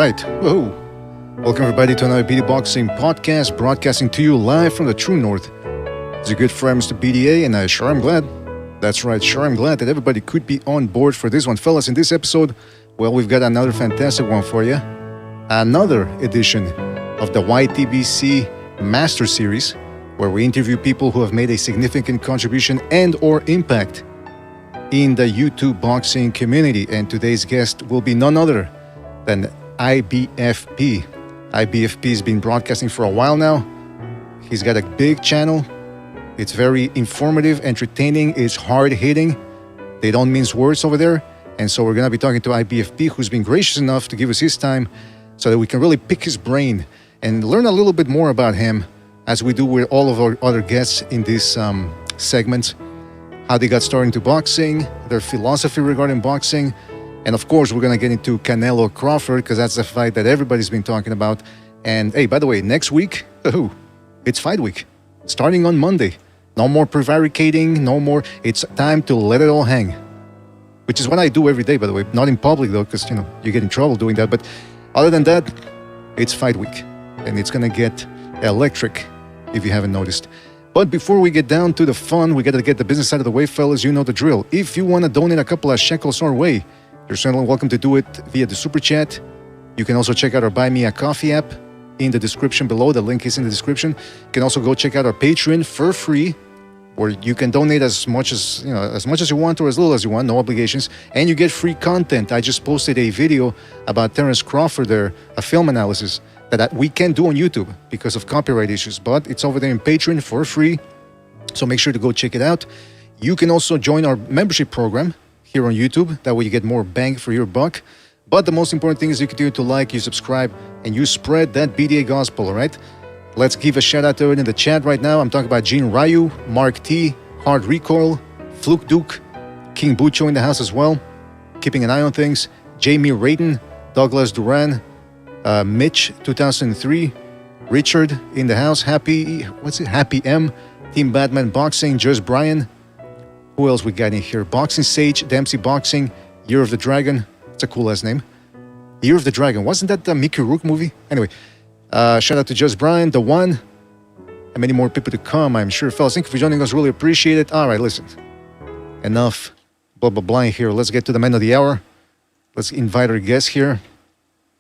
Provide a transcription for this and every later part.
right. Whoa. Welcome, everybody, to another BD Boxing podcast, broadcasting to you live from the True North. It's a good friend, Mr. BDA, and I sure am glad. That's right, sure I'm glad that everybody could be on board for this one. Fellas, in this episode, well, we've got another fantastic one for you. Another edition of the YTBC Master Series, where we interview people who have made a significant contribution and or impact in the YouTube boxing community. And today's guest will be none other than IBFP. IBFP has been broadcasting for a while now. He's got a big channel. It's very informative, entertaining, it's hard-hitting. They don't mince words over there. And so we're going to be talking to IBFP, who's been gracious enough to give us his time so that we can really pick his brain and learn a little bit more about him, as we do with all of our other guests in this segment. How they got started into boxing, their philosophy regarding boxing, and of course, we're going to get into Canelo-Crawford, because that's the fight that everybody's been talking about. And hey, by the way, next week, it's fight week, starting on Monday. No more prevaricating, no more. It's time to let it all hang, which is what I do every day, by the way. Not in public, though, because, you get in trouble doing that. But other than that, it's fight week, and it's going to get electric, if you haven't noticed. But before we get down to the fun, we got to get the business side of the way, fellas. You know the drill. If you want to donate a couple of shekels our way, you're certainly welcome to do it via the Super Chat. You can also check out our Buy Me a Coffee app in the description below. The link is in the description. You can also go check out our Patreon for free, where you can donate as much as you want or as little as you want, no obligations, and you get free content. I just posted a video about Terence Crawford there, a film analysis that we can't do on YouTube because of copyright issues, but it's over there in Patreon for free, so make sure to go check it out. You can also join our membership program here on YouTube. That way you get more bang for your buck. But the most important thing is you continue to like, you subscribe, and you spread that BDA gospel, all right? Let's give a shout out to it in the chat right now. I'm talking about Gene Ryu, Mark T, Hard Recoil, Fluke Duke, King Bucho in the house as well, keeping an eye on things, Jamie Radin, Douglas Duran, Mitch 2003, Richard in the house, Happy M, Team Batman Boxing, Just Brian. Who else we got in here? Boxing Sage, Dempsey Boxing, Year of the Dragon. It's a cool ass name. Year of the Dragon. Wasn't that the Mickey Rourke movie? Anyway, shout out to Just Brian, The One, and many more people to come, I'm sure. Fellas, thank you for joining us. Really appreciate it. All right, listen. Enough blah, blah, blah here. Let's get to the man of the hour. Let's invite our guest here.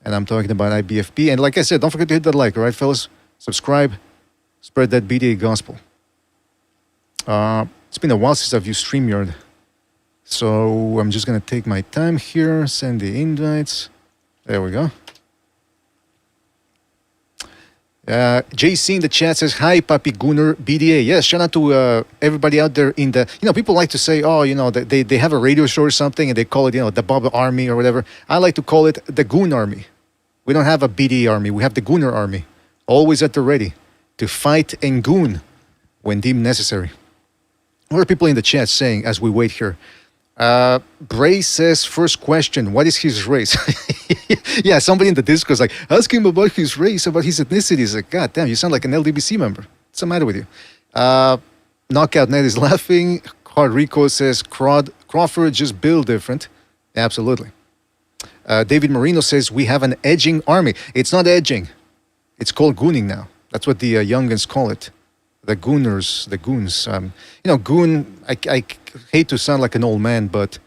And I'm talking about IBFP. And like I said, don't forget to hit that like, all right, fellas? Subscribe. Spread that BDA gospel. It's been a while since I've used StreamYard. So I'm just going to take my time here, send the invites. There we go. JC in the chat says, hi, Papi Gunnar BDA. Yes, shout out to everybody out there in the... people like to say, they have a radio show or something, and they call it, the Bob Army or whatever. I like to call it the Goon Army. We don't have a BDA Army. We have the Gunnar Army. Always at the ready to fight and goon when deemed necessary. What are people in the chat saying as we wait here? Bray says, first question, what is his race? Yeah, somebody in the Discord is like, ask him about his race, about his ethnicity. He's like, God damn, you sound like an LDBC member. What's the matter with you? Knockout Net is laughing. Hard Rico says, Crawford just built different. Absolutely. David Marino says, we have an edging army. It's not edging. It's called gooning now. That's what the youngins call it. The gooners, the goons. Goon, I hate to sound like an old man, but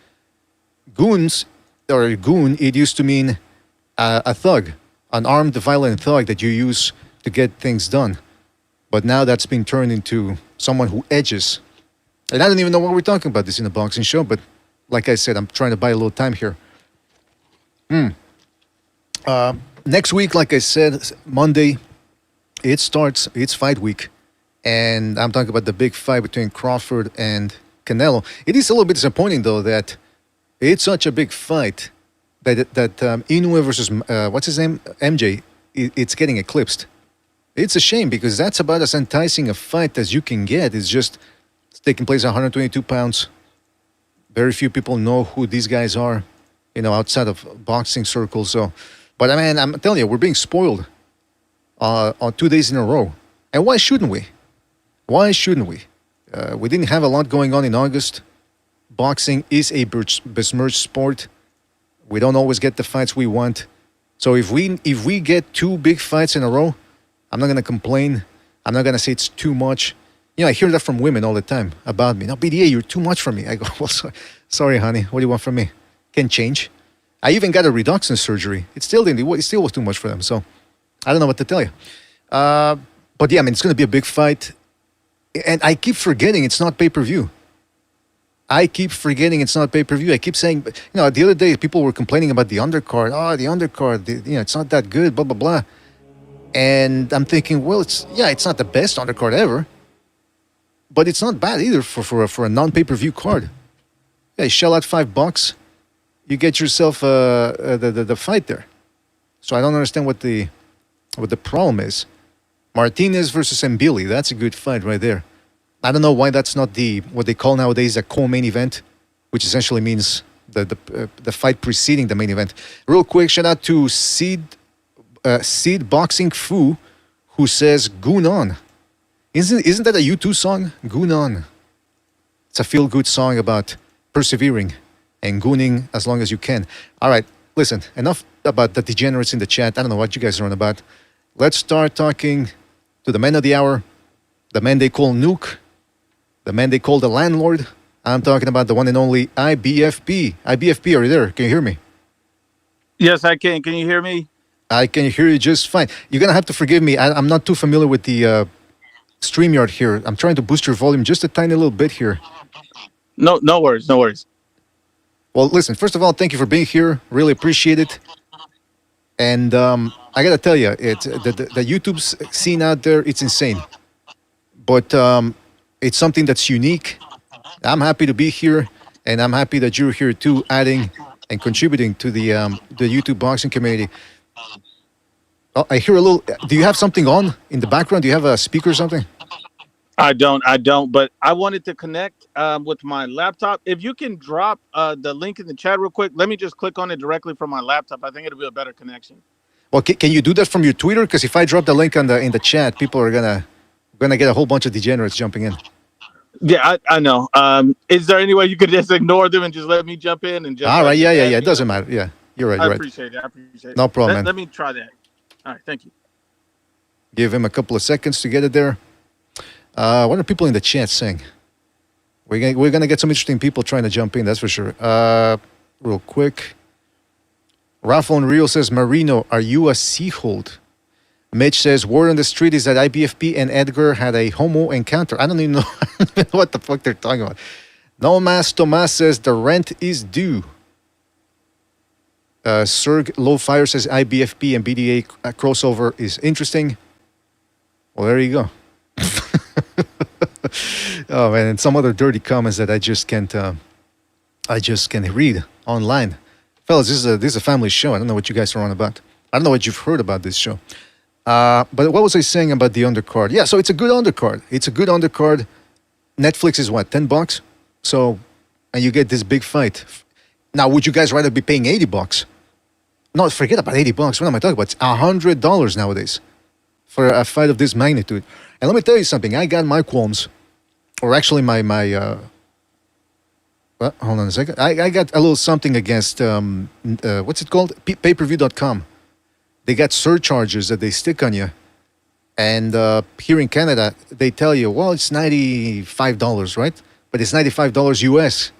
goons, or a goon, it used to mean a thug, an armed, violent thug that you use to get things done. But now that's been turned into someone who edges. And I don't even know what we're talking about this in a boxing show, but like I said, I'm trying to buy a little time here. Next week, like I said, Monday, it starts, it's fight week. And I'm talking about the big fight between Crawford and Canelo. It is a little bit disappointing, though, that it's such a big fight that Inoue versus, what's his name? MJ, it's getting eclipsed. It's a shame, because that's about as enticing a fight as you can get. It's taking place at 122 pounds. Very few people know who these guys are, outside of boxing circles. So, but I mean, I'm telling you, we're being spoiled on 2 days in a row. And why shouldn't we? Why shouldn't we? We didn't have a lot going on in August. Boxing is a besmirched sport. We don't always get the fights we want. So if we get two big fights in a row, I'm not gonna complain. I'm not gonna say it's too much. I hear that from women all the time about me. No, BDA, you're too much for me. I go, well, sorry, honey. What do you want from me? Can change. I even got a reduction surgery. It still was too much for them. So I don't know what to tell you. But yeah, I mean, it's gonna be a big fight, and I keep forgetting it's not pay-per-view. I keep forgetting it's not pay-per-view. I keep saying, the other day people were complaining about the undercard. Oh, the undercard, it's not that good, blah, blah, blah. And I'm thinking, well, it's not the best undercard ever, but it's not bad either for a non-pay-per-view card. Yeah, you shell out $5, you get yourself the fight there. So I don't understand what the problem is. Martinez versus Mbili, that's a good fight right there. I don't know why that's not what they call nowadays a co-main event, which essentially means the fight preceding the main event. Real quick, shout out to Seed Boxing Fu, who says "Goon on." Isn't that a U2 song? Goon on. It's a feel-good song about persevering and gooning as long as you can. All right, listen. Enough about the degenerates in the chat. I don't know what you guys are on about. Let's start talking to the men of the hour, the man they call Nuke. The man they call the landlord. I'm talking about the one and only IBFP. IBFP, are you there? Can you hear me? Yes, I can. Can you hear me? I can hear you just fine. You're going to have to forgive me. I'm not too familiar with the StreamYard here. I'm trying to boost your volume just a tiny little bit here. No worries. No worries. Well, listen, first of all, thank you for being here. Really appreciate it. And I got to tell you, the YouTube scene out there, it's insane. But it's something that's unique. I'm happy to be here, and I'm happy that you're here too, adding and contributing to the YouTube boxing community. Oh, I hear a little. Do you have something on in the background? Do you have a speaker or something? I don't. But I wanted to connect with my laptop. If you can drop the link in the chat real quick, let me just click on it directly from my laptop. I think it'll be a better connection. Well, can you do that from your Twitter? Because if I drop the link in the chat, people are gonna get a whole bunch of degenerates jumping in. Yeah, I know. Is there any way you could just ignore them and just let me jump in and just? All right, yeah. It doesn't matter. Yeah, you're right. I appreciate it. No problem, man. Let me try that. All right, thank you. Give him a couple of seconds to get it there. What are people in the chat saying? We're gonna get some interesting people trying to jump in. That's for sure. Real quick. Rafa on Rio says, Marino, are you a Seahold? Mitch says, word on the street is that IBFP and Edgar had a homo encounter. I don't even know what the fuck they're talking about. Nomas Tomas says, the rent is due. Serg Lowfire says, IBFP and BDA crossover is interesting. Well, there you go. Oh, man, and some other dirty comments that I just can't read online. Fellas, this is a family show. I don't know what you guys are on about. I don't know what you've heard about this show. But what was I saying about the undercard? Yeah, so it's a good undercard. Netflix is what, $10? So, and you get this big fight. Now, would you guys rather be paying $80? No, forget about $80. What am I talking about? It's $100 nowadays for a fight of this magnitude. And let me tell you something. I got my qualms, or actually my well, hold on a second. I got a little something against, what's it called? Payperview.com. They got surcharges that they stick on you. And here in Canada, they tell you, well, it's $95, right? But it's $95 US.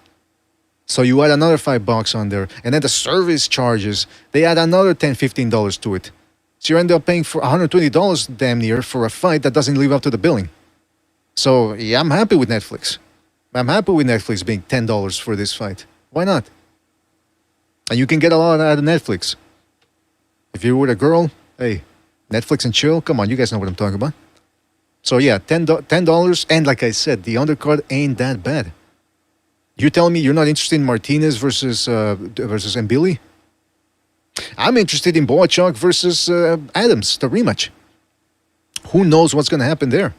So you add another $5 on there. And then the service charges, they add another $10, $15 to it. So you end up paying for $120 damn near for a fight that doesn't live up to the billing. So yeah, I'm happy with Netflix. I'm happy with Netflix being $10 for this fight. Why not? And you can get a lot out of Netflix. If you're with a girl, hey, Netflix and chill. Come on, you guys know what I'm talking about. So yeah, $10. And like I said, the undercard ain't that bad. You're telling me you're not interested in Martinez versus Mbili? I'm interested in Boachuk versus Adams, the rematch. Who knows what's going to happen there?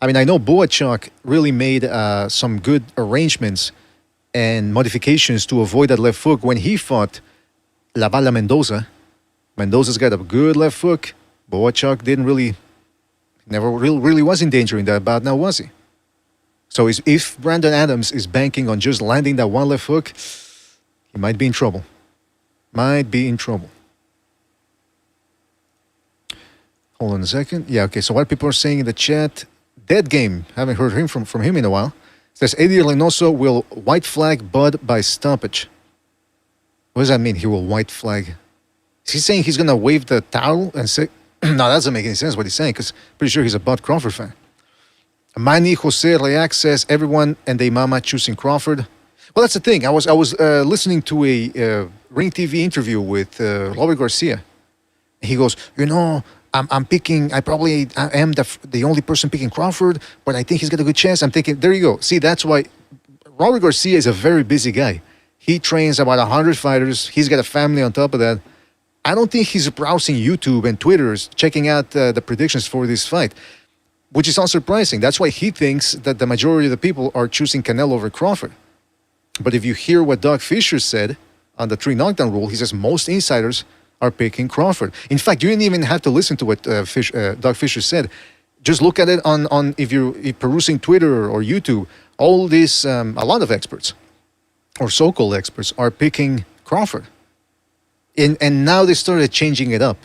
I mean, I know Boachuk really made some good arrangements and modifications to avoid that left hook when he fought La Bala Mendoza. Mendoza's got a good left hook. Boachuk never really was in danger in that bout now, was he? So if Brandon Adams is banking on just landing that one left hook, he might be in trouble. Hold on a second. Yeah, okay. So what people are saying in the chat, dead game. Haven't heard from him in a while. Says Eddie Reynoso will white flag Bud by stoppage. What does that mean? He will white flag. Is he saying he's gonna wave the towel and say? No, that doesn't make any sense what he's saying, because pretty sure he's a Bud Crawford fan. Manny Jose Reac says everyone and their mama choosing Crawford. Well, that's the thing. I was listening to a Ring TV interview with Robert Garcia. He goes, I'm picking. I am the only person picking Crawford, but I think he's got a good chance. I'm thinking, there you go. See, that's why Robert Garcia is a very busy guy. He trains about 100 fighters. He's got a family on top of that. I don't think he's browsing YouTube and Twitters, checking out the predictions for this fight, which is unsurprising. That's why he thinks that the majority of the people are choosing Canelo over Crawford. But if you hear what Doug Fisher said on the 3 knockdown rule, he says most insiders are picking Crawford. In fact, you didn't even have to listen to what Doug Fisher said. Just look at it on if you're perusing Twitter or YouTube. All these, a lot of experts, or so-called experts, are picking Crawford. And now they started changing it up.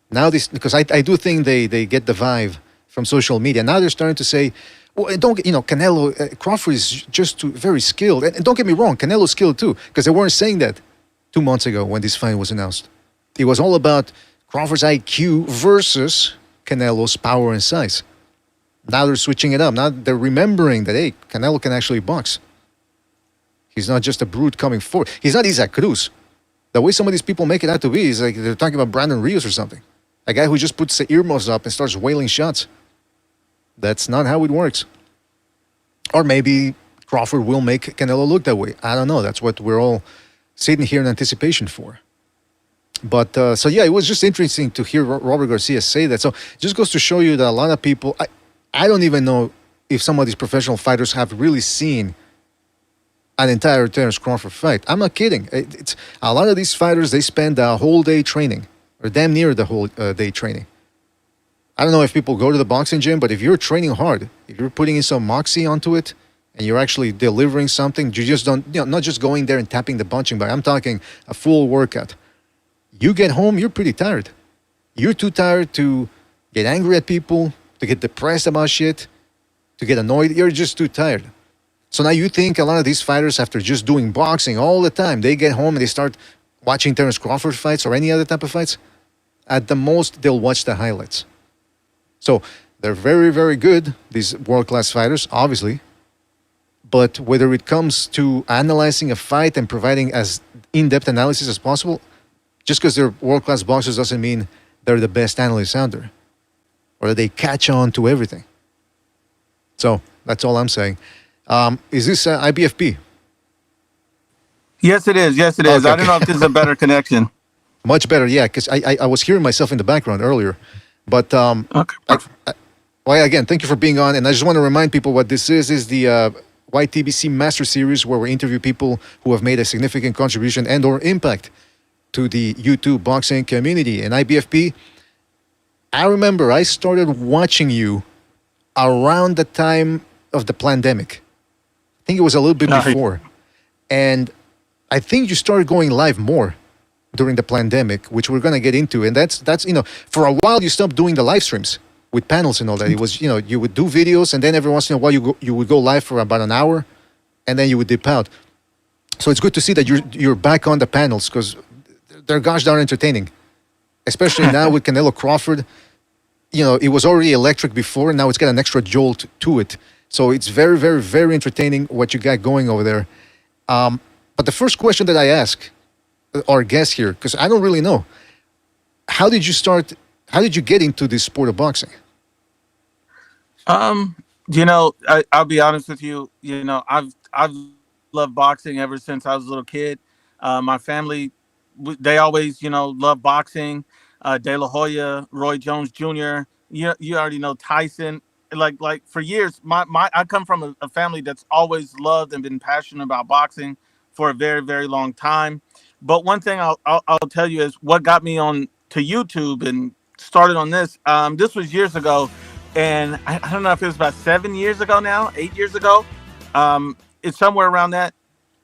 Now this, because I do think they get the vibe from social media. Now they're starting to say, well, Canelo, Crawford is just very skilled. And don't get me wrong, Canelo's skilled too, because they weren't saying that 2 months ago when this fight was announced. It was all about Crawford's IQ versus Canelo's power and size. Now they're switching it up. Now they're remembering that, hey, Canelo can actually box. He's not just a brute coming forward. He's not Isaac Cruz. The way some of these people make it out to be is like they're talking about Brandon Rios or something. A guy who just puts the earmuffs up and starts wailing shots. That's not how it works. Or maybe Crawford will make Canelo look that way. I don't know. That's what we're all sitting here in anticipation for. But, so yeah, it was just interesting to hear Robert Garcia say that. So it just goes to show you that a lot of people, I don't even know if some of these professional fighters have really seen an entire Terence Crawford fight. I'm not kidding. It's a lot of these fighters, they spend a whole day training, or damn near the whole day training. I don't know if people go to the boxing gym, but if you're training hard, if you're putting in some moxie onto it, and you're actually delivering something, you just don't, not just going there and tapping the punching bag. I'm talking a full workout. You get home, you're pretty tired. You're too tired to get angry at people, to get depressed about shit, to get annoyed. You're just too tired. So now you think a lot of these fighters, after just doing boxing all the time, they get home and they start watching Terence Crawford fights or any other type of fights? At the most, they'll watch the highlights. So they're very, very good, these world-class fighters, obviously. But whether it comes to analyzing a fight and providing as in-depth analysis as possible, just because they're world-class boxers doesn't mean they're the best analysts out there, or that they catch on to everything. So that's all I'm saying. Is this IBFP? Yes, it is. Yes, it is. Okay. I don't know if this is a better connection. Much better, yeah, because I was hearing myself in the background earlier. But Okay. well, again, thank you for being on. And I just want to remind people what this is the YTBC Master Series, where we interview people who have made a significant contribution and or impact to the YouTube boxing community. And IBFP, I remember I started watching you around the time of the pandemic. I think it was a little bit before. And I think you started going live more during the pandemic, which we're going to get into. And that's for a while you stopped doing the live streams with panels and all that. It was, you would do videos, and then every once in a while you would go live for about an hour, and then you would dip out. So it's good to see that you're back on the panels, because they're gosh darn entertaining, especially now with Canelo-Crawford. It was already electric before, and now it's got an extra jolt to it. So it's very, very, very entertaining what you got going over there. But the first question that I ask our guests here, because I don't really know, how did you start? How did you get into this sport of boxing? I'll be honest with you. I've loved boxing ever since I was a little kid. My family, they always, loved boxing. De La Hoya, Roy Jones Jr. You already know Tyson. Like for years, I come from a family that's always loved and been passionate about boxing for a very, very long time. But one thing I'll tell you is what got me on to YouTube and started on this. This was years ago, and I don't know if it was about 7 years ago now, 8 years ago. It's somewhere around that.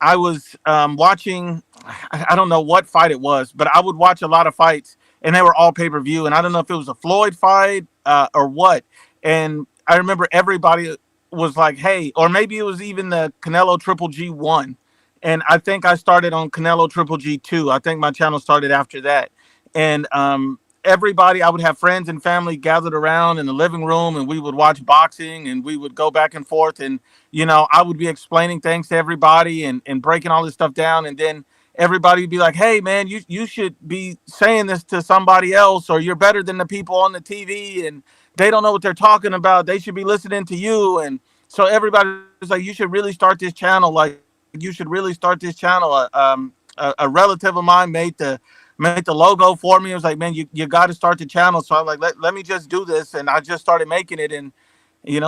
I was watching. I don't know what fight it was, but I would watch a lot of fights, and they were all pay-per-view. And I don't know if it was a Floyd fight or what. And I remember everybody was like, hey, or maybe it was even the Canelo Triple G1. And I think I started on Canelo Triple G2. I think my channel started after that. And everybody, I would have friends and family gathered around in the living room, and we would watch boxing, and we would go back and forth. And, I would be explaining things to everybody, and breaking all this stuff down. And then everybody would be like, hey, man, you should be saying this to somebody else, or you're better than the people on the TV, and they don't know what they're talking about. They should be listening to you. And so everybody was like, you should really start this channel. Like, you should really start this channel. A relative of mine made the logo for me. It was like, man, you got to start the channel. So I'm like, let me just do this. And I just started making it. And,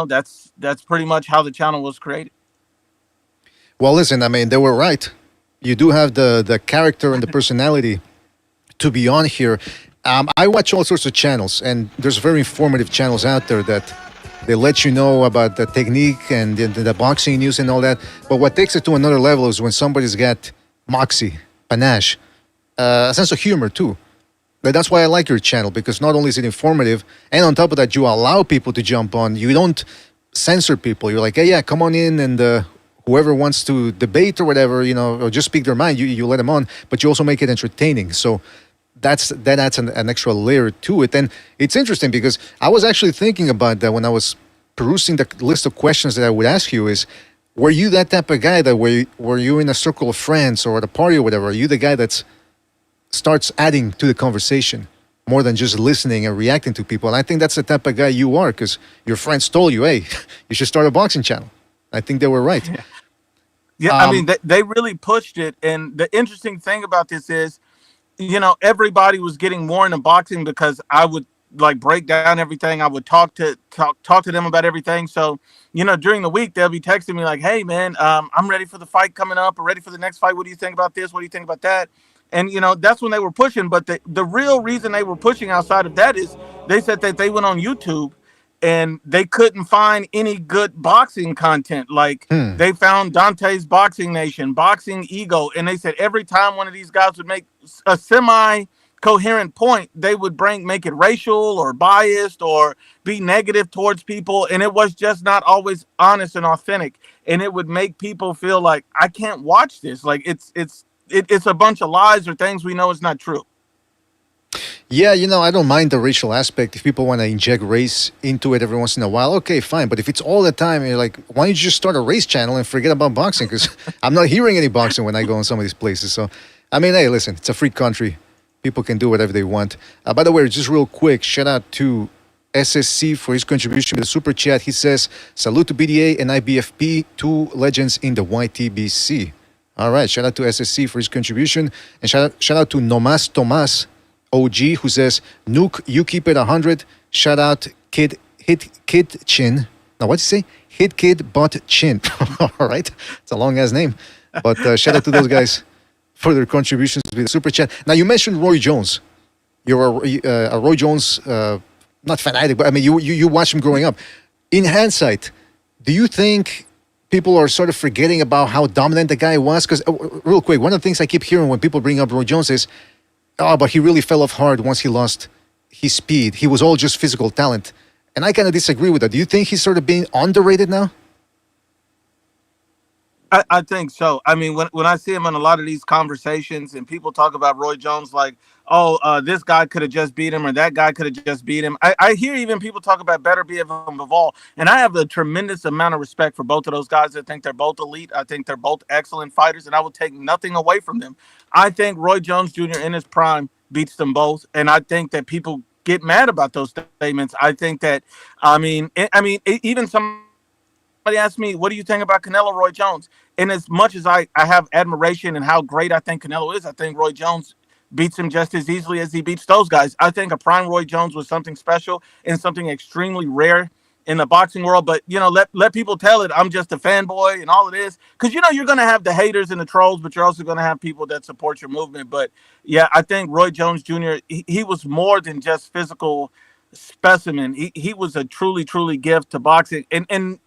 that's pretty much how the channel was created. Well, listen, I mean, they were right. You do have the character and the personality to be on here. I watch all sorts of channels, and there's very informative channels out there that they let you know about the technique and the boxing news and all that. But what takes it to another level is when somebody's got moxie, panache, a sense of humor too. But that's why I like your channel, because not only is it informative, and on top of that, you allow people to jump on. You don't censor people. You're like, hey, yeah, come on in, and whoever wants to debate or whatever, or just speak their mind, you let them on. But you also make it entertaining. So that adds an extra layer to it. And it's interesting because I was actually thinking about that when I was perusing the list of questions that I would ask you is, were you that type of guy that were you in a circle of friends or at a party or whatever? Are you the guy that starts adding to the conversation more than just listening and reacting to people? And I think that's the type of guy you are, because your friends told you, hey, you should start a boxing channel. I think they were right. Yeah, I mean, they really pushed it. And the interesting thing about this is, everybody was getting more into boxing because I would like break down everything. I would talk to them about everything. So, during the week, they'll be texting me like, hey, man, I'm ready for the fight coming up, or ready for the next fight. What do you think about this? What do you think about that? And, that's when they were pushing. But the real reason they were pushing outside of that is they said that they went on YouTube and they couldn't find any good boxing content. Like they found Dante's Boxing Nation, Boxing Ego, and they said every time one of these guys would make a semi-coherent point, they would make it racial or biased or be negative towards people, and it was just not always honest and authentic, and it would make people feel like, I can't watch this. Like it's a bunch of lies or things we know is not true. Yeah, I don't mind the racial aspect. If people want to inject race into it every once in a while, okay, fine. But if it's all the time, you're like, why don't you just start a race channel and forget about boxing? Because I'm not hearing any boxing when I go in some of these places. So, I mean, hey, listen, it's a free country. People can do whatever they want. By the way, just real quick, shout out to SSC for his contribution to the super chat. He says, salute to BDA and IBFP, two legends in the YTBC. All right, shout out to SSC for his contribution. And shout out to Nomas Tomas OG, who says, Nuke, you keep it 100. Shout out Kid Chin. Now, what'd you say? Hit Kid Butt Chin. All right. It's a long ass name. But shout out to those guys for their contributions with the super chat. Now, you mentioned Roy Jones. You're a Roy Jones, not fanatic, but I mean, you watched him growing up. In hindsight, do you think people are sort of forgetting about how dominant the guy was? Because, real quick, one of the things I keep hearing when people bring up Roy Jones is, oh, but he really fell off hard once he lost his speed. He was all just physical talent. And I kind of disagree with that. Do you think he's sort of being underrated now? I think so. I mean, when I see him in a lot of these conversations and people talk about Roy Jones like, oh, this guy could have just beat him or that guy could have just beat him. I hear even people talk about Better be of Bivol. And I have a tremendous amount of respect for both of those guys. I think they're both elite. I think they're both excellent fighters, and I will take nothing away from them. I think Roy Jones Jr. in his prime beats them both. And I think that people get mad about those statements. I think that, even somebody asked me, what do you think about Canelo, Roy Jones? And as much as I have admiration and how great I think Canelo is, I think Roy Jones beats him just as easily as he beats those guys. I think a prime Roy Jones was something special and something extremely rare in the boxing world. But, let people tell it. I'm just a fanboy and all it is. Because, you're going to have the haters and the trolls, but you're also going to have people that support your movement. But, yeah, I think Roy Jones Jr., he was more than just physical specimen. He was a truly, truly gift to boxing. And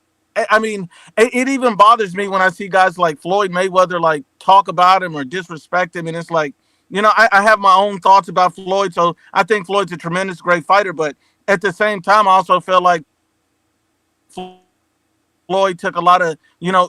I mean, it even bothers me when I see guys like Floyd Mayweather like talk about him or disrespect him, and it's like, I have my own thoughts about Floyd. So I think Floyd's a tremendous, great fighter. But at the same time, I also feel like Floyd took a lot of,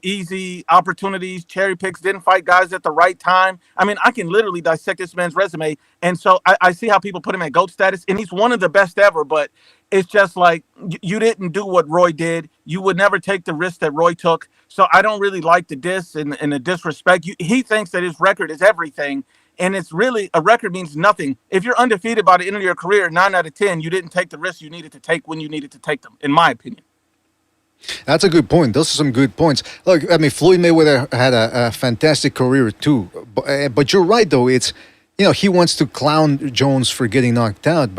easy opportunities, cherry picks, didn't fight guys at the right time. I mean, I can literally dissect this man's resume. And so I see how people put him at GOAT status, and he's one of the best ever. But it's just like you didn't do what Roy did. You would never take the risk that Roy took. So I don't really like the diss and the disrespect. He thinks that his record is everything. And it's really, a record means nothing. If you're undefeated by the end of your career, 9 out of 10, you didn't take the risks you needed to take when you needed to take them, in my opinion. That's a good point. Those are some good points. Look, I mean, Floyd Mayweather had a fantastic career too. But you're right, though. He wants to clown Jones for getting knocked out.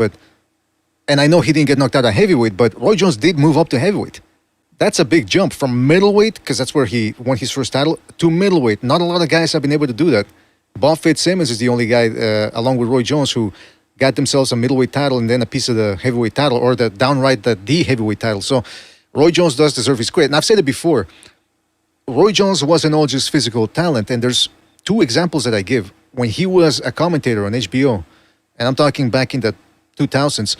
And I know he didn't get knocked out at heavyweight, but Roy Jones did move up to heavyweight. That's a big jump from middleweight, because that's where he won his first title, to middleweight. Not a lot of guys have been able to do that. Bob Fitzsimmons is the only guy, along with Roy Jones, who got themselves a middleweight title and then a piece of the heavyweight title, or the heavyweight title. So Roy Jones does deserve his credit. And I've said it before, Roy Jones wasn't all just physical talent. And there's two examples that I give. When he was a commentator on HBO, and I'm talking back in the 2000s,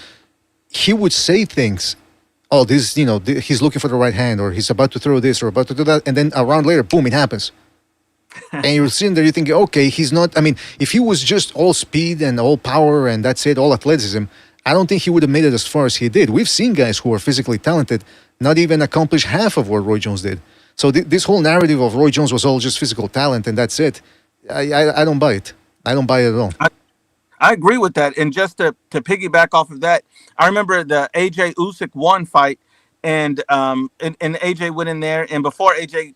he would say things, he's looking for the right hand, or he's about to throw this or about to do that. And then a round later, boom, it happens. And you're sitting there, you think, okay, he's not. I mean, if he was just all speed and all power and that's it, all athleticism, I don't think he would have made it as far as he did. We've seen guys who are physically talented not even accomplish half of what Roy Jones did. So this whole narrative of Roy Jones was all just physical talent and that's it, I don't buy it. I don't buy it at all. I agree with that. And just to piggyback off of that, I remember the AJ Usyk 1 fight, and AJ went in there, and before AJ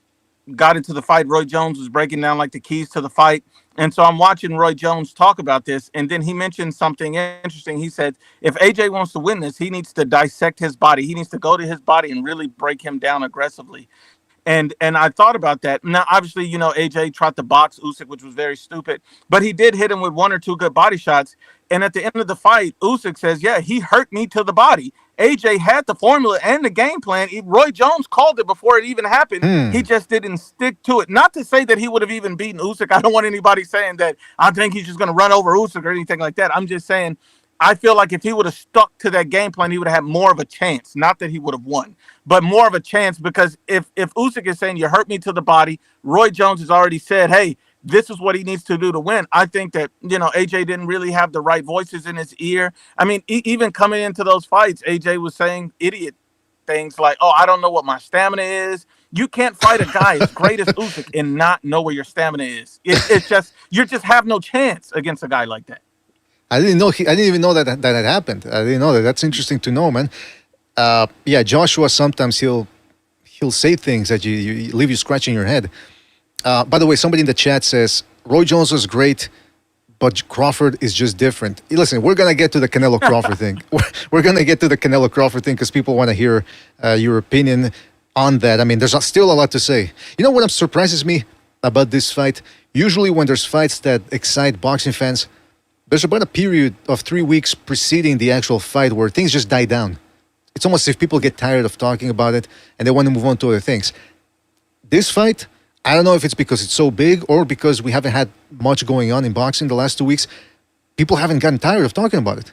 got into the fight, Roy Jones was breaking down like the keys to the fight. And so I'm watching Roy Jones talk about this, and then he mentioned something interesting. He said, if AJ wants to win this, he needs to dissect his body. He needs to go to his body and really break him down aggressively. And I thought about that. Now, obviously, AJ tried to box Usyk, which was very stupid, but he did hit him with one or two good body shots. And at the end of the fight, Usyk says, yeah, he hurt me to the body. AJ had the formula and the game plan. Roy Jones called it before it even happened. He just didn't stick to it. Not to say that he would have even beaten Usyk. I don't want anybody saying that I think he's just going to run over Usyk or anything like that. I'm just saying, I feel like if he would have stuck to that game plan, he would have had more of a chance. Not that he would have won, but more of a chance, because if Usyk is saying you hurt me to the body, Roy Jones has already said, hey, this is what he needs to do to win. I think that, AJ didn't really have the right voices in his ear. I mean, even coming into those fights, AJ was saying idiot things like, oh, I don't know what my stamina is. You can't fight a guy as great as Usyk and not know where your stamina is. It's just, you just have no chance against a guy like that. I didn't know. I didn't even know that had happened. I didn't know that. That's interesting to know, man. Joshua, sometimes he'll say things that you leave you scratching your head. By the way, somebody in the chat says Roy Jones was great, but Crawford is just different. Listen, we're gonna get to the Canelo-Crawford thing. We're gonna get to the Canelo-Crawford thing because people want to hear your opinion on that. I mean, there's still a lot to say. You know what surprises me about this fight? Usually, when there's fights that excite boxing fans, there's about a period of 3 weeks preceding the actual fight where things just die down. It's almost as if people get tired of talking about it and they want to move on to other things. This fight, I don't know if it's because it's so big or because we haven't had much going on in boxing the last 2 weeks. People haven't gotten tired of talking about it.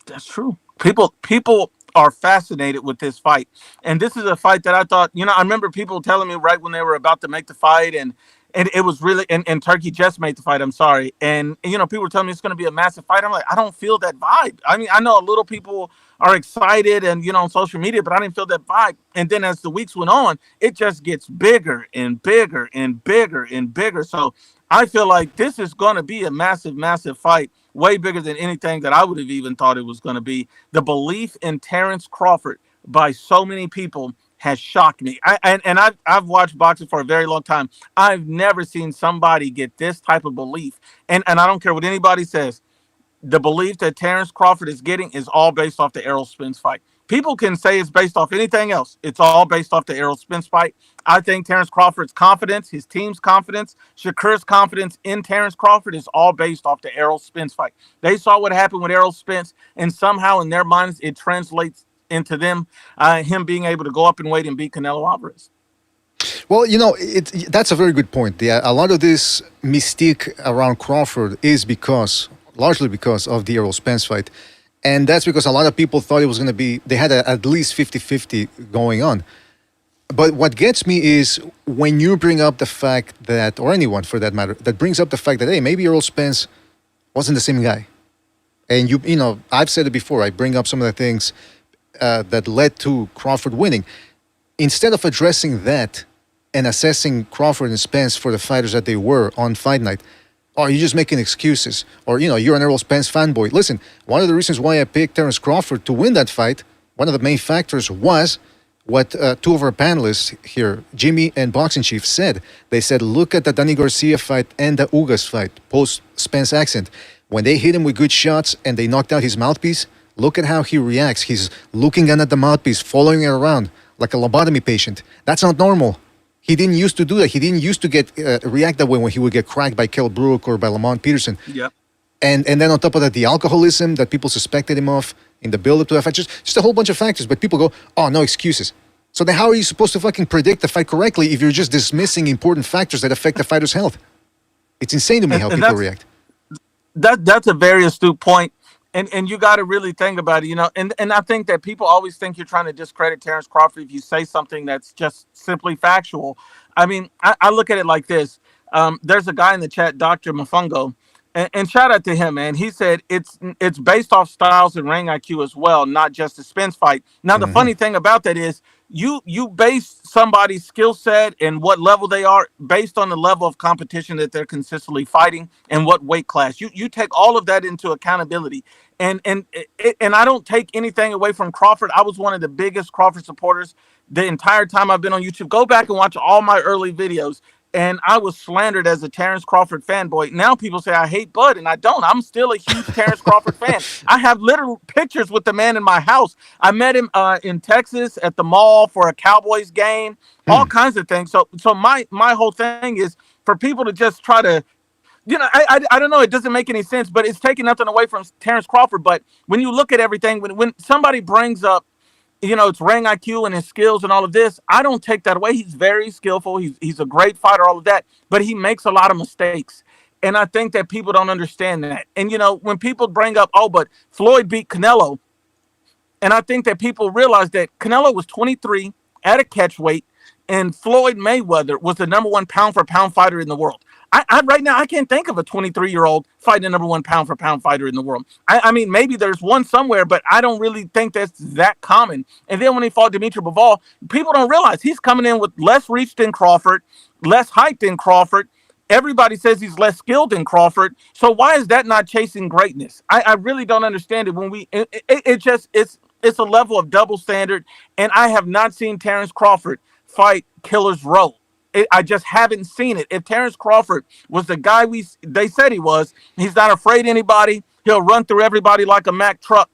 That's true. People are fascinated with this fight. And this is a fight that I thought, I remember people telling me right when they were about to make the fight, and it was really, and Turkey just made the fight, I'm sorry. And, people were telling me it's going to be a massive fight. I'm like, I don't feel that vibe. I mean, I know a little people are excited and, on social media, but I didn't feel that vibe. And then as the weeks went on, it just gets bigger and bigger and bigger and bigger. So I feel like this is going to be a massive, massive fight, way bigger than anything that I would have even thought it was going to be. The belief in Terence Crawford by so many people has shocked me. I've watched boxing for a very long time. I've never seen somebody get this type of belief. And I don't care what anybody says. The belief that Terence Crawford is getting is all based off the Errol Spence fight. People can say it's based off anything else. It's all based off the Errol Spence fight. I think Terence Crawford's confidence, his team's confidence, Shakur's confidence in Terence Crawford is all based off the Errol Spence fight. They saw what happened with Errol Spence, and somehow in their minds it translates into him being able to go up in weight and beat Canelo Alvarez. Well, that's a very good point. Yeah, a lot of this mystique around Crawford is largely because of the Errol Spence fight. And that's because a lot of people thought it was going to be, they had at least 50-50 going on. But what gets me is when you bring up the fact that, or anyone for that matter, that brings up the fact that, hey, maybe Errol Spence wasn't the same guy. And I've said it before, I bring up some of the things that led to Crawford winning. Instead of addressing that and assessing Crawford and Spence for the fighters that they were on fight night, or you're just making excuses, or you're an Errol Spence fanboy. Listen, one of the reasons why I picked Terence Crawford to win that fight, one of the main factors was what two of our panelists here, Jimmy and Boxing Chief, said. They said, look at the Danny Garcia fight and the Ugas fight, post-Spence accent. When they hit him with good shots and they knocked out his mouthpiece, look at how he reacts. He's looking at the mouthpiece, following it around like a lobotomy patient. That's not normal. He didn't used to do that. He didn't used to get react that way when he would get cracked by Kell Brook or by Lamont Peterson. Yep. And then on top of that, the alcoholism that people suspected him of in the build-up to that fight, just a whole bunch of factors. But people go, oh, no excuses. So then how are you supposed to fucking predict the fight correctly if you're just dismissing important factors that affect the fighter's health? It's insane to me how people react. That's a very astute point. And you got to really think about it, and I think that people always think you're trying to discredit Terence Crawford if you say something that's just simply factual. I mean, I look at it like this. There's a guy in the chat, Dr. Mafungo, and shout out to him, man. He said it's based off styles and ring IQ as well, not just the Spence fight. Now, the funny thing about that is you base somebody's skill set and what level they are based on the level of competition that they're consistently fighting and what weight class. You take all of that into accountability. And I don't take anything away from Crawford. I was one of the biggest Crawford supporters the entire time I've been on YouTube. Go back and watch all my early videos. And I was slandered as a Terence Crawford fanboy. Now people say I hate Bud, and I don't. I'm still a huge Terence Crawford fan. I have literal pictures with the man in my house. I met him in Texas at the mall for a Cowboys game, all kinds of things. So my whole thing is for people to just try to, I don't know. It doesn't make any sense, but it's taking nothing away from Terence Crawford. But when you look at everything, when somebody brings up, it's ring IQ and his skills and all of this, I don't take that away. He's very skillful. He's a great fighter, all of that, but he makes a lot of mistakes. And I think that people don't understand that. And, when people bring up, but Floyd beat Canelo, and I think that people realize that Canelo was 23 at a catch weight, and Floyd Mayweather was the number one pound for pound fighter in the world. I right now, I can't think of a 23-year-old fighting the number one pound for pound fighter in the world. I mean, maybe there's one somewhere, but I don't really think that's that common. And then when he fought Dimitri Bivol, people don't realize he's coming in with less reach than Crawford, less height than Crawford. Everybody says he's less skilled than Crawford. So why is that not chasing greatness? I really don't understand it. When it's a level of double standard, and I have not seen Terence Crawford fight Killer's Row. I just haven't seen it. If Terence Crawford was the guy they said he was, he's not afraid of anybody. He'll run through everybody like a Mack truck.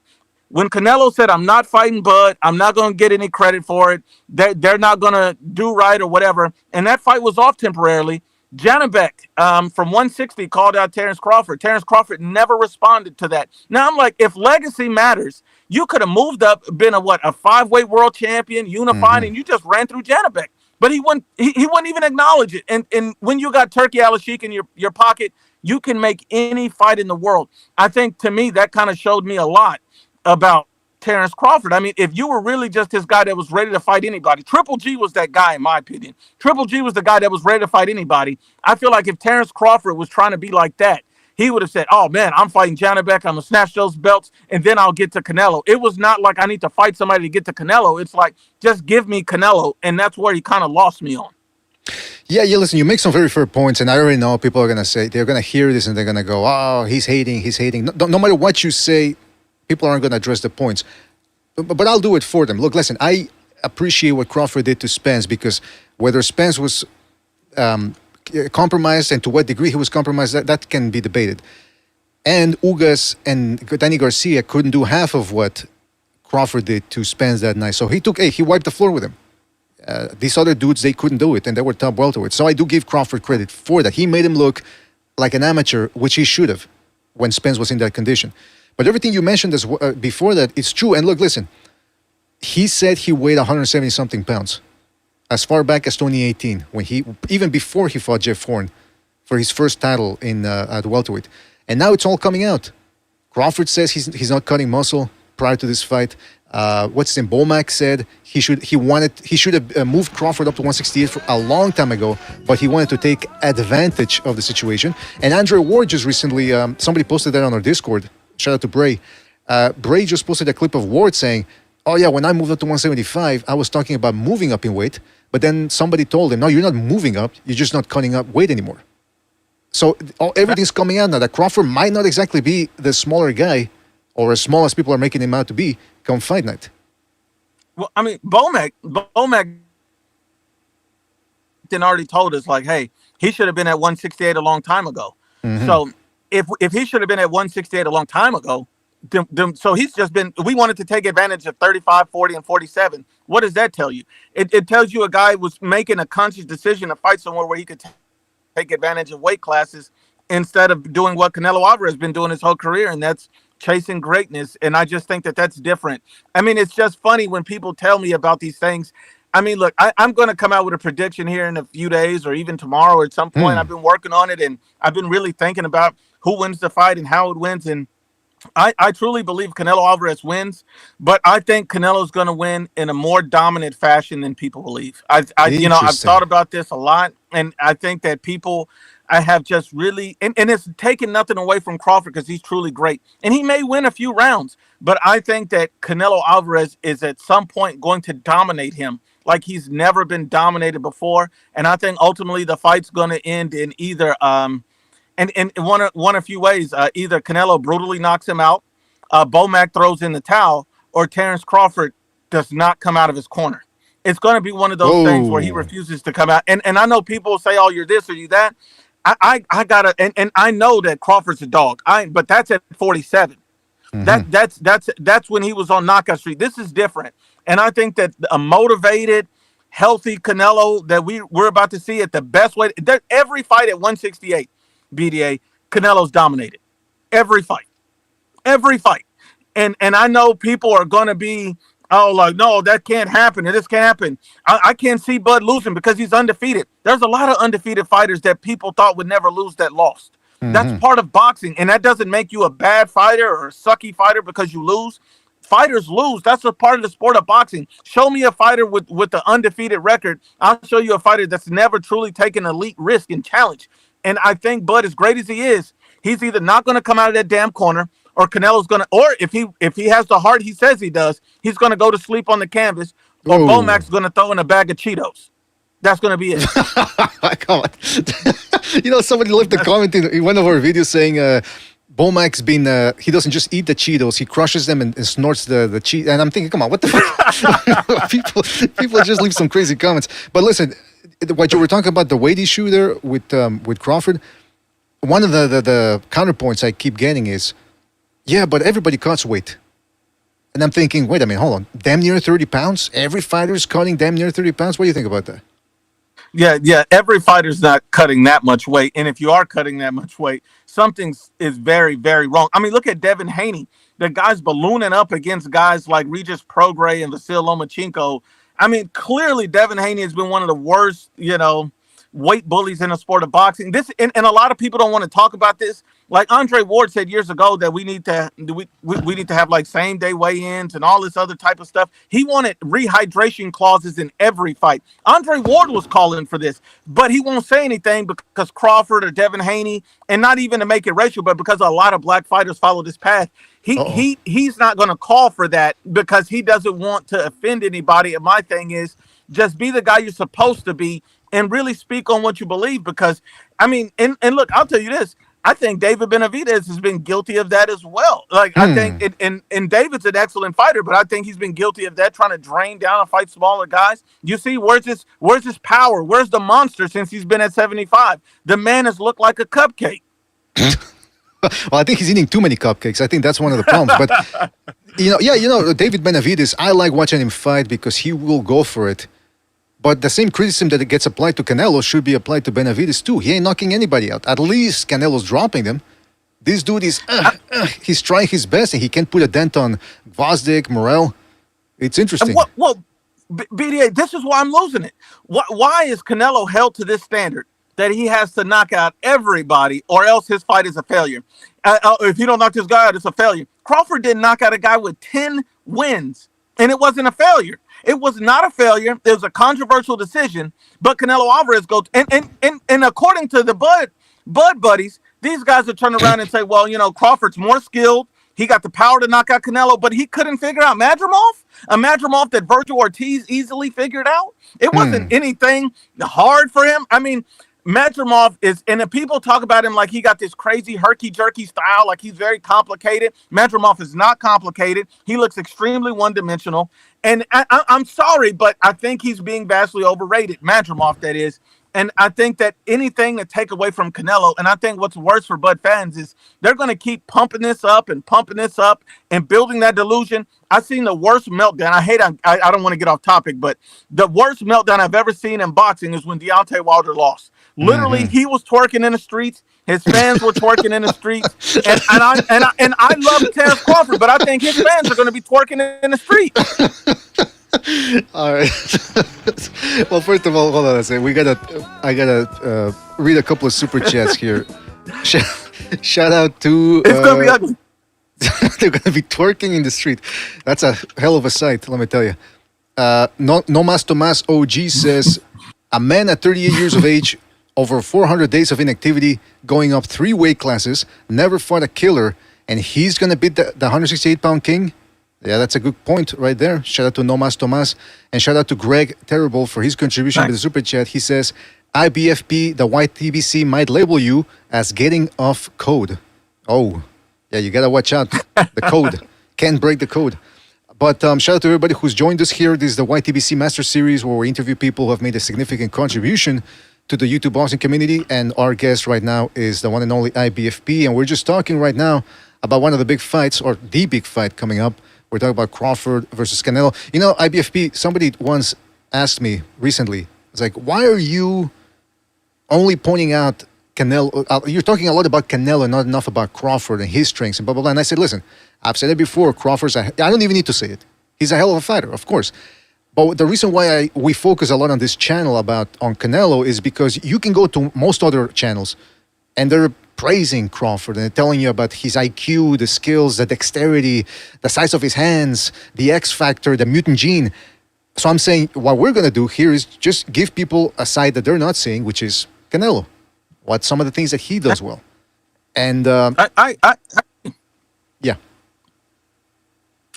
When Canelo said, I'm not fighting Bud, I'm not going to get any credit for it, they're not going to do right or whatever, and that fight was off temporarily, Janabek from 160 called out Terence Crawford. Terence Crawford never responded to that. Now, I'm like, if legacy matters, you could have moved up, been a five-weight world champion, unified, and you just ran through Janabek. But he wouldn't even acknowledge it. And when you got Turkey Al-Sheikh in your pocket, you can make any fight in the world. I think, to me, that kind of showed me a lot about Terence Crawford. I mean, if you were really just this guy that was ready to fight anybody, Triple G was that guy, in my opinion. Triple G was the guy that was ready to fight anybody. I feel like if Terence Crawford was trying to be like that, he would have said, oh, man, I'm fighting Janabek. I'm going to snatch those belts, and then I'll get to Canelo. It was not like I need to fight somebody to get to Canelo. It's like, just give me Canelo, and that's where he kind of lost me on. Yeah, listen, you make some very fair points, and I already know people are going to say, they're going to hear this, and they're going to go, oh, he's hating. No matter what you say, people aren't going to address the points. But I'll do it for them. Look, listen, I appreciate what Crawford did to Spence, because whether Spence was compromised and to what degree he was compromised, that can be debated. And Ugas and Danny Garcia couldn't do half of what Crawford did to Spence that night. So he wiped the floor with him. These other dudes, they couldn't do it, and they were top welterweights. So I do give Crawford credit for that. He made him look like an amateur, which he should have when Spence was in that condition. But everything you mentioned before that, it's true. And look, listen, he said he weighed 170-something pounds. as far back as 2018, when even before he fought Jeff Horn for his first title at welterweight. And now it's all coming out. Crawford says he's not cutting muscle prior to this fight. What's his name? Bomac said he should have moved Crawford up to 168 for a long time ago, but he wanted to take advantage of the situation. And Andre Ward just recently, somebody posted that on our Discord. Shout out to Bray. Bray just posted a clip of Ward saying, "Oh yeah, when I moved up to 175, I was talking about moving up in weight, but then somebody told him, no, you're not moving up, you're just not cutting up weight anymore." So everything's coming out now that Crawford might not exactly be the smaller guy, or as small as people are making him out to be, come fight night. Well, I mean, Bomac then already told us, like, hey, he should have been at 168 a long time ago. Mm-hmm. So if he should have been at 168 a long time ago, so he's just been, we wanted to take advantage of 35, 40, and 47. What does that tell you? It tells you a guy was making a conscious decision to fight somewhere where he could take advantage of weight classes instead of doing what Canelo Alvarez has been doing his whole career, and that's chasing greatness. And I just think that that's different. I mean, it's just funny when people tell me about these things. I mean, look, I'm going to come out with a prediction here in a few days or even tomorrow or at some point. I've been working on it, and I've been really thinking about who wins the fight and how it wins. And I truly believe Canelo Alvarez wins, but I think Canelo's going to win in a more dominant fashion than people believe. I've thought about this a lot, and I think that I have just really, and it's taken nothing away from Crawford because he's truly great, and he may win a few rounds, but I think that Canelo Alvarez is at some point going to dominate him like he's never been dominated before, and I think ultimately the fight's going to end in either And in one a few ways, either Canelo brutally knocks him out, Bomac throws in the towel, or Terrence Crawford does not come out of his corner. It's going to be one of those things where he refuses to come out. And I know people say, "Oh, you're this or you that." I gotta, and I know that Crawford's a dog. But that's at 47. Mm-hmm. That's when he was on knockout street. This is different, and I think that a motivated, healthy Canelo that we're about to see at the best way. Every fight at 168. BDA, Canelo's dominated every fight, and I know people are going to be, oh, like, no, that can't happen, and this can't happen. I can't see Bud losing because he's undefeated. There's a lot of undefeated fighters that people thought would never lose that lost. Mm-hmm. That's part of boxing, and that doesn't make you a bad fighter or a sucky fighter because you lose. Fighters lose. That's a part of the sport of boxing. Show me a fighter with the undefeated record. I'll show you a fighter that's never truly taken elite risk and challenge. And I think Bud, as great as he is, he's either not going to come out of that damn corner, or Canelo's going to, or if he has the heart he says he does, he's going to go to sleep on the canvas, or Bomac's going to throw in a bag of Cheetos. That's going to be it. Come on. Somebody left a comment in one of our videos saying Bomac's been, he doesn't just eat the Cheetos, he crushes them and snorts the Cheetos. And I'm thinking, come on, what the fuck? people just leave some crazy comments. But listen, what you were talking about, the weight issue there with Crawford, one of the counterpoints I keep getting is, yeah, but everybody cuts weight. And I'm thinking, wait a minute, hold on. Damn near 30 pounds? Every fighter's cutting damn near 30 pounds? What do you think about that? Yeah. Every fighter's not cutting that much weight. And if you are cutting that much weight, something is very, very wrong. I mean, look at Devin Haney. The guy's ballooning up against guys like Regis Prograis and Vasil Lomachenko. I mean, clearly Devin Haney has been one of the worst, weight bullies in the sport of boxing. This and a lot of people don't want to talk about this. Like Andre Ward said years ago that we need to have like same day weigh-ins and all this other type of stuff. He wanted rehydration clauses in every fight. Andre Ward was calling for this, but he won't say anything because Crawford or Devin Haney, and not even to make it racial, but because a lot of black fighters follow this path. He's not going to call for that because he doesn't want to offend anybody. And my thing is just be the guy you're supposed to be and really speak on what you believe. Because I mean, and look, I'll tell you this. I think David Benavidez has been guilty of that as well. Like I think, and David's an excellent fighter, but I think he's been guilty of that, trying to drain down and fight smaller guys. You see, where's his power? Where's the monster since he's been at 75? The man has looked like a cupcake. Well, I think he's eating too many cupcakes. I think that's one of the problems. But David Benavidez, I like watching him fight because he will go for it. But the same criticism that gets applied to Canelo should be applied to Benavidez too. He ain't knocking anybody out. At least Canelo's dropping them. This dude is, he's trying his best, and he can't put a dent on Gvozdyk, Morel. It's interesting. BDA, this is why I'm losing it. Why is Canelo held to this standard that he has to knock out everybody or else his fight is a failure? If you don't knock this guy out, it's a failure. Crawford didn't knock out a guy with 10 wins, and it wasn't a failure. It was not a failure. It was a controversial decision, but Canelo Alvarez goes, and according to the Bud buddies, these guys would turn around and say, well, Crawford's more skilled. He got the power to knock out Canelo, but he couldn't figure out Madrimov, a Madrimov that Virgil Ortiz easily figured out. It wasn't anything hard for him. I mean, Madrimov is, and the people talk about him like he got this crazy herky-jerky style, like he's very complicated. Madrimov is not complicated. He looks extremely one-dimensional. And I'm sorry, but I think he's being vastly overrated, Madrimov, that is. And I think that anything to take away from Canelo, and I think what's worse for Bud fans is they're going to keep pumping this up and building that delusion. I've seen the worst meltdown. I don't want to get off topic, but the worst meltdown I've ever seen in boxing is when Deontay Wilder lost. Literally, he was twerking in the streets. His fans were twerking in the streets, and I love Terence Crawford, but I think his fans are going to be twerking in the streets. All right. Well, first of all, hold on a second. I gotta read a couple of super chats here. Shout out to. It's gonna be ugly. They're gonna be twerking in the street. That's a hell of a sight, let me tell you. No Mas Tomas OG says, a man at 38 years of age, over 400 days of inactivity, going up 3 weight classes, never fought a killer, and he's gonna beat the 168-pound king. Yeah, that's a good point right there. Shout out to Nomas Tomas, and shout out to Greg Terrible for his contribution to the super chat. He says, IBFP, the YTBC might label you as getting off code. Oh, yeah, you got to watch out. The code. Can't break the code. But shout out to everybody who's joined us here. This is the YTBC Master Series where we interview people who have made a significant contribution to the YouTube boxing community. And our guest right now is the one and only IBFP. And we're just talking right now about one of the big fights, or the big fight coming up. We're talking about Crawford versus Canelo. IBFP, somebody once asked me recently, it's like, why are you only pointing out Canelo? You're talking a lot about Canelo, not enough about Crawford and his strengths and blah, blah, blah. And I said, listen, I've said it before, I don't even need to say it. He's a hell of a fighter, of course. But the reason why we focus a lot on this channel on Canelo is because you can go to most other channels and they're praising Crawford and telling you about his IQ, the skills, the dexterity, the size of his hands, the X factor, the mutant gene. So I'm saying what we're going to do here is just give people a side that they're not seeing, which is Canelo. What some of the things that he does well. And yeah.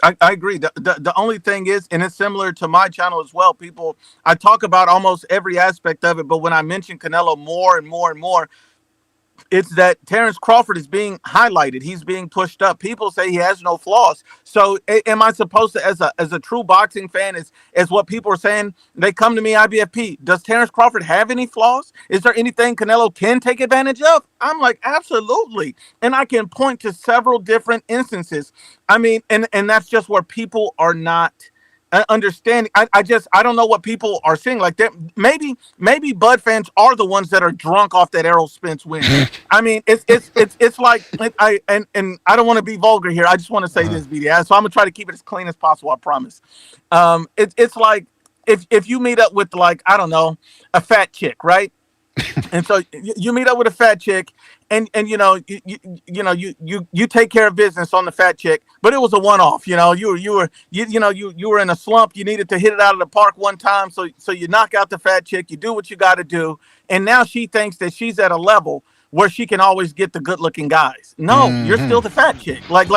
I agree. The only thing is, and it's similar to my channel as well, I talk about almost every aspect of it, but when I mention Canelo more and more and more, it's that Terence Crawford is being highlighted. He's being pushed up. People say he has no flaws. So am I supposed to, as a true boxing fan, as what people are saying, they come to me, IBFP, does Terence Crawford have any flaws? Is there anything Canelo can take advantage of? I'm like, absolutely. And I can point to several different instances. I mean, and that's just where people are not understanding. I don't know what people are seeing like that. Maybe Bud fans are the ones that are drunk off that Errol Spence win. I mean, it's like I don't want to be vulgar here. I just want to say this, BDS. So I'm gonna try to keep it as clean as possible. I promise. It's like if you meet up with, like, I don't know, a fat chick, right? And so you meet up with a fat chick, and you take care of business on the fat chick, but it was a one-off. You were in a slump. You needed to hit it out of the park one time, so you knock out the fat chick. You do what you got to do, and now she thinks that she's at a level where she can always get the good-looking guys. No, you're still the fat chick. Like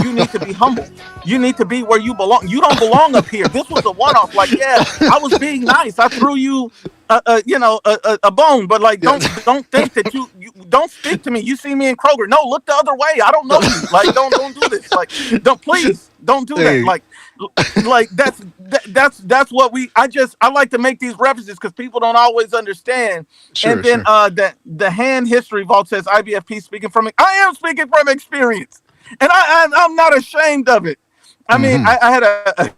you need to be humble. You need to be where you belong. You don't belong up here. This was a one-off. Like, yeah, I was being nice. I threw you a bone, but like, don't think that you don't speak to me. You see me in Kroger. No, look the other way. I don't know you. Like, don't do this. Like, please don't do that. Like that's what I like to make these references because people don't always understand. Sure, and then the hand history vault says IBFP speaking from. I am speaking from experience, and I'm not ashamed of it. I mean, I had a.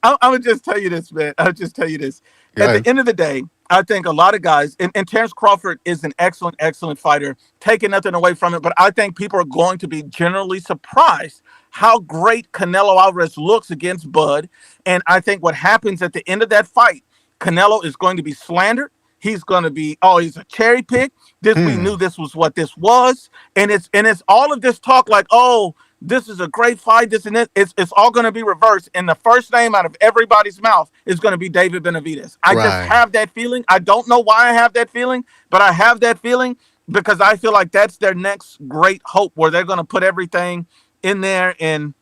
I'm gonna just tell you this, man. I'll just tell you this. At the end of the day, I think a lot of guys, and Terence Crawford is an excellent fighter, taking nothing away from it, but I think people are going to be generally surprised how great Canelo Alvarez looks against Bud. And I think what happens at the end of that fight, Canelo is going to be slandered. He's going to be, oh, he's a cherry pick. This, we knew this was what this was. And it's all of this talk like, oh, this is a great fight. This and this. It's all going to be reversed. And the first name out of everybody's mouth is going to be David Benavidez. I just Right. have that feeling. I don't know why I have that feeling, but I have that feeling because I feel like that's their next great hope, where they're going to put everything in there, and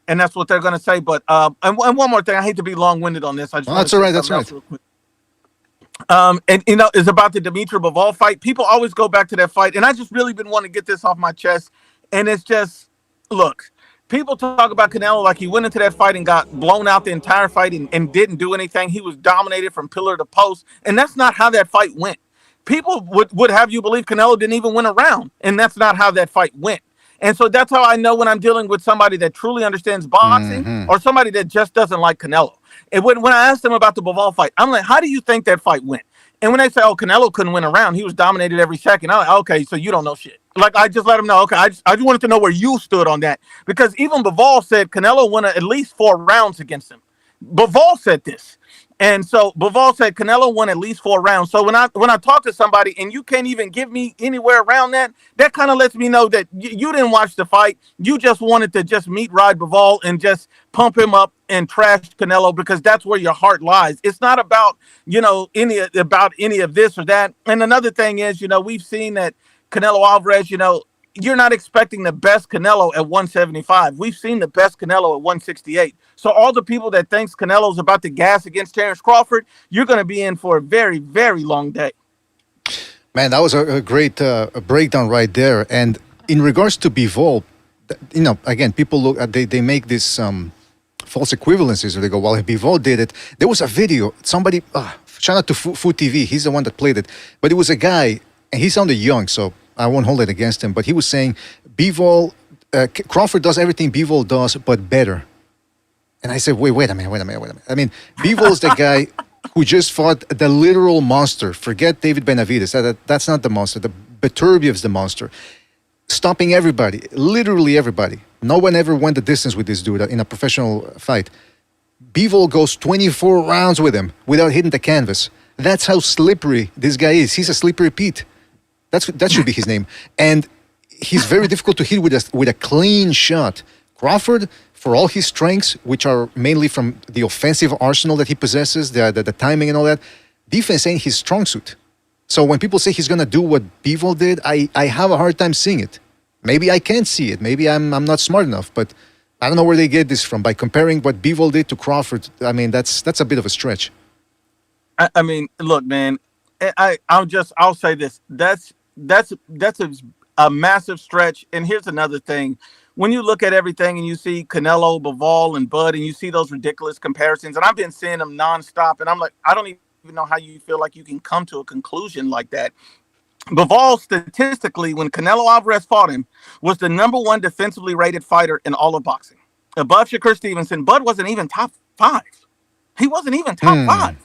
that's what they're going to say. But and one more thing, I hate to be long winded on this. I just Oh, want that's to all say right. That's something right. else real quick. And it's about the Dimitri Bivol fight. People always go back to that fight, and I just really been wanting to get this off my chest. And it's just, look, people talk about Canelo like he went into that fight and got blown out the entire fight and didn't do anything. He was dominated from pillar to post, and that's not how that fight went. People would have you believe Canelo didn't even win a round, and that's not how that fight went. And so that's how I know when I'm dealing with somebody that truly understands boxing or somebody that just doesn't like Canelo. And when I asked them about the Bivol fight, I'm like, how do you think that fight went? And when they say, oh, Canelo couldn't win a round, he was dominated every second. I'm like, okay, so you don't know shit. Like, I just let them know, okay, I just wanted to know where you stood on that. Because even Bivol said Canelo won at least 4 rounds against him. Bivol said this. And so Bivol said Canelo won at least 4 rounds. So when I talk to somebody and you can't even give me anywhere around that, that kind of lets me know that you didn't watch the fight. You just wanted to just meet ride Bivol and just pump him up and trash Canelo because that's where your heart lies. It's not about, any of this or that. And another thing is, we've seen that Canelo Alvarez, you're not expecting the best Canelo at 175. We've seen the best Canelo at 168. So all the people that thinks Canelo's about to gas against Terence Crawford, you're going to be in for a very, very long day. Man, that was a great breakdown right there. And in regards to Bivol, again, people look at they make this false equivalencies where they go, well, if Bivol did it, there was a video. Somebody, shout out to Food TV. He's the one that played it. But it was a guy, and he sounded young, so I won't hold it against him. But he was saying Bivol, Crawford does everything Bivol does, but better. And I said, wait a minute. I mean, Bivol's the guy who just fought the literal monster. Forget David Benavidez. That's not the monster. The Beterbiev's the monster. Stopping everybody, literally everybody. No one ever went the distance with this dude in a professional fight. Bivol goes 24 rounds with him without hitting the canvas. That's how slippery this guy is. He's a slippery Pete. That should be his name. And he's very difficult to hit with a clean shot. Crawford, for all his strengths, which are mainly from the offensive arsenal that he possesses, the timing and all that, defense ain't his strong suit. So when people say he's going to do what Bivol did, I have a hard time seeing it. Maybe I can't see it. Maybe I'm not smart enough. But I don't know where they get this from. By comparing what Bivol did to Crawford, I mean, that's a bit of a stretch. I mean, look, man, I'll say this. That's a massive stretch. And here's another thing. When you look at everything and you see Canelo, Bivol, and Bud, and you see those ridiculous comparisons, and I've been seeing them nonstop, and I'm like, I don't even know how you feel like you can come to a conclusion like that. Bivol, statistically, when Canelo Alvarez fought him, was the number 1 defensively rated fighter in all of boxing. Above Shakur Stevenson, Bud wasn't even top 5. He wasn't even top 5.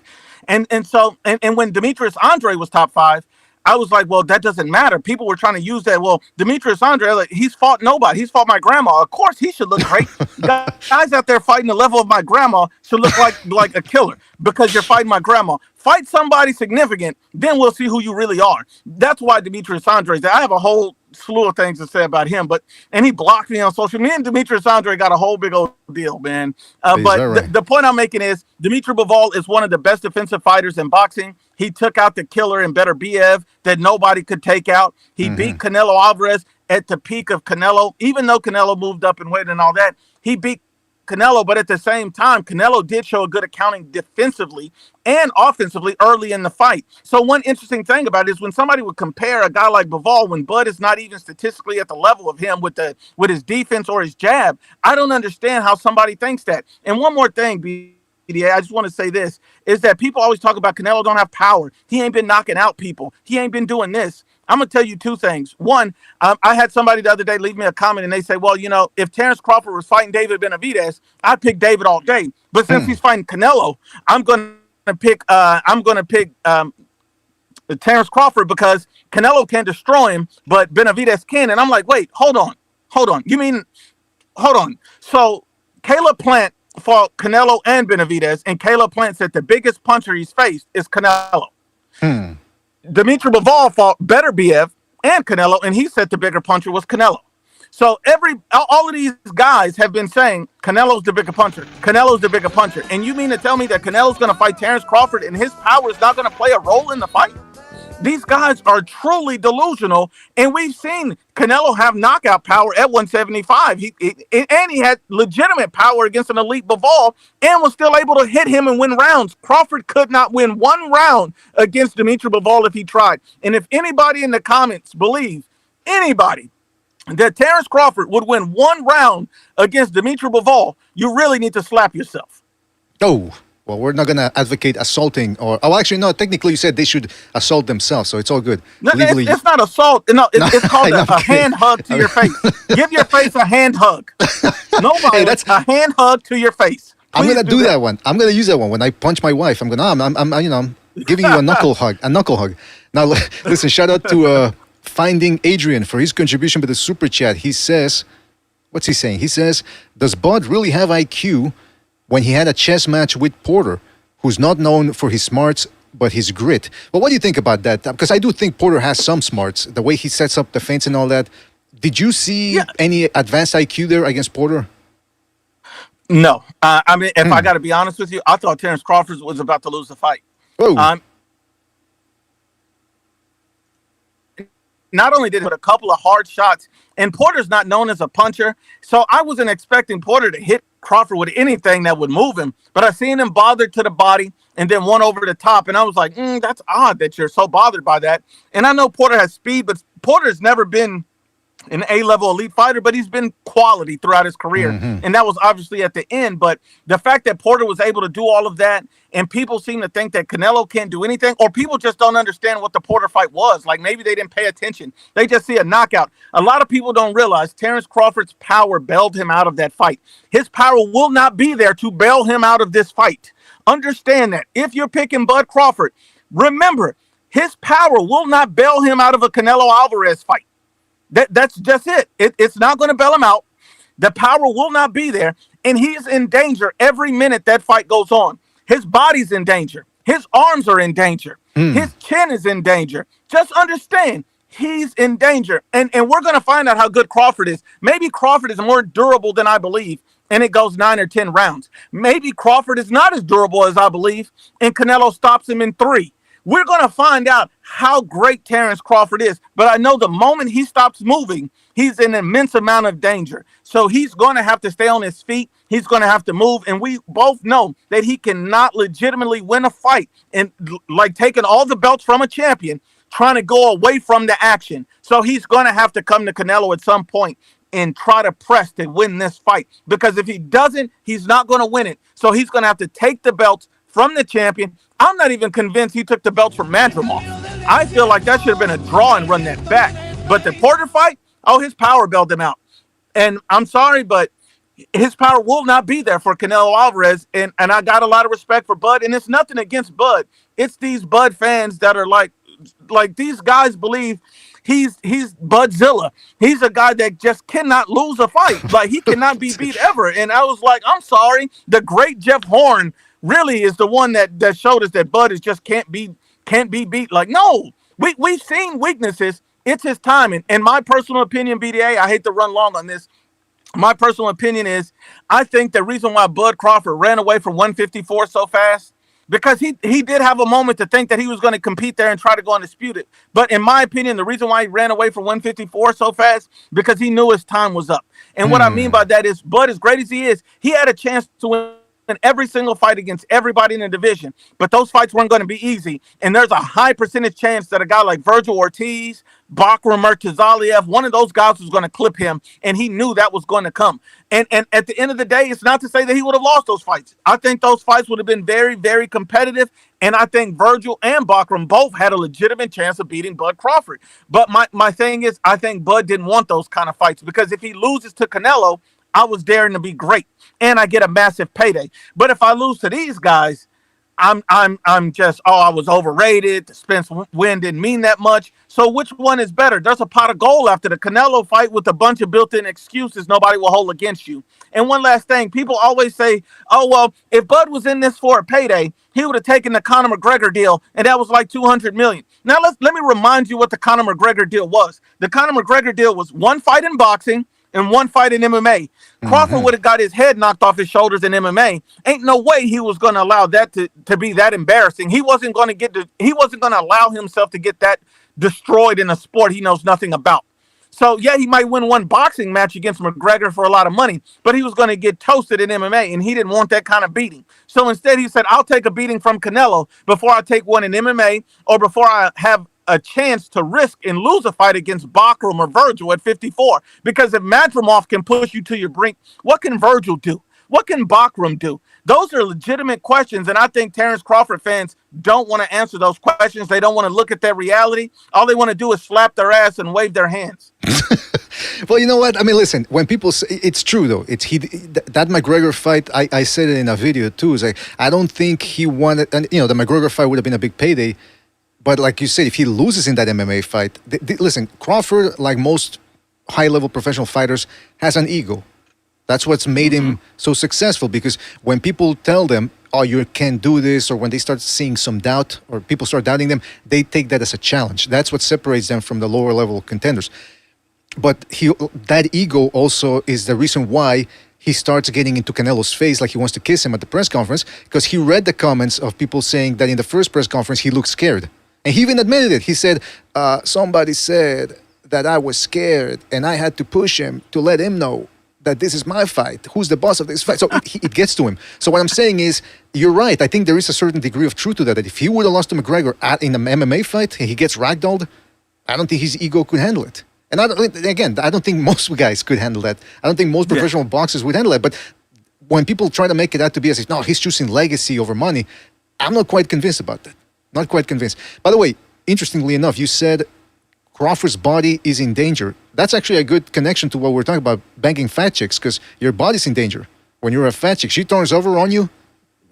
And when Demetrius Andre was top 5, I was like, well, that doesn't matter. People were trying to use that. Well, Demetrius Andre, like, he's fought nobody. He's fought my grandma. Of course, he should look great. Guys out there fighting the level of my grandma should look like a killer because you're fighting my grandma. Fight somebody significant, then we'll see who you really are. That's why Demetrius Andre, I have a whole slew of things to say about him, and he blocked me on social media. Me and Demetrius Andre got a whole big old deal, man. But the point I'm making is Dimitri Bivol is one of the best defensive fighters in boxing. He took out the killer and Beterbiev that nobody could take out. He beat Canelo Alvarez at the peak of Canelo. Even though Canelo moved up in weight and all that, he beat Canelo, but at the same time, Canelo did show a good accounting defensively and offensively early in the fight. So one interesting thing about it is when somebody would compare a guy like Bivol when Bud is not even statistically at the level of him with his defense or his jab, I don't understand how somebody thinks that. And one more thing, BDA, I just want to say this, is that people always talk about Canelo don't have power. He ain't been knocking out people. He ain't been doing this. I'm going to tell you 2 things. One, I had somebody the other day leave me a comment and they say, well, if Terence Crawford was fighting David Benavidez, I'd pick David all day. But since he's fighting Canelo, I'm going to pick Terence Crawford because Canelo can destroy him, but Benavidez can. And I'm like, wait, hold on. You mean hold on. So Caleb Plant fought Canelo and Benavidez, and Caleb Plant said the biggest puncher he's faced is Canelo. Hmm. Dimitri Bivol fought better BF and Canelo, and he said the bigger puncher was Canelo. So all of these guys have been saying Canelo's the bigger puncher. Canelo's the bigger puncher. And you mean to tell me that Canelo's going to fight Terence Crawford and his power is not going to play a role in the fight? These guys are truly delusional, and we've seen Canelo have knockout power at 175. And he had legitimate power against an elite Bivol and was still able to hit him and win rounds. Crawford could not win one round against Dimitri Bivol if he tried. And if anybody in the comments believes, anybody, that Terence Crawford would win one round against Dimitri Bivol, you really need to slap yourself. Oh, well, we're not going to advocate assaulting actually, no, technically you said they should assault themselves, so it's all good. No, Legally, it's not assault. No, it's called a hand hug to your face. Give your face a hand hug. Nobody, hey, that's a hand hug to your face. Please I'm going to do that one. I'm going to use that one when I punch my wife. I'm going to, I'm giving you a knuckle hug, Now, listen, shout out to Finding Adrian for his contribution to the super chat. He says, what's he saying? He says, does Bud really have IQ when he had a chess match with Porter, who's not known for his smarts, but his grit? Well, what do you think about that? Because I do think Porter has some smarts, the way he sets up the fence and all that. Did you see any advanced IQ there against Porter? No. I mean, if I got to be honest with you, I thought Terence Crawford was about to lose the fight. Oh. Not only did he put a couple of hard shots, and Porter's not known as a puncher, so I wasn't expecting Porter to hit Crawford with anything that would move him, but I seen him bothered to the body and then one over the top, and I was like, that's odd that you're so bothered by that. And I know Porter has speed, but Porter's never been an A-level elite fighter, but he's been quality throughout his career. And that was obviously at the end. But the fact that Porter was able to do all of that, and people seem to think that Canelo can't do anything, or people just don't understand what the Porter fight was. Like, maybe they didn't pay attention. They just see a knockout. A lot of people don't realize Terence Crawford's power bailed him out of that fight. His power will not be there to bail him out of this fight. Understand that. If you're picking Bud Crawford, remember, his power will not bail him out of a Canelo Alvarez fight. That's just it. It's not going to bail him out. The power will not be there, and he's in danger every minute that fight goes on. His body's in danger. His arms are in danger. His chin is in danger. Just understand, he's in danger. And we're going to find out how good Crawford is. Maybe Crawford is more durable than I believe, and it goes 9 or 10 rounds. Maybe Crawford is not as durable as I believe, and Canelo stops him in 3. We're going to find out how great Terence Crawford is. But I know the moment he stops moving, he's in an immense amount of danger. So he's going to have to stay on his feet. He's going to have to move. And we both know that he cannot legitimately win a fight and like taking all the belts from a champion, trying to go away from the action. So he's going to have to come to Canelo at some point and try to press to win this fight. Because if he doesn't, he's not going to win it. So he's going to have to take the belts from the champion. I'm not even convinced he took the belts from Mandrimov. I feel like that should have been a draw and run that back. But the Porter fight, his power bailed him out. And I'm sorry, but his power will not be there for Canelo Alvarez. And I got a lot of respect for Bud. And it's nothing against Bud. It's these Bud fans that are like these guys believe he's Budzilla. He's a guy that just cannot lose a fight. Like, he cannot be beat ever. And I was like, I'm sorry. The great Jeff Horn really is the one that showed us that Bud is just can't be beat. Like, no, we've seen weaknesses. It's his time. And my personal opinion, BDA, I hate to run long on this. My personal opinion is, I think the reason why Bud Crawford ran away from 154 so fast, because he did have a moment to think that he was going to compete there and try to go undisputed. But in my opinion, the reason why he ran away from 154 so fast, because he knew his time was up. And what I mean by that is, Bud, as great as he is, he had a chance to win in every single fight against everybody in the division, but those fights weren't going to be easy. And there's a high percentage chance that a guy like Virgil Ortiz, Bakram Murtazaliev, one of those guys was going to clip him, and he knew that was going to come. And at the end of the day, it's not to say that he would have lost those fights. I think those fights would have been very, very competitive, and I think Virgil and Bakram both had a legitimate chance of beating Bud Crawford. But my thing is, I think Bud didn't want those kind of fights, because if he loses to Canelo, I was daring to be great, and I get a massive payday. But if I lose to these guys, I'm just, oh, I was overrated. The Spence win didn't mean that much. So which one is better? There's a pot of gold after the Canelo fight with a bunch of built-in excuses nobody will hold against you. And one last thing, people always say, oh well, if Bud was in this for a payday, he would have taken the Conor McGregor deal, and that was like 200 million. Now let me remind you what the Conor McGregor deal was. The Conor McGregor deal was one fight in boxing and one fight in MMA. Crawford would have got his head knocked off his shoulders in MMA. Ain't no way he was going to allow that to be that embarrassing. He wasn't going to allow himself to get that destroyed in a sport he knows nothing about. So yeah, he might win one boxing match against McGregor for a lot of money, but he was going to get toasted in MMA, and he didn't want that kind of beating. So instead, he said, "I'll take a beating from Canelo before I take one in MMA, or before I have a chance to risk and lose a fight against Bachram or Virgil at 54. Because if Madrimov can push you to your brink, what can Virgil do? What can Bachram do? Those are legitimate questions, and I think Terence Crawford fans don't want to answer those questions. They don't want to look at their reality. All they want to do is slap their ass and wave their hands. Well, you know what? I mean, listen, when people say, it's true, though. That McGregor fight, I said it in a video, too. Is like, I don't think he wanted, and the McGregor fight would have been a big payday. But like you said, if he loses in that MMA fight, listen, Crawford, like most high-level professional fighters, has an ego. That's what's made him so successful, because when people tell them, oh, you can't do this, or when they start seeing some doubt, or people start doubting them, they take that as a challenge. That's what separates them from the lower-level contenders. But that ego also is the reason why he starts getting into Canelo's face like he wants to kiss him at the press conference, because he read the comments of people saying that in the first press conference he looked scared. And he even admitted it. He said, somebody said that I was scared and I had to push him to let him know that this is my fight. Who's the boss of this fight? So it gets to him. So what I'm saying is, you're right. I think there is a certain degree of truth to that if he would have lost to McGregor in an MMA fight and he gets ragdolled, I don't think his ego could handle it. And I don't think most guys could handle that. I don't think most professional boxers would handle it. But when people try to make it out to be as if, no, he's choosing legacy over money, I'm not quite convinced about that. Not quite convinced. By the way, interestingly enough, you said Crawford's body is in danger. That's actually a good connection to what we're talking about, banging fat chicks, because your body's in danger. When you're a fat chick, she turns over on you,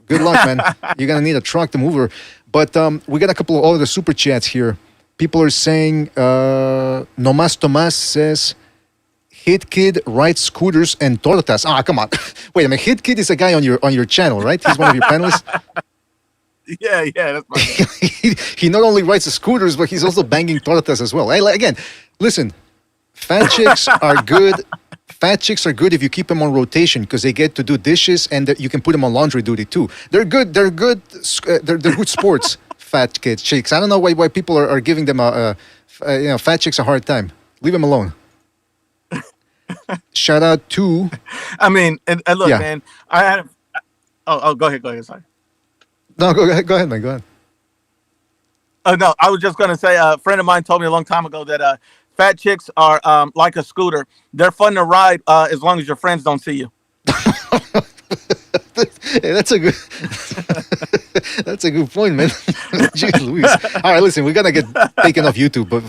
good luck, man. You're going to need a truck to move her. But we got a couple of other super chats here. People are saying, Nomas Tomas says, Hit Kid rides scooters and tortas. Ah, come on. Wait a minute. Hit Kid is a guy on your channel, right? He's one of your panelists. Yeah, that's my he not only rides the scooters, but he's also banging tortas as well. Again, listen, fat chicks are good. Fat chicks are good if you keep them on rotation, because they get to do dishes, and you can put them on laundry duty too. They're good. They're good sports. Fat chicks. I don't know why people are giving them fat chicks a hard time. Leave them alone. Shout out to. I mean, and look, man. I had. Go ahead. Sorry. No, go ahead, man. Go ahead. No, I was just going to say, a friend of mine told me a long time ago that fat chicks are like a scooter. They're fun to ride as long as your friends don't see you. Hey, that's a good point, man. Jeez Louise. All right, listen, we're gonna get taken off YouTube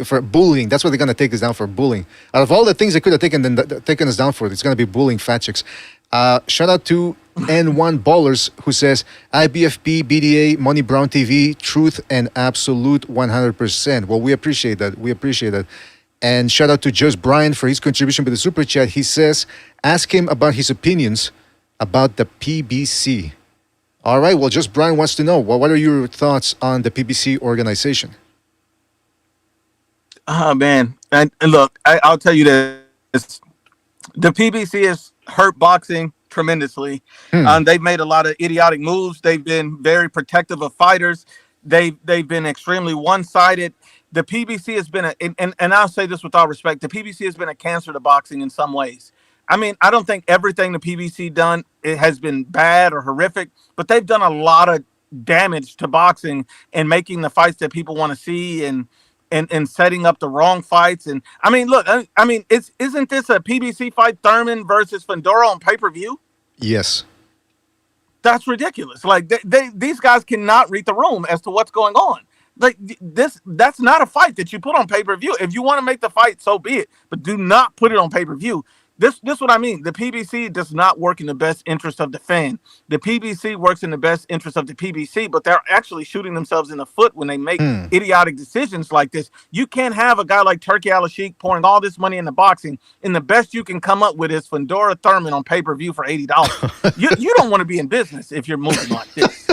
for bullying. That's what they're gonna take us down for, bullying. Out of all the things they could have taken us down for, it's gonna be bullying fat chicks. Shout out to N1 Ballers, who says IBFP, BDA, Money Brown TV, truth and absolute 100%. Well, we appreciate that. And shout out to Just Brian for his contribution with the super chat. He says, ask him about his opinions about the PBC. All right, well, Just Brian wants to know, what are your thoughts on the PBC organization? Oh, man. And look, I'll tell you this. The PBC has hurt boxing tremendously. They've made a lot of idiotic moves. They've been very protective of fighters. They've been extremely one-sided. The PBC has been and I'll say this with all respect, the PBC has been a cancer to boxing in some ways. I mean, I don't think everything the PBC done has been bad or horrific, but they've done a lot of damage to boxing and making the fights that people want to see and setting up the wrong fights. And I mean, look, isn't this a PBC fight, Thurman versus Fundora on pay-per-view? Yes. That's ridiculous. Like these guys cannot read the room as to what's going on. Like that's not a fight that you put on pay-per-view. If you want to make the fight, so be it, but do not put it on pay-per-view. This what I mean. The PBC does not work in the best interest of the fan. The PBC works in the best interest of the PBC, but they're actually shooting themselves in the foot when they make idiotic decisions like this. You can't have a guy like Turkey Al-Sheikh pouring all this money into boxing, and the best you can come up with is Fedora Thurman on pay-per-view for $80. You don't want to be in business if you're moving like this.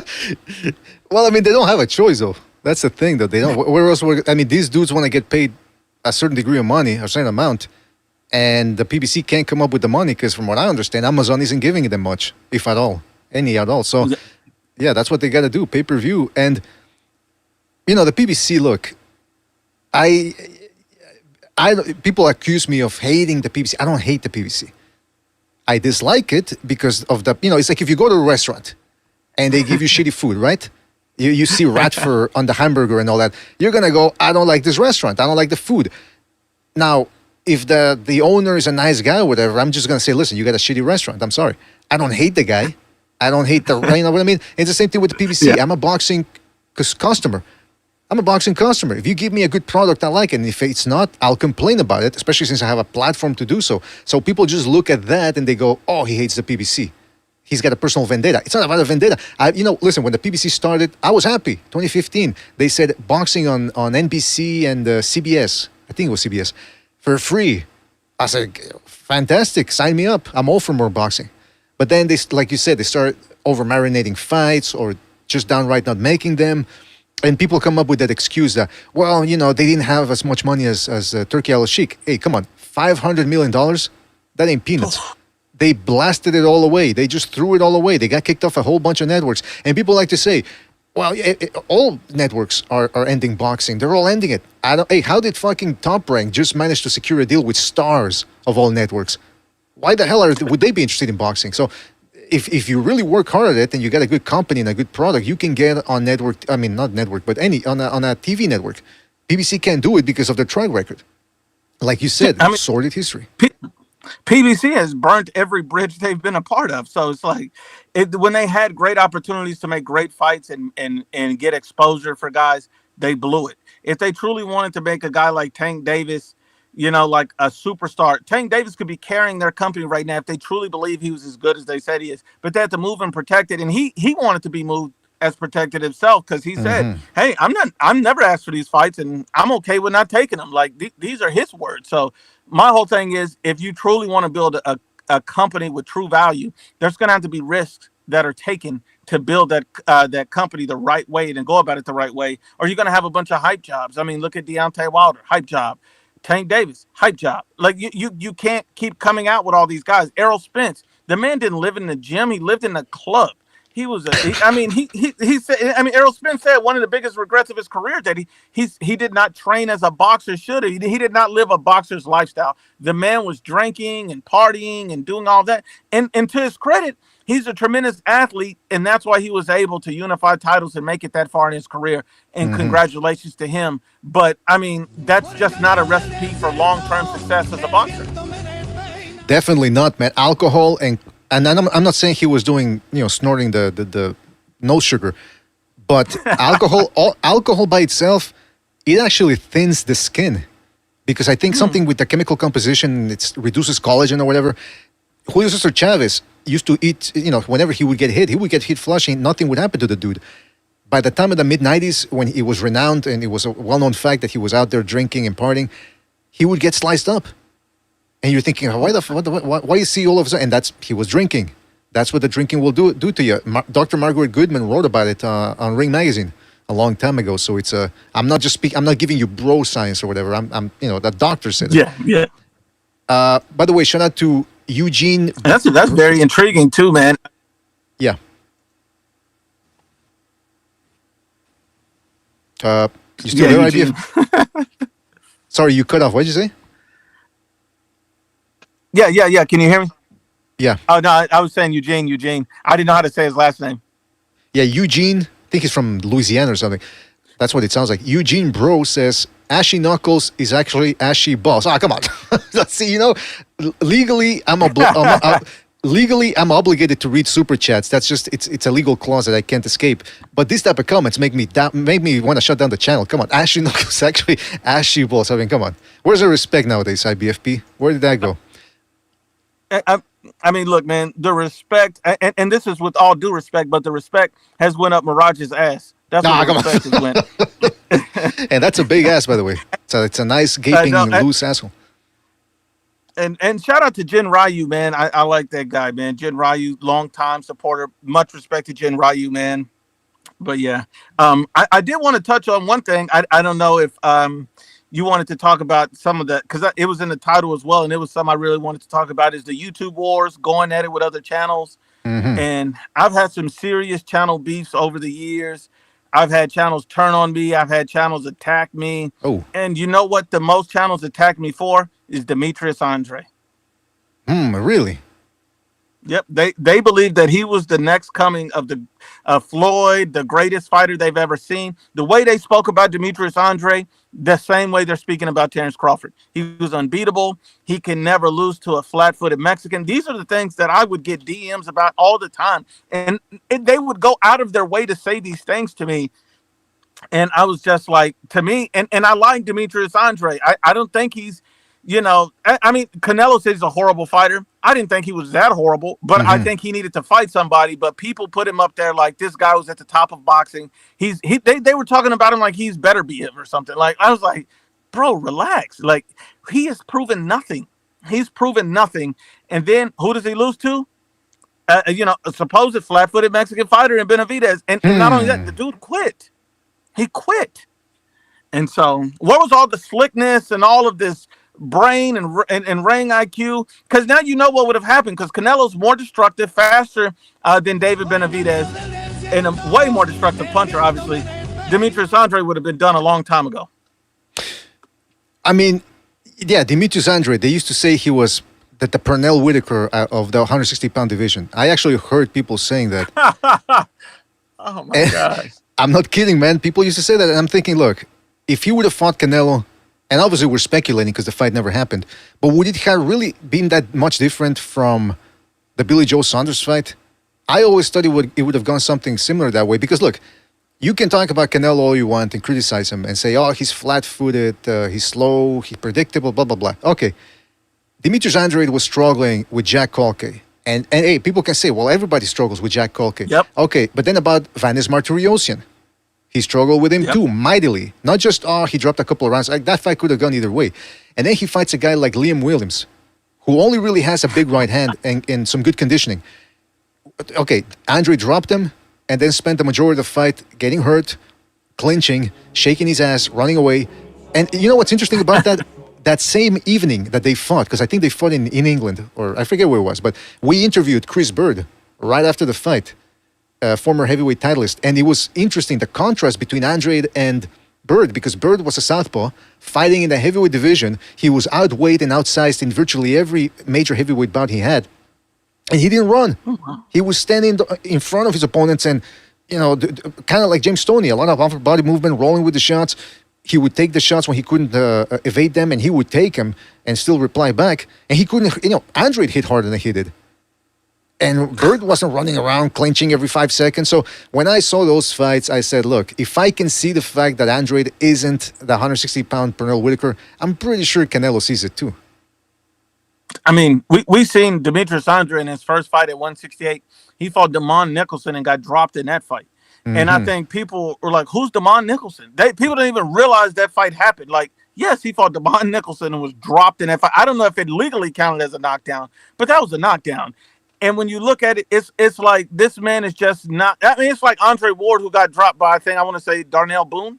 Well, I mean, they don't have a choice, though. That's the thing, though. They don't. Where else? I mean, these dudes want to get paid a certain degree of money, a certain amount, and the PBC can't come up with the money because, from what I understand, Amazon isn't giving them much, if at all, any at all. So, yeah, that's what they got to do, pay-per-view. And, you know, the PBC, look, people accuse me of hating the PBC. I don't hate the PBC. I dislike it because of the, you know, it's like if you go to a restaurant and they give you shitty food, right? You see rat fur on the hamburger and all that. You're going to go, I don't like this restaurant. I don't like the food. Now, if the owner is a nice guy or whatever, I'm just going to say, listen, you got a shitty restaurant. I'm sorry. I don't hate the guy. I don't hate the, you know what I mean? It's the same thing with the PBC. Yeah. I'm a boxing customer. I'm a boxing customer. If you give me a good product, I like it. And if it's not, I'll complain about it, especially since I have a platform to do so. So people just look at that and they go, oh, he hates the PBC. He's got a personal vendetta. It's not about a vendetta. Listen, when the PBC started, I was happy. 2015, they said boxing on NBC and CBS, I think it was CBS, for free. I said, fantastic, sign me up. I'm all for more boxing. But then, they, like you said, they start over-marinating fights or just downright not making them. And people come up with that excuse that, well, you know, they didn't have as much money as Turkey Al-Sheikh. Hey, come on, $500 million? That ain't peanuts. They blasted it all away. They just threw it all away. They got kicked off a whole bunch of networks. And people like to say, well, all networks are ending boxing. They're all ending it. Hey, how did fucking Top Rank just manage to secure a deal with stars of all networks? Why the hell would they be interested in boxing? So if you really work hard at it and you got a good company and a good product, you can get on network, I mean, not network, but on a TV network. BBC can't do it because of their track record. Like you said, sordid history. PBC has burnt every bridge they've been a part of. So it's like when they had great opportunities to make great fights and get exposure for guys, they blew it. If they truly wanted to make a guy like Tank Davis, you know, like a superstar, Tank Davis could be carrying their company right now if they truly believe he was as good as they said he is. But they had to move him protected, and he wanted to be moved as protected himself because he said, hey, I'm never asked for these fights, and I'm okay with not taking them. Like these are his words. So my whole thing is, if you truly want to build a company with true value, there's going to have to be risks that are taken to build that company the right way and go about it the right way, or you're going to have a bunch of hype jobs. I mean, look at Deontay Wilder, hype job. Tank Davis, hype job. Like you can't keep coming out with all these guys. Errol Spence, the man didn't live in the gym; he lived in the club. He was he said. I mean, Errol Spence said one of the biggest regrets of his career that he did not train as a boxer should have. He did not live a boxer's lifestyle. The man was drinking and partying and doing all that. And to his credit, he's a tremendous athlete, and that's why he was able to unify titles and make it that far in his career. And congratulations to him. But I mean, that's just not a recipe for long-term success as a boxer. Definitely not, man. Alcohol and I'm not saying he was doing, you know, snorting the no sugar, but alcohol by itself, it actually thins the skin, because I think something with the chemical composition, it reduces collagen or whatever. Julio Cesar Chavez used to eat, you know, whenever he would get hit flushing, nothing would happen to the dude. By the time of the mid-90s, when he was renowned and it was a well-known fact that he was out there drinking and partying, he would get sliced up. And you're thinking, why you see all of a sudden? And he was drinking. That's what the drinking will do to you. Dr. Margaret Goodman wrote about it on Ring Magazine a long time ago. So it's I'm not giving you bro science or whatever. I'm the doctor said it. Yeah. By the way, shout out to Eugene. That's very intriguing too, man. Yeah. You still there, IBF? Sorry, you cut off. What did you say? Yeah. Can you hear me? Yeah. Oh, no, I was saying Eugene. I didn't know how to say his last name. Yeah, Eugene. I think he's from Louisiana or something. That's what it sounds like. Eugene Bro says, Ashy Knuckles is actually Ashy Balls. Come on. See, you know, legally, I'm obligated to read super chats. That's just, it's a legal clause that I can't escape. But this type of comments make me want to shut down the channel. Come on. Ashy Knuckles is actually Ashy Balls. I mean, come on. Where's the respect nowadays, IBFP? Where did that go? I, I, I mean, look, man, the respect, and this is with all due respect, but the respect has went up Mirage's ass. That's where Nah, the come respect has went. on. And that's a big ass, by the way. So it's a nice No, gaping loose asshole. and shout out to Jin Ryu, man. I like that guy, man. Jin Ryu, long time supporter. Much respect to Jin Ryu, man. But yeah, I did want to touch on one thing. I don't know if you wanted to talk about some of the, because it was in the title as well, and it was something I really wanted to talk about, is the YouTube wars, going at it with other channels. Hmm. And I've had some serious channel beefs over the years. I've had channels turn on me. I've had channels attack me. Oh, And you know what the most channels attack me for is Demetrius Andre. really? Yep, they believe that he was the next coming of the Floyd, the greatest fighter they've ever seen. The way they spoke about Demetrius Andre, the same way they're speaking about Terrence Crawford. He was unbeatable. He can never lose to a flat-footed Mexican. These are the things that I would get DMs about all the time, and they would go out of their way to say these things to me. And I was just like, to me, and I like Demetrius Andre. I don't think he's, I mean, Canelo says he's a horrible fighter. I didn't think he was that horrible, but I Hmm. think he needed to fight somebody. But people put him up there like this guy was at the top of boxing. They were talking about him like he's better be him or something. Like, I was like, bro, relax. Like, he has proven nothing. He's proven nothing. And then who does he lose to? A supposed flat-footed Mexican fighter in Benavidez. And not only that, the Hmm. dude quit. He quit. And so, what was all the slickness and all of this brain and ring IQ? Because now you know what would have happened. Because Canelo's more destructive, faster than David Benavidez, and a way more destructive puncher. Obviously, Demetrius Andre would have been done a long time ago. I mean, yeah, Demetrius Andre, they used to say he was the Pernell Whitaker of the 160-pound division. I actually heard people saying that. Oh my And gosh! I'm not kidding, man. People used to say that. And I'm thinking, look, if he would have fought Canelo, and obviously we're speculating because the fight never happened, but would it have really been that much different from the Billy Joe Saunders fight? I always thought it would have gone something similar that way. Because look, you can talk about Canelo all you want and criticize him and say, oh, he's flat-footed, he's slow, he's predictable, blah, blah, blah. Okay. Demetrius Andrade was struggling with Jack Colkey. And hey, people can say, well, everybody struggles with Jack Colkey. Yep. Okay, but then about Vanes Martiriosian. He struggled with him Yep. too, mightily. Not just, oh, he dropped a couple of rounds. Like, that fight could have gone either way. And then he fights a guy like Liam Williams, who only really has a big right hand and some good conditioning. Okay, Andre dropped him and then spent the majority of the fight getting hurt, clinching, shaking his ass, running away. And you know what's interesting about that? That same evening that they fought, because I think they fought in England, or I forget where it was, but we interviewed Chris Bird right after the fight, former heavyweight titleist. And it was interesting, the contrast between Andrade and Bird, because Bird was a southpaw fighting in the heavyweight division. He was outweighed and outsized in virtually every major heavyweight bout he had. And he didn't run. He was standing in front of his opponents and, kind of like James Stoney, a lot of upper body movement, rolling with the shots. He would take the shots when he couldn't evade them, and he would take them and still reply back. And he couldn't, Andrade hit harder than he did. And Bird wasn't running around clinching every 5 seconds. So when I saw those fights, I said, look, if I can see the fact that Andrade isn't the 160-pound Pernell Whitaker, I'm pretty sure Canelo sees it too. I mean, we seen Demetrius Andre in his first fight at 168. He fought Damon Nicholson and got dropped in that fight. And I Hmm. think people were like, "Who's Damon Nicholson?" People didn't even realize that fight happened. Like, yes, he fought Damon Nicholson and was dropped in that fight. I don't know if it legally counted as a knockdown, but that was a knockdown. And when you look at it, it's like this man is just not. I mean, it's like Andre Ward, who got dropped by, I want to say, Darnell Boone.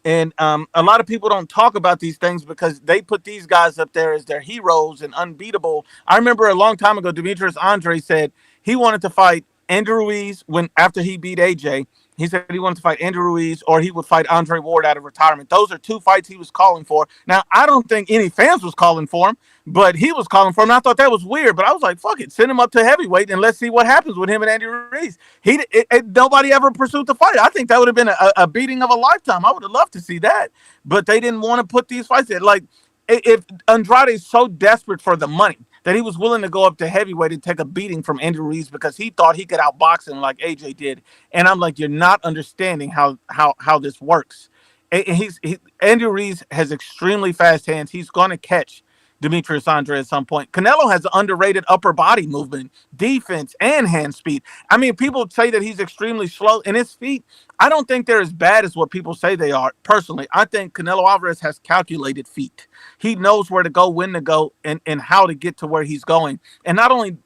And a lot of people don't talk about these things because they put these guys up there as their heroes and unbeatable. I remember a long time ago, Demetrius Andre said he wanted to fight Andrew Ruiz after he beat AJ. He said he wanted to fight Andrew Ruiz or he would fight Andre Ward out of retirement. Those are two fights he was calling for. Now, I don't think any fans was calling for him, but he was calling for him. And I thought that was weird, but I was like, fuck it, send him up to heavyweight and let's see what happens with him and Andy Ruiz. Nobody ever pursued the fight. I think that would have been a beating of a lifetime. I would have loved to see that, but they didn't want to put these fights in. Like, if Andrade's so desperate for the money that he was willing to go up to heavyweight and take a beating from Andy Ruiz because he thought he could outbox him like AJ did. And I'm like, you're not understanding how this works. Andy Ruiz has extremely fast hands. He's going to catch. Demetrius Andre at some point. Canelo has underrated upper body movement, defense, and hand speed. I mean, people say that he's extremely slow in his feet. I don't think they're as bad as what people say they are. Personally, I think Canelo Alvarez has calculated feet. He knows where to go, when to go, and how to get to where he's going. And not only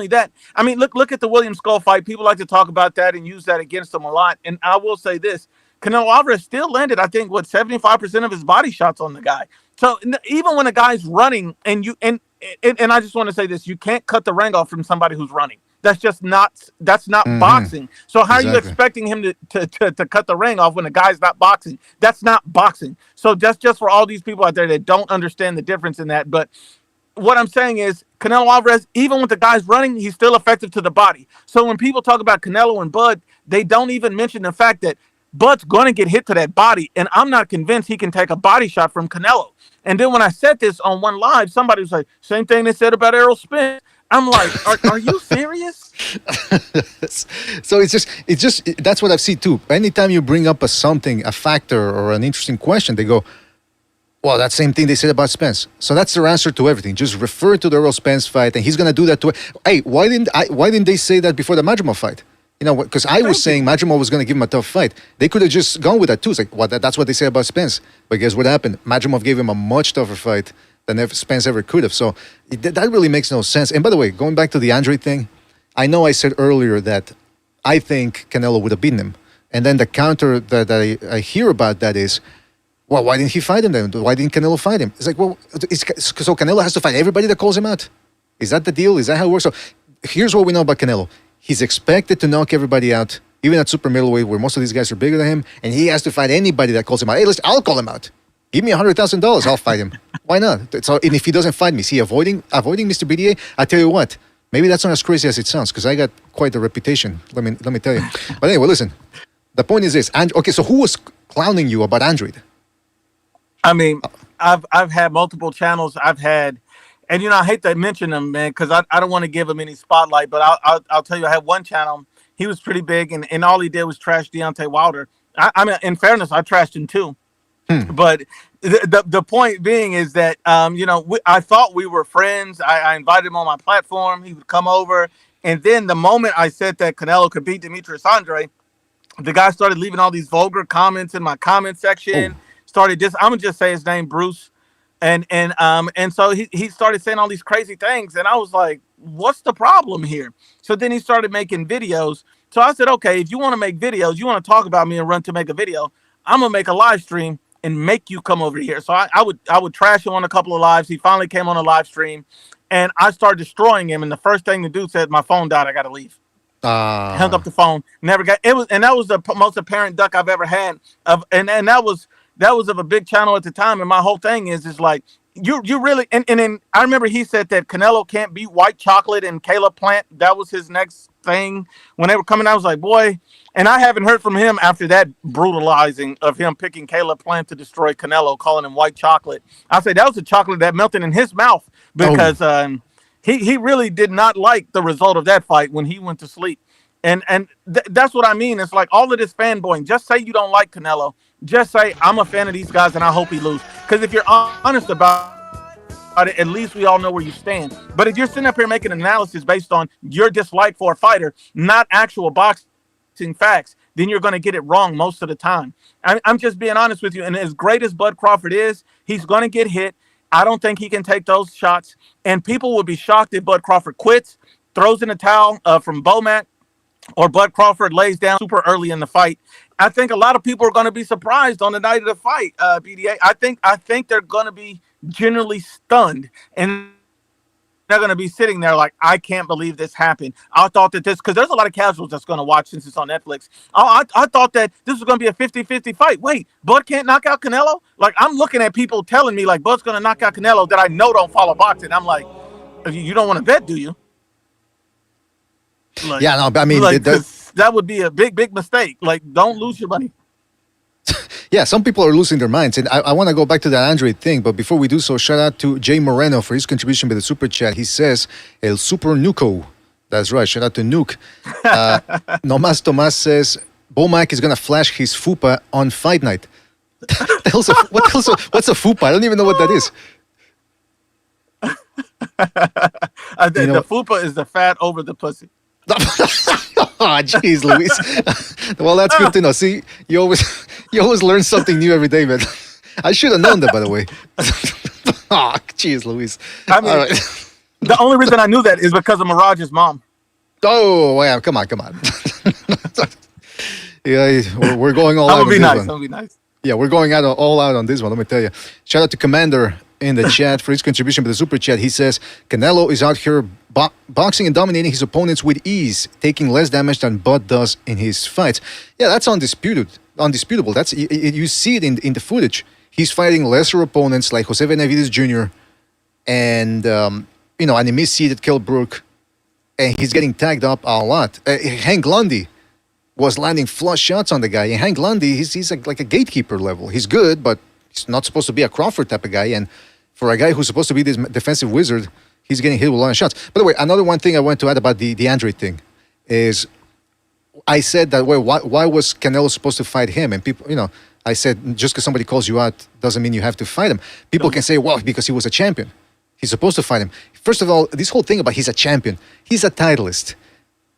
that, I mean, look at the William Skull fight. People like to talk about that and use that against him a lot. And I will say this: Canelo Alvarez still landed, I think, 75% of his body shots on the guy. So even when a guy's running, and I just want to say this: you can't cut the ring off from somebody who's running. That's not boxing. So how are you expecting him to cut the ring off when a guy's not boxing? That's not boxing. So that's just for all these people out there that don't understand the difference in that. But what I'm saying is, Canelo Alvarez, even with the guys running, he's still effective to the body. So when people talk about Canelo and Bud, they don't even mention the fact that Bud's going to get hit to that body, and I'm not convinced he can take a body shot from Canelo. And then when I said this on one live, somebody was like, same thing they said about Errol Spence. I'm like, are you serious? So it's just that's what I've seen too. Anytime you bring up a factor or an interesting question, they go, well, that same thing they said about Spence. So that's their answer to everything. Just refer to the Errol Spence fight, and he's going to do that to it. Hey, why didn't they say that before the Majimov fight? You know, because I was saying Majimov was going to give him a tough fight. They could have just gone with that too. It's like, well, that's what they say about Spence. But guess what happened? Majimov gave him a much tougher fight than Spence ever could have. So that really makes no sense. And by the way, going back to the Andre thing, I know I said earlier that I think Canelo would have beaten him. And then the counter that I hear about that is, well, why didn't he fight him then? Why didn't Canelo fight him? It's like, well, so Canelo has to fight everybody that calls him out? Is that the deal? Is that how it works? So here's what we know about Canelo. He's expected to knock everybody out, even at super middleweight, where most of these guys are bigger than him, and he has to fight anybody that calls him out. Hey, listen, I'll call him out. Give me $100,000, I'll fight him. Why not? So, and if he doesn't fight me, is he avoiding Mr. BDA? I tell you what, maybe that's not as crazy as it sounds, because I got quite a reputation. Let me tell you. But anyway, listen. The point is this. Okay, so who was clowning you about Android? I mean, I've had multiple channels. I've had, and I hate to mention them, man, because I don't want to give him any spotlight. But I'll tell you, I had one channel. He was pretty big, and all he did was trash Deontay Wilder. I mean, in fairness, I trashed him too. But the point being is that I thought we were friends. I invited him on my platform. He would come over, and then the moment I said that Canelo could beat Demetrius Andre, the guy started leaving all these vulgar comments in my comment section. I'm gonna just say his name, Bruce, and so he started saying all these crazy things, and I was like, what's the problem here? So then he started making videos. So I said, okay, if you want to make videos, you want to talk about me and run to make a video, I'm gonna make a live stream and make you come over here. So I would trash him on a couple of lives. He finally came on a live stream, and I started destroying him. And the first thing the dude said, my phone died, I gotta leave. Hung up the phone, never got it. That was the most apparent duck I've ever had. And that was of a big channel at the time. And my whole thing is like, you really, and then I remember he said that Canelo can't beat White Chocolate and Caleb Plant. That was his next thing when they were coming out. I was like, boy, and I haven't heard from him after that brutalizing of him picking Caleb Plant to destroy Canelo, calling him White Chocolate. I said that was a chocolate that melted in his mouth because he really did not like the result of that fight when he went to sleep. And that's what I mean. It's like all of this fanboying. Just say you don't like Canelo. Just say I'm a fan of these guys and I hope he loses. Because if you're honest about it, at least we all know where you stand. But if you're sitting up here making an analysis based on your dislike for a fighter, not actual boxing facts, then you're going to get it wrong most of the time. I'm just being honest with you. And as great as Bud Crawford is, he's going to get hit. I don't think he can take those shots. And people would be shocked if Bud Crawford quits, throws in a towel from Bomac, or Bud Crawford lays down super early in the fight. I think a lot of people are going to be surprised on the night of the fight, BDA. I think they're going to be generally stunned, and they're going to be sitting there like, I can't believe this happened. I thought that because there's a lot of casuals that's going to watch since it's on Netflix. I thought that this was going to be a 50-50 fight. Wait, Bud can't knock out Canelo? Like, I'm looking at people telling me, like, Bud's going to knock out Canelo that I know don't follow boxing. I'm like, you don't want to bet, do you? Like, yeah, no, I mean, that would be a big mistake. Like, don't lose your money. Yeah, some people are losing their minds. And I want to go back to that Android thing. But before we do so, shout out to Jay Moreno for his contribution with the super chat. He says, El Super Nuco. That's right. Shout out to Nuke. Nomas Tomas says, Bomac is going to flash his fupa on fight night. What's a fupa? I don't even know what that is. You The know, fupa is the fat over the pussy. oh, jeez, Luis. Well, that's good to know. See, you always learn something new every day, man. I should have known that, by the way. Oh, jeez, Luis. I All mean, right. the only reason I knew that is because of Miraj's mom. Oh, yeah, come on. Yeah, we're going all I'm out gonna on be this nice. one. I'm gonna be nice. Yeah, we're going all out on this one. Let me tell you. Shout out to Commander in the chat for his contribution with the super chat. He says Canelo is out here boxing and dominating his opponents with ease, taking less damage than Bud does in his fights. Yeah, that's undisputable. That's you see it in the footage. He's fighting lesser opponents like Jose Benavides Jr. and an emaciated Kell Brook, and he's getting tagged up a lot. Hank Lundy was landing flush shots on the guy. And Hank Lundy, he's like a gatekeeper level. He's good, but he's not supposed to be a Crawford type of guy. And for a guy who's supposed to be this defensive wizard, he's getting hit with a lot of shots. By the way, another one thing I want to add about the Andre thing is I said that, well, why was Canelo supposed to fight him? And people, I said, just because somebody calls you out doesn't mean you have to fight him. People can say, well, because he was a champion. He's supposed to fight him. First of all, this whole thing about he's a champion. He's a titleist.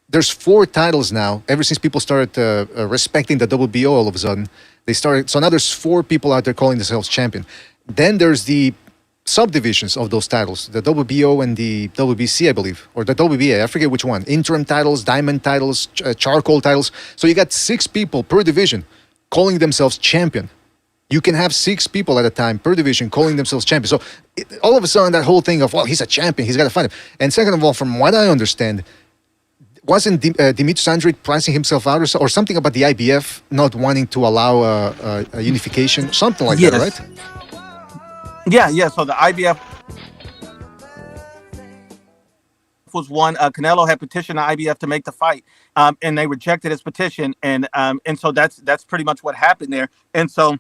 There's 4 titles now. Ever since people started respecting the WBO all of a sudden, so now there's 4 people out there calling themselves champion. Then there's the subdivisions of those titles, the WBO and the WBC, I believe, or the WBA, I forget which one. Interim titles, diamond titles, charcoal titles. So you got 6 people per division calling themselves champion. You can have 6 people at a time per division calling themselves champion. So all of a sudden, that whole thing of, well, he's a champion, he's got to fight him. And second of all, from what I understand, wasn't Demetrius Andrade pricing himself out or something about the IBF not wanting to allow a unification? Something like that, right? Yeah. So the IBF was one. Canelo had petitioned the IBF to make the fight, and they rejected his petition. And so that's pretty much what happened there. And so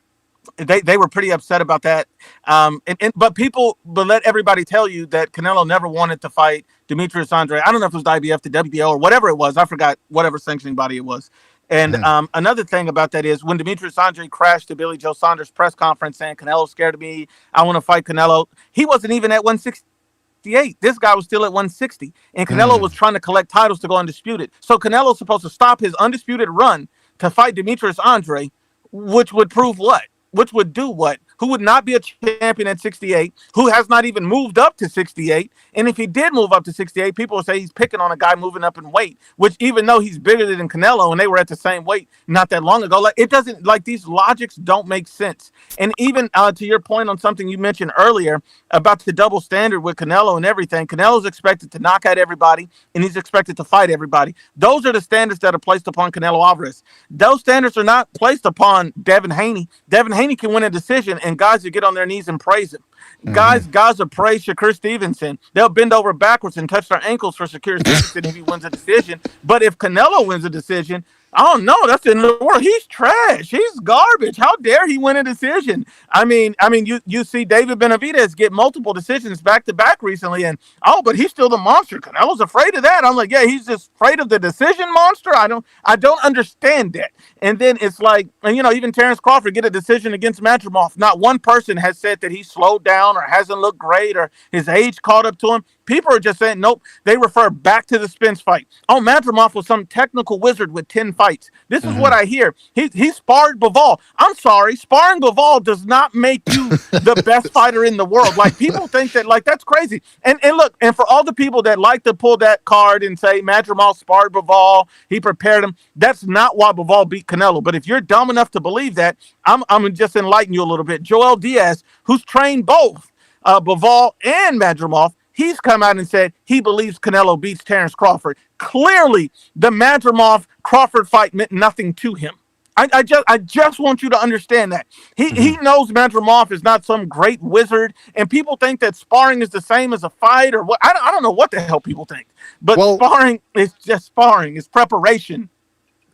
they were pretty upset about that. But let everybody tell you that Canelo never wanted to fight Demetrius Andrade. I don't know if it was the IBF, the WBO, or whatever it was. I forgot whatever sanctioning body it was. And another thing about that is when Demetrius Andrade crashed to Billy Joe Saunders' press conference saying Canelo's scared of me, I want to fight Canelo. He wasn't even at 168. This guy was still at 160. And Canelo was trying to collect titles to go undisputed. So Canelo's supposed to stop his undisputed run to fight Demetrius Andrade, which would prove what? Which would do what? Who would not be a champion at 68, who has not even moved up to 68. And if he did move up to 68, people will say he's picking on a guy moving up in weight, which even though he's bigger than Canelo and they were at the same weight not that long ago, like it doesn't, like these logics don't make sense. And even to your point on something you mentioned earlier about the double standard with Canelo and everything, Canelo's expected to knock out everybody and he's expected to fight everybody. Those are the standards that are placed upon Canelo Alvarez. Those standards are not placed upon Devin Haney. Devin Haney can win a decision and guys will get on their knees and praise him. Guys will praise Shakur Stevenson. They'll bend over backwards and touch their ankles for Shakur Stevenson if he wins a decision. But if Canelo wins a decision, I don't know. That's in the world. He's trash. He's garbage. How dare he win a decision? I mean, you see David Benavidez get multiple decisions back to back recently, and but he's still the monster. Canelo's afraid of that. I'm like, yeah, he's just afraid of the decision monster. I don't understand that. And then it's like, and even Terrence Crawford get a decision against Madrimov. Not one person has said that he slowed down or hasn't looked great or his age caught up to him. People are just saying, nope, they refer back to the Spence fight. Oh, Madrimov was some technical wizard with 10 fights. This is what I hear. He sparred Bivol. I'm sorry, sparring Bivol does not make you the best fighter in the world. Like, people think that, like, that's crazy. And look, and for all the people that like to pull that card and say Madrimov sparred Bivol, he prepared him, that's not why Bivol beat Canelo. But if you're dumb enough to believe that, I'm just enlighten you a little bit. Joel Diaz, who's trained both Bivol and Madrimov, he's come out and said he believes Canelo beats Terrence Crawford. Clearly, the Madrimov-Crawford fight meant nothing to him. I just want you to understand that. He knows Madrimov is not some great wizard, and people think that sparring is the same as a fight or what. I don't know what the hell people think. But sparring is just sparring. It's preparation.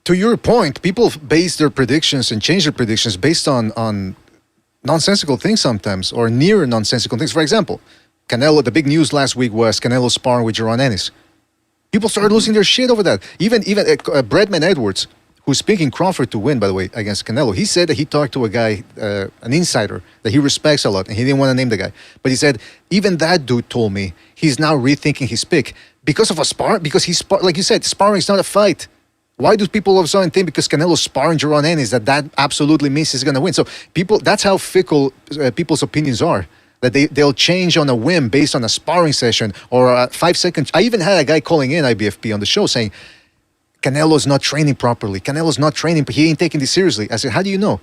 To your point, people base their predictions and change their predictions based on nonsensical things sometimes, or near nonsensical things. For example, Canelo, the big news last week was Canelo sparring with Jaron Ennis. People started losing their shit over that. Even Bradman Edwards, who's picking Crawford to win, by the way, against Canelo, he said that he talked to a guy, an insider that he respects a lot, and he didn't want to name the guy. But he said, even that dude told me he's now rethinking his pick because of a spar, because like you said, sparring is not a fight. Why do people all of a sudden think because Canelo's sparring Jaron Ennis that absolutely means he's going to win? So that's how fickle people's opinions are. That they'll change on a whim based on a sparring session or a 5 second. I even had a guy calling in IBFP on the show saying, Canelo's not training properly. Canelo's not training, but he ain't taking this seriously. I said, how do you know?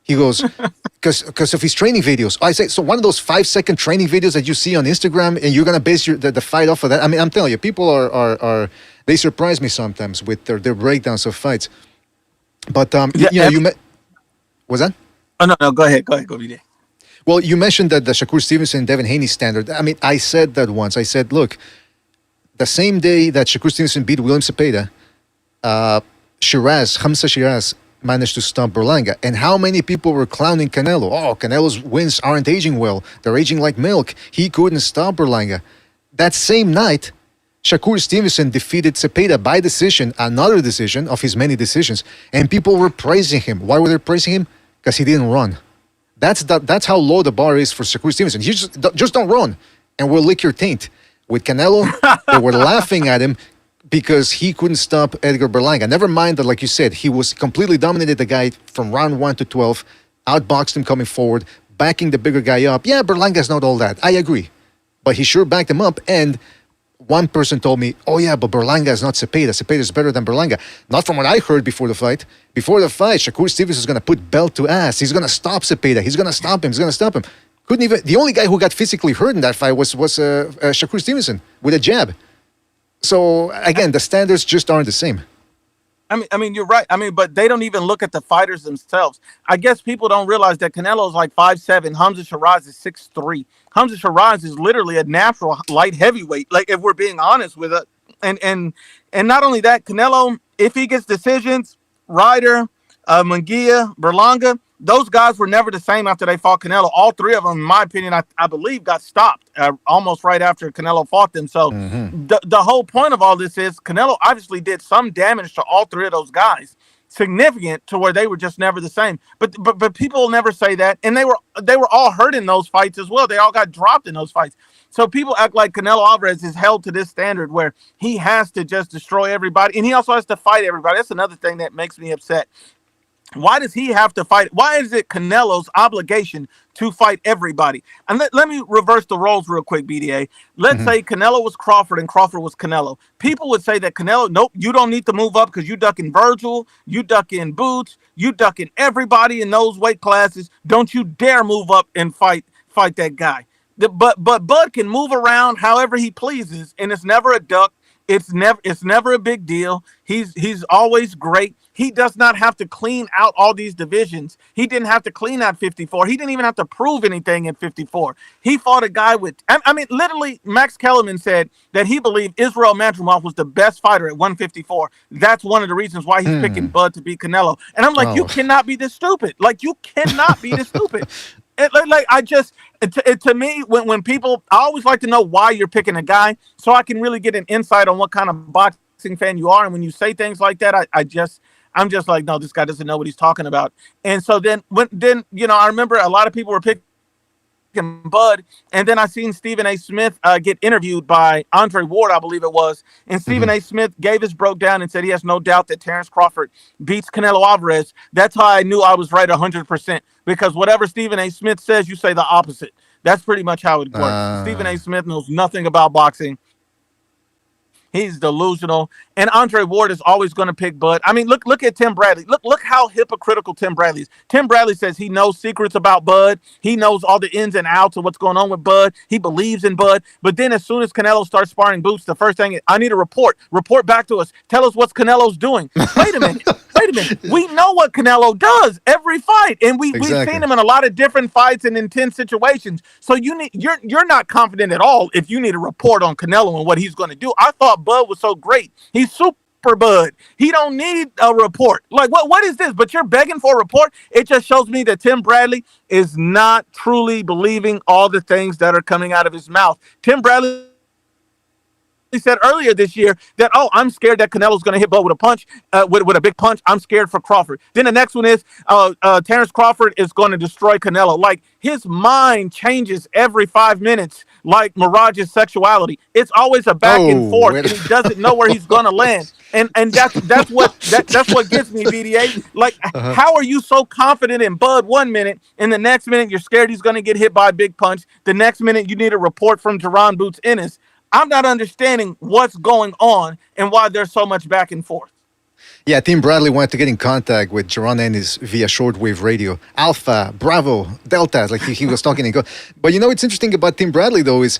He goes, because of his training videos. I say, so one of those 5 second training videos that you see on Instagram and you're going to base the fight off of that? I mean, I'm telling you, people are they surprise me sometimes with their breakdowns of fights. But, was that? Oh, no, go ahead, go be there. Well, you mentioned that the Shakur Stevenson, Devin Haney standard. I mean, I said that once. I said, look, the same day that Shakur Stevenson beat William Cepeda, Hamza Shiraz managed to stomp Berlanga. And how many people were clowning Canelo? Oh, Canelo's wins aren't aging well. They're aging like milk. He couldn't stop Berlanga. That same night, Shakur Stevenson defeated Cepeda by decision, another decision of his many decisions, and people were praising him. Why were they praising him? Because he didn't run. That's how low the bar is for Shakur Stevenson. You just don't run, and we'll lick your taint. With Canelo, they were laughing at him because he couldn't stop Edgar Berlanga. Never mind that, like you said, he was completely dominated the guy from round 1 to 12, outboxed him coming forward, backing the bigger guy up. Yeah, Berlanga's not all that. I agree. But he sure backed him up, and one person told me, oh yeah, but Berlanga is not Cepeda. Cepeda is better than Berlanga. Not from what I heard before the fight. Before the fight, Shakur Stevenson is going to put belt to ass. He's going to stop Cepeda. He's going to stop him. He's going to stop him. Couldn't even. The only guy who got physically hurt in that fight was Shakur Stevenson with a jab. So again, the standards just aren't the same. I mean, you're right. I mean, but they don't even look at the fighters themselves. I guess people don't realize that Canelo is like 5'7". Hamza Shiraz is 6'3". Hamza Shiraz is literally a natural light heavyweight. Like, if we're being honest with it, and not only that, Canelo, if he gets decisions, Ryder, Munguia, Berlanga, those guys were never the same after they fought Canelo. All three of them, in my opinion, I believe, got stopped almost right after Canelo fought them. So the whole point of all this is Canelo obviously did some damage to all three of those guys, significant to where they were just never the same. But people never say that, and they were all hurt in those fights as well. They all got dropped in those fights. So people act like Canelo Alvarez is held to this standard where he has to just destroy everybody, and he also has to fight everybody. That's another thing that makes me upset. Why does he have to fight? Why is it Canelo's obligation to fight everybody? And let me reverse the roles real quick, BDA. Let's say Canelo was Crawford and Crawford was Canelo. People would say that Canelo, nope, you don't need to move up because you ducking Virgil, you ducking Boots, you ducking everybody in those weight classes. Don't you dare move up and fight that guy. But Bud can move around however he pleases, and it's never a duck. It's never a big deal. He's always great. He does not have to clean out all these divisions. He didn't have to clean out 54. He didn't even have to prove anything at 54. He fought a guy with, I mean, literally, Max Kellerman said that he believed Israel Madrimov was the best fighter at 154. That's one of the reasons why he's picking Bud to beat Canelo. And I'm like, you cannot be this stupid. Like, you cannot be this stupid. To me, when people, I always like to know why you're picking a guy so I can really get an insight on what kind of boxing fan you are. And when you say things like that, I'm just like, no, this guy doesn't know what he's talking about. And so then I remember a lot of people were picking Bud, and then I seen Stephen A. Smith get interviewed by Andre Ward, I believe it was, and Stephen A. Smith gave his broke down and said he has no doubt that Terrence Crawford beats Canelo Alvarez. That's how I knew I was right 100%, because whatever Stephen A. Smith says, you say the opposite. That's pretty much how it works. Stephen A. Smith knows nothing about boxing. He's delusional. And Andre Ward is always going to pick Bud. I mean, look at Tim Bradley. Look how hypocritical Tim Bradley is. Tim Bradley says he knows secrets about Bud. He knows all the ins and outs of what's going on with Bud. He believes in Bud. But then as soon as Canelo starts sparring Boots, the first thing is, I need a report. Report back to us. Tell us what Canelo's doing. Wait a minute. We know what Canelo does every fight. And we've seen him in a lot of different fights and intense situations. So you're not confident at all if you need a report on Canelo and what he's going to do. I thought Bud was so great. He's super Bud. He don't need a report. Like, what is this? But you're begging for a report? It just shows me that Tim Bradley is not truly believing all the things that are coming out of his mouth. Tim Bradley said earlier this year that, oh, I'm scared that Canelo's going to hit Bo with a punch, with a big punch. I'm scared for Crawford. Then the next one is Terrence Crawford is going to destroy Canelo. Like, his mind changes every 5 minutes, like Mirage's sexuality. It's always a back and Oh, forth, wait. and he doesn't know where he's going to land. And that's what gets me, BDA. Like, Uh-huh. how are you so confident in Bud 1 minute, and the next minute you're scared he's going to get hit by a big punch? The next minute you need a report from Jerron Boots Ennis. I'm not understanding what's going on and why there's so much back and forth. Yeah, Tim Bradley wanted to get in contact with Jerron Ennis via shortwave radio. Alpha, Bravo, Delta, like he was talking. But you know what's interesting about Tim Bradley, though, is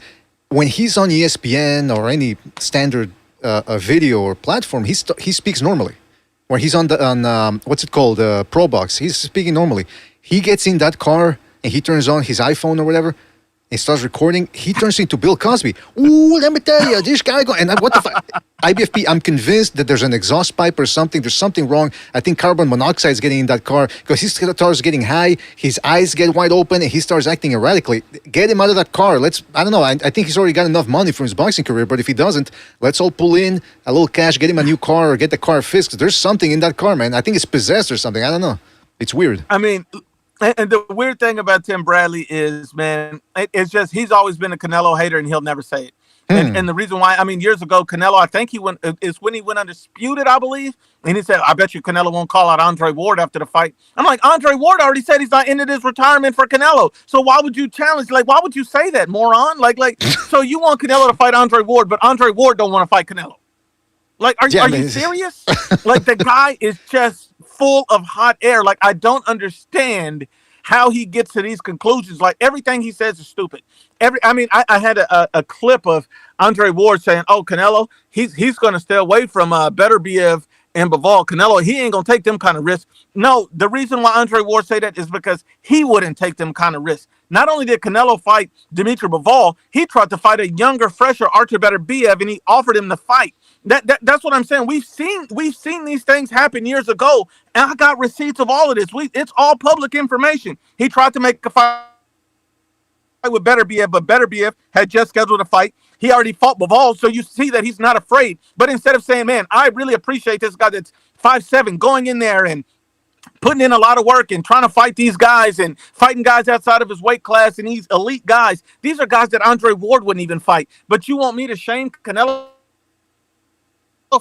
when he's on ESPN or any standard video or platform, he speaks normally. When he's on what's it called, Pro Box, he's speaking normally. He gets in that car and he turns on his iPhone or whatever, and starts recording, he turns into Bill Cosby. Ooh, let me tell you, this guy and what the fuck? IBFP, I'm convinced that there's an exhaust pipe or something. There's something wrong. I think carbon monoxide is getting in that car because his starts getting high, his eyes get wide open, and he starts acting erratically. Get him out of that car. I don't know. I think he's already got enough money from his boxing career, but if he doesn't, let's all pull in a little cash, get him a new car or get the car fixed. There's something in that car, man. I think it's possessed or something. I don't know. It's weird. I mean, and the weird thing about Tim Bradley is, man, it's just he's always been a Canelo hater, and he'll never say it. And the reason why, I mean, years ago, Canelo, I think is when he went undisputed, I believe. And he said, I bet you Canelo won't call out Andre Ward after the fight. I'm like, Andre Ward already said he's not ended his retirement for Canelo. So why would you challenge? Like, why would you say that, moron? Like, so you want Canelo to fight Andre Ward, but Andre Ward don't want to fight Canelo. Like, are you serious? Like, the guy is just full of hot air. Like, I don't understand how he gets to these conclusions. Like, everything he says is stupid. I had a clip of Andre Ward saying, "Oh, Canelo, he's going to stay away from Beterbiev and Bivol. Canelo, he ain't going to take them kind of risks." No, the reason why Andre Ward say that is because he wouldn't take them kind of risks. Not only did Canelo fight Dimitri Bivol, he tried to fight a younger, fresher Artur Beterbiev, and he offered him the fight. That's what I'm saying. We've seen these things happen years ago, and I got receipts of all of this. It's all public information. He tried to make a fight with Beterbiev, but Beterbiev had just scheduled a fight. He already fought Bivol, so you see that he's not afraid. But instead of saying, man, I really appreciate this guy that's 5'7", going in there and putting in a lot of work and trying to fight these guys and fighting guys outside of his weight class and these elite guys. These are guys that Andre Ward wouldn't even fight. But you want me to shame Canelo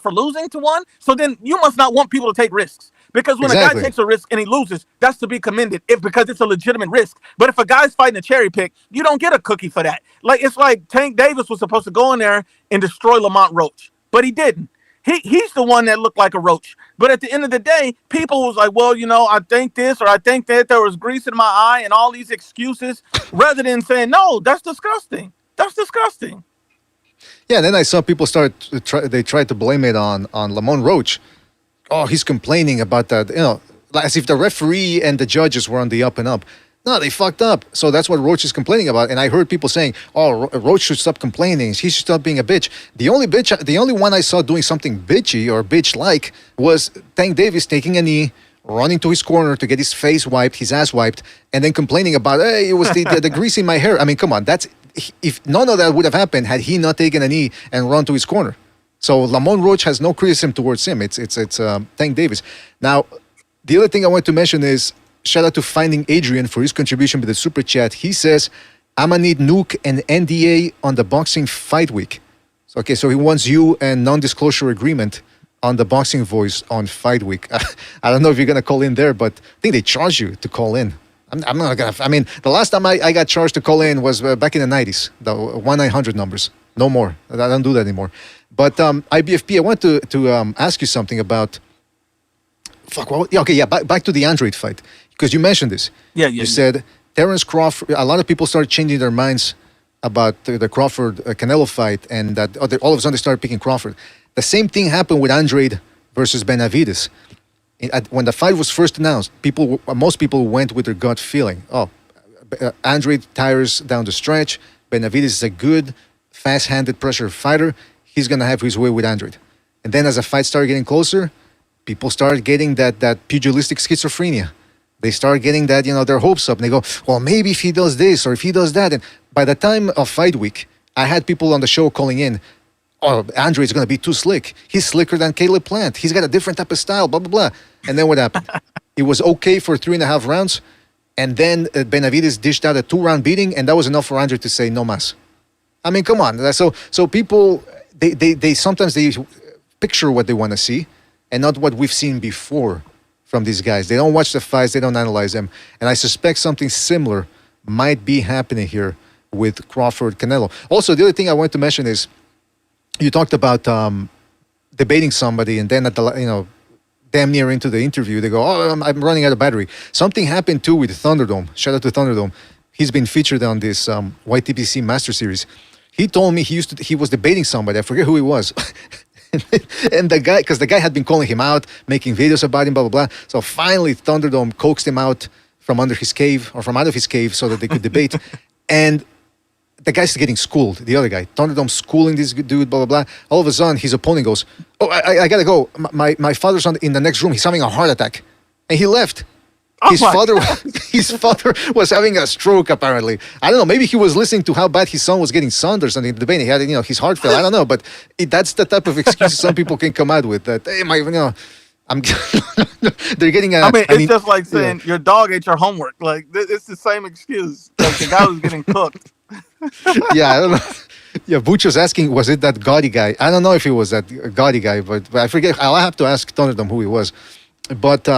for losing to one? So then you must not want people to take risks. Because when a guy takes a risk and he loses, that's to be commended because it's a legitimate risk. But if a guy's fighting a cherry pick, you don't get a cookie for that. Like, it's like Tank Davis was supposed to go in there and destroy Lamont Roach, but he didn't. He's the one that looked like a roach. But at the end of the day, people was like, well, I think this or I think that, there was grease in my eye and all these excuses, rather than saying, no, that's disgusting. That's disgusting. Yeah, then I saw people they tried to blame it on Lamont Roach. Oh, he's complaining about that, as if the referee and the judges were on the up and up. No, they fucked up. So that's what Roach is complaining about. And I heard people saying, oh, Roach should stop complaining. He should stop being a bitch. The only one I saw doing something bitchy or bitch-like was Tank Davis taking a knee, running to his corner to get his face wiped, his ass wiped, and then complaining about, hey, it was the grease in my hair. I mean, come on. If none of that would have happened had he not taken a knee and run to his corner. So Lamont Roach has no criticism towards him. It's Tank Davis. Now, the other thing I want to mention is shout out to Finding Adrian for his contribution with the super chat. He says, "I'm gonna need Nuke and NDA on the boxing fight week." So he wants you and non-disclosure agreement on the Boxing Voice on fight week. I don't know if you're gonna call in there, but I think they charge you to call in. I'm not gonna. I mean, the last time I got charged to call in was back in the 90s. The 1-900 numbers. No more. I don't do that anymore. But IBFP, I want to ask you something about. Back to the Andrade fight, because you mentioned this. You said Terrence Crawford. A lot of people started changing their minds about the Crawford Canelo fight, and that all of a sudden they started picking Crawford. The same thing happened with Andrade versus Benavidez. When the fight was first announced, most people went with their gut feeling. Oh, Andrade tires down the stretch. Benavidez is a good, fast-handed pressure fighter. He's gonna have his way with Andrade. And then as the fight started getting closer, people started getting that pugilistic schizophrenia. They start getting that, their hopes up. And they go, well, maybe if he does this or if he does that. And by the time of fight week, I had people on the show calling in. oh, Andre is going to be too slick. He's slicker than Caleb Plant. He's got a different type of style, blah, blah, blah. And then what happened? It was okay for 3.5 rounds. And then Benavidez dished out a 2-round beating, and that was enough for Andre to say no mas. I mean, come on. So people, they sometimes they picture what they want to see and not what we've seen before from these guys. They don't watch the fights. They don't analyze them. And I suspect something similar might be happening here with Crawford-Canelo. Also, the other thing I want to mention is you talked about debating somebody, and then at the damn near into the interview, they go, "Oh, I'm running out of battery." Something happened too with Thunderdome. Shout out to Thunderdome. He's been featured on this YTBC Master Series. He told me he was debating somebody. I forget who he was. And the guy, because the guy had been calling him out, making videos about him, blah, blah, blah. So finally, Thunderdome coaxed him out from under his cave, or from out of his cave, so that they could debate. And the guy's getting schooled, the other guy. Thunderdome schooling this dude, blah, blah, blah. All of a sudden, his opponent goes, "Oh, I gotta go. My father's in the next room. He's having a heart attack." And he left. His father was having a stroke, apparently. I don't know. Maybe he was listening to how bad his son was getting sunned or something in the debate. He had, his heart failed. I don't know. But that's the type of excuses some people can come out with. That, hey, I'm. They're getting. It's just like saying your dog ate your homework. Like it's the same excuse. Like the guy was getting cooked. Yeah, I don't know. Yeah, Butch was asking, was it that Gotti guy? I don't know if it was that Gotti guy, but I forget. I'll have to ask Thunderdome who he was. But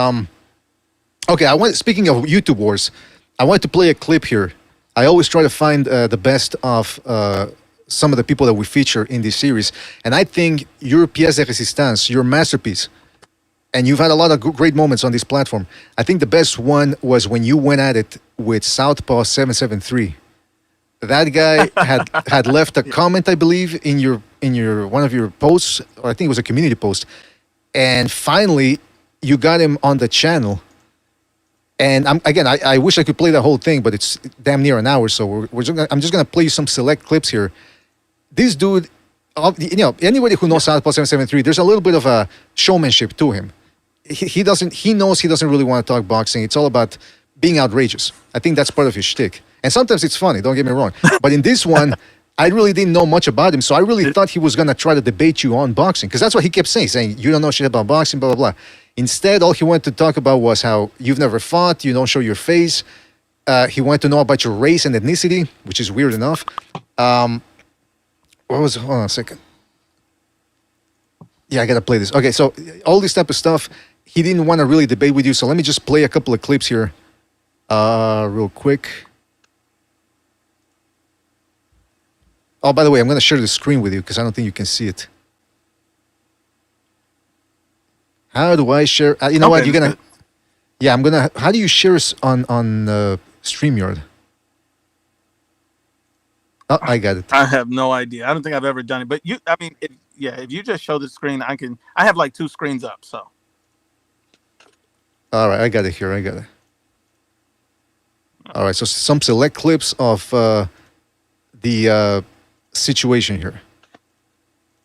okay, speaking of YouTube wars, I want to play a clip here. I always try to find the best of some of the people that we feature in this series, and I think your pièce de résistance, your masterpiece, and you've had a lot of great moments on this platform. I think the best one was when you went at it with Southpaw 773. That guy had left a comment, I believe, in your one of your posts, or I think it was a community post, and finally you got him on the channel. And I wish I could play the whole thing, but it's damn near an hour, so I'm just gonna play you some select clips here. This dude, anybody who knows Southpaw 773, there's a little bit of a showmanship to him. He knows he doesn't really want to talk boxing. It's all about being outrageous. I think that's part of his shtick. And sometimes it's funny, don't get me wrong. But in this one, I really didn't know much about him, so I really thought he was going to try to debate you on boxing, because that's what he kept saying, you don't know shit about boxing, blah, blah, blah. Instead, all he wanted to talk about was how you've never fought, you don't show your face. He wanted to know about your race and ethnicity, which is weird enough. Hold on a second. Yeah, I got to play this. Okay, so all this type of stuff, he didn't want to really debate with you, so let me just play a couple of clips here real quick. Oh, by the way, I'm going to share the screen with you because I don't think you can see it. How do I share? You know what? You're going to... Yeah, I'm going to... How do you share this on StreamYard? Oh, I got it. I have no idea. I don't think I've ever done it. But if you just show the screen, I have like 2 screens up, so. All right, I got it here. I got it. All right, so some select clips of the situation here.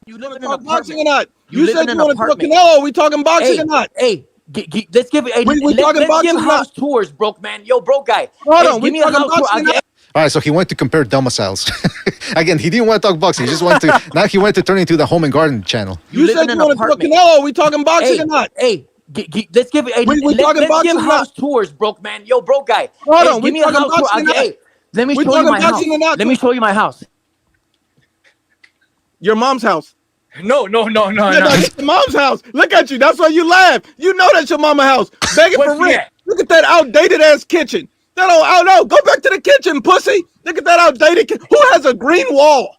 You live in an boxing or not? You said you want to talk Canelo. We talking boxing or not? Hey, let's give it. Let's give house tours, broke man. Yo, broke guy. Hold on, we talking boxing or not? All right, so he wanted to compare domiciles. Again, he didn't want to talk boxing. He just wanted to. Now he wanted to turn into the home and garden channel. You said you want to talk Canelo. We talking boxing or not? Hey, let's give it. Let's give house tours, broke man. Yo, broke guy. Hold on, we talking boxing or not? Let me show you my house. Let me show you my house. Your mom's house. No. That's your mom's house. Look at you. That's why you laugh. You know that's your mama's house. Begging for rent. Look at that outdated ass kitchen. Go back to the kitchen, pussy. Look at that outdated kitchen. Who has a green wall?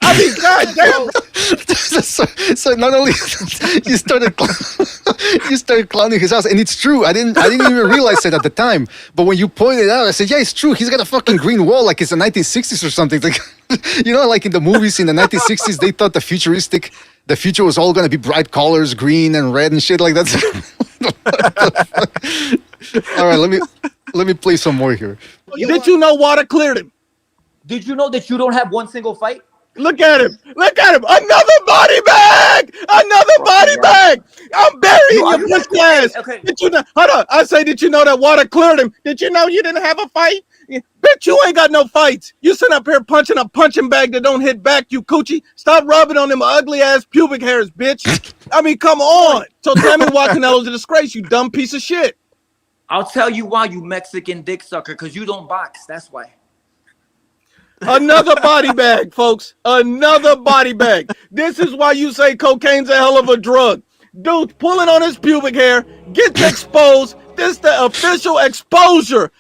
I mean, goddamn. So not only you started clowning his house, and it's true. I didn't even realize it at the time. But when you pointed it out, I said, yeah, it's true. He's got a fucking green wall, like it's the 1960s or something. Like, like in the movies in the 1960s, they thought the future was all gonna be bright colors, green and red and shit like that. All right, let me play some more here. Did you know water cleared him? Did you know that you don't have one single fight? Look at him. Another body bag. bag. Another body bag. I'm burying your pussy ass. Okay. Did you know? Hold on. I say, did you know that water cleared him? Did you know you didn't have a fight? Bitch, you ain't got no fights. You sit up here punching a punching bag that don't hit back, you coochie. Stop rubbing on them ugly ass pubic hairs, bitch. I mean, come on. So tell me why Canelo's a disgrace, you dumb piece of shit. I'll tell you why, you Mexican dick sucker, because you don't box. That's why. Another body bag, folks. Another body bag. This is why you say cocaine's a hell of a drug. Dude, pulling on his pubic hair, gets exposed. This is the official exposure.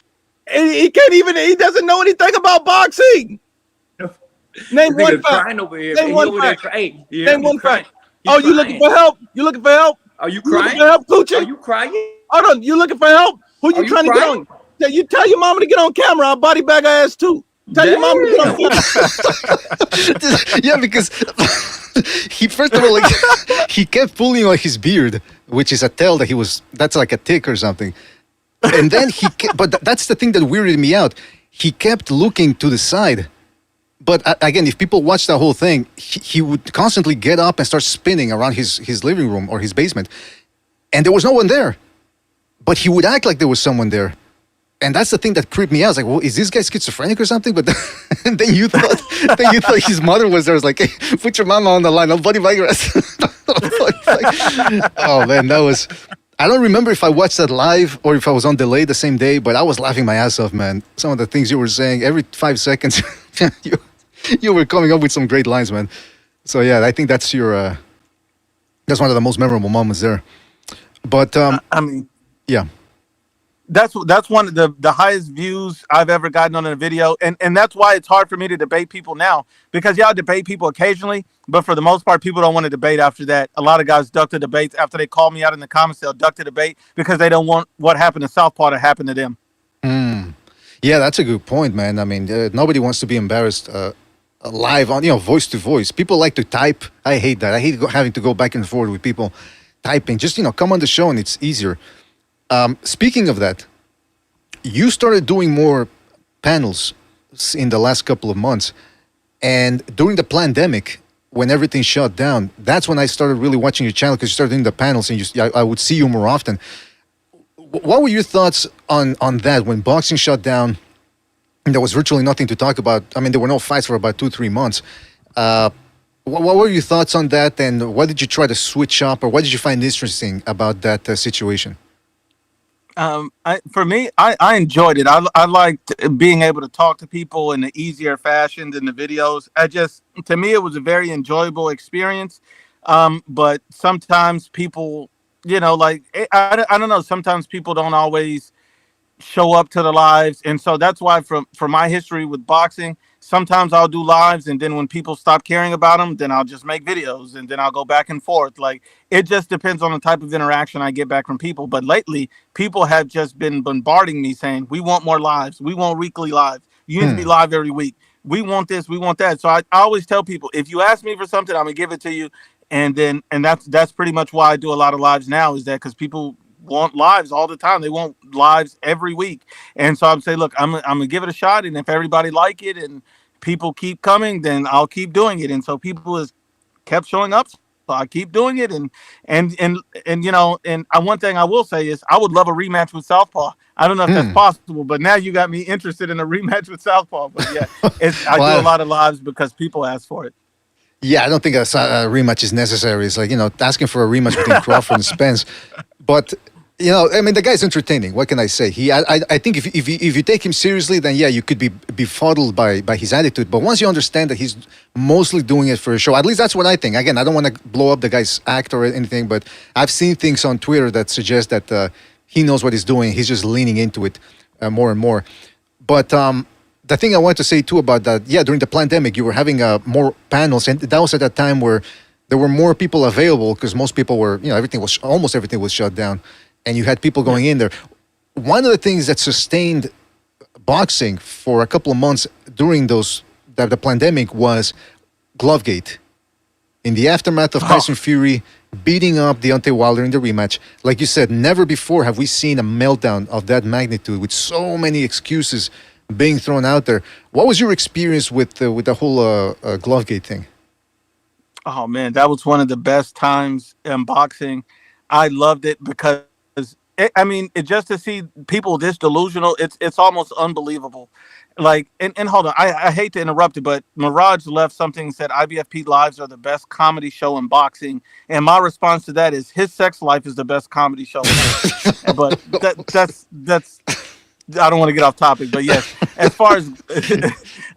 He doesn't know anything about boxing. Name one fact. Name one fact. Name one fact. Oh, you looking for help? You looking for help? Are you You looking crying? for help, Coochie? Are you crying? Hold on. You looking for help? Who you trying to get on? You tell your mama to get on camera. I'll body bag her ass too. Tell your mama to get on camera. Yeah, because he first of all, like, he kept pulling on his beard, which is a tell that that's like a tick or something. And then but that's the thing that weirded me out. He kept looking to the side. But again, if people watch the whole thing, he would constantly get up and start spinning around his living room or his basement. And there was no one there. But he would act like there was someone there. And that's the thing that creeped me out. I was like, well, is this guy schizophrenic or something? But then you thought his mother was there. I was like, hey, put your mama on the line. I'll buddy bag your ass. Oh, man, that was... I don't remember if I watched that live or if I was on delay the same day, but I was laughing my ass off, man. Some of the things you were saying, every 5 seconds, you were coming up with some great lines, man. So, yeah, I think that's that's one of the most memorable moments there. But, I mean... Yeah. That's one of the highest views I've ever gotten on a video. And that's why it's hard for me to debate people now. Because y'all debate people occasionally, but for the most part, people don't want to debate after that. A lot of guys duck the debates. After they call me out in the comments, they'll duck the debate because they don't want what happened to Southpaw to happen to them. Yeah, that's a good point, man. I mean, nobody wants to be embarrassed live on, voice to voice. People like to type. I hate that. I hate having to go back and forth with people typing. Just, come on the show and it's easier. Speaking of that, you started doing more panels in the last couple of months. And during the pandemic, when everything shut down, that's when I started really watching your channel because you started doing the panels and I would see you more often. What were your thoughts on that when boxing shut down and there was virtually nothing to talk about? I mean, there were no fights for about 2-3 months. What were your thoughts on that? And what did you try to switch up or what did you find interesting about that situation? For me, I enjoyed it. I liked being able to talk to people in an easier fashion than the videos. To me, it was a very enjoyable experience. But sometimes people, I don't know, sometimes people don't always show up to the lives. And so that's why from my history with boxing, sometimes I'll do lives, and then when people stop caring about them, then I'll just make videos, and then I'll go back and forth. Like, it just depends on the type of interaction I get back from people. But lately, people have just been bombarding me saying, we want more lives. We want weekly lives. You need to be live every week. We want this. We want that. So I always tell people, if you ask me for something, I'm going to give it to you. And that's pretty much why I do a lot of lives now, is that because people want lives all the time. They want lives every week. And so I'm saying, look, I'm gonna give it a shot, and if everybody like it and people keep coming, then I'll keep doing it. And so people has kept showing up, so I keep doing it. And one thing I will say is I would love a rematch with Southpaw. I don't know if that's possible, but now you got me interested in a rematch with Southpaw. But yeah, I do a lot of lives because people ask for it. Yeah, I don't think a rematch is necessary. It's like, asking for a rematch between Crawford and Spence. But, I mean, the guy's entertaining. What can I say? I think if you take him seriously, then, yeah, you could be befuddled by his attitude. But once you understand that he's mostly doing it for a show, at least that's what I think. Again, I don't want to blow up the guy's act or anything, but I've seen things on Twitter that suggest that he knows what he's doing. He's just leaning into it more and more. But the thing I wanted to say, too, about that, yeah, during the pandemic, you were having more panels, and that was at a time where there were more people available because most people were, almost everything was shut down, and you had people going in there. One of the things that sustained boxing for a couple of months during the pandemic was Glovegate. In the aftermath of Tyson Fury beating up Deontay Wilder in the rematch, like you said, never before have we seen a meltdown of that magnitude with so many excuses being thrown out there. What was your experience with the whole Glovegate thing? Oh man, that was one of the best times in boxing. I loved it because just to see people this delusional, it's almost unbelievable. Like, and hold on, I hate to interrupt it, but Mirage left something, said IBFP lives are the best comedy show in boxing, and my response to that is his sex life is the best comedy show in boxing. But that's I don't want to get off topic, but yes, as far as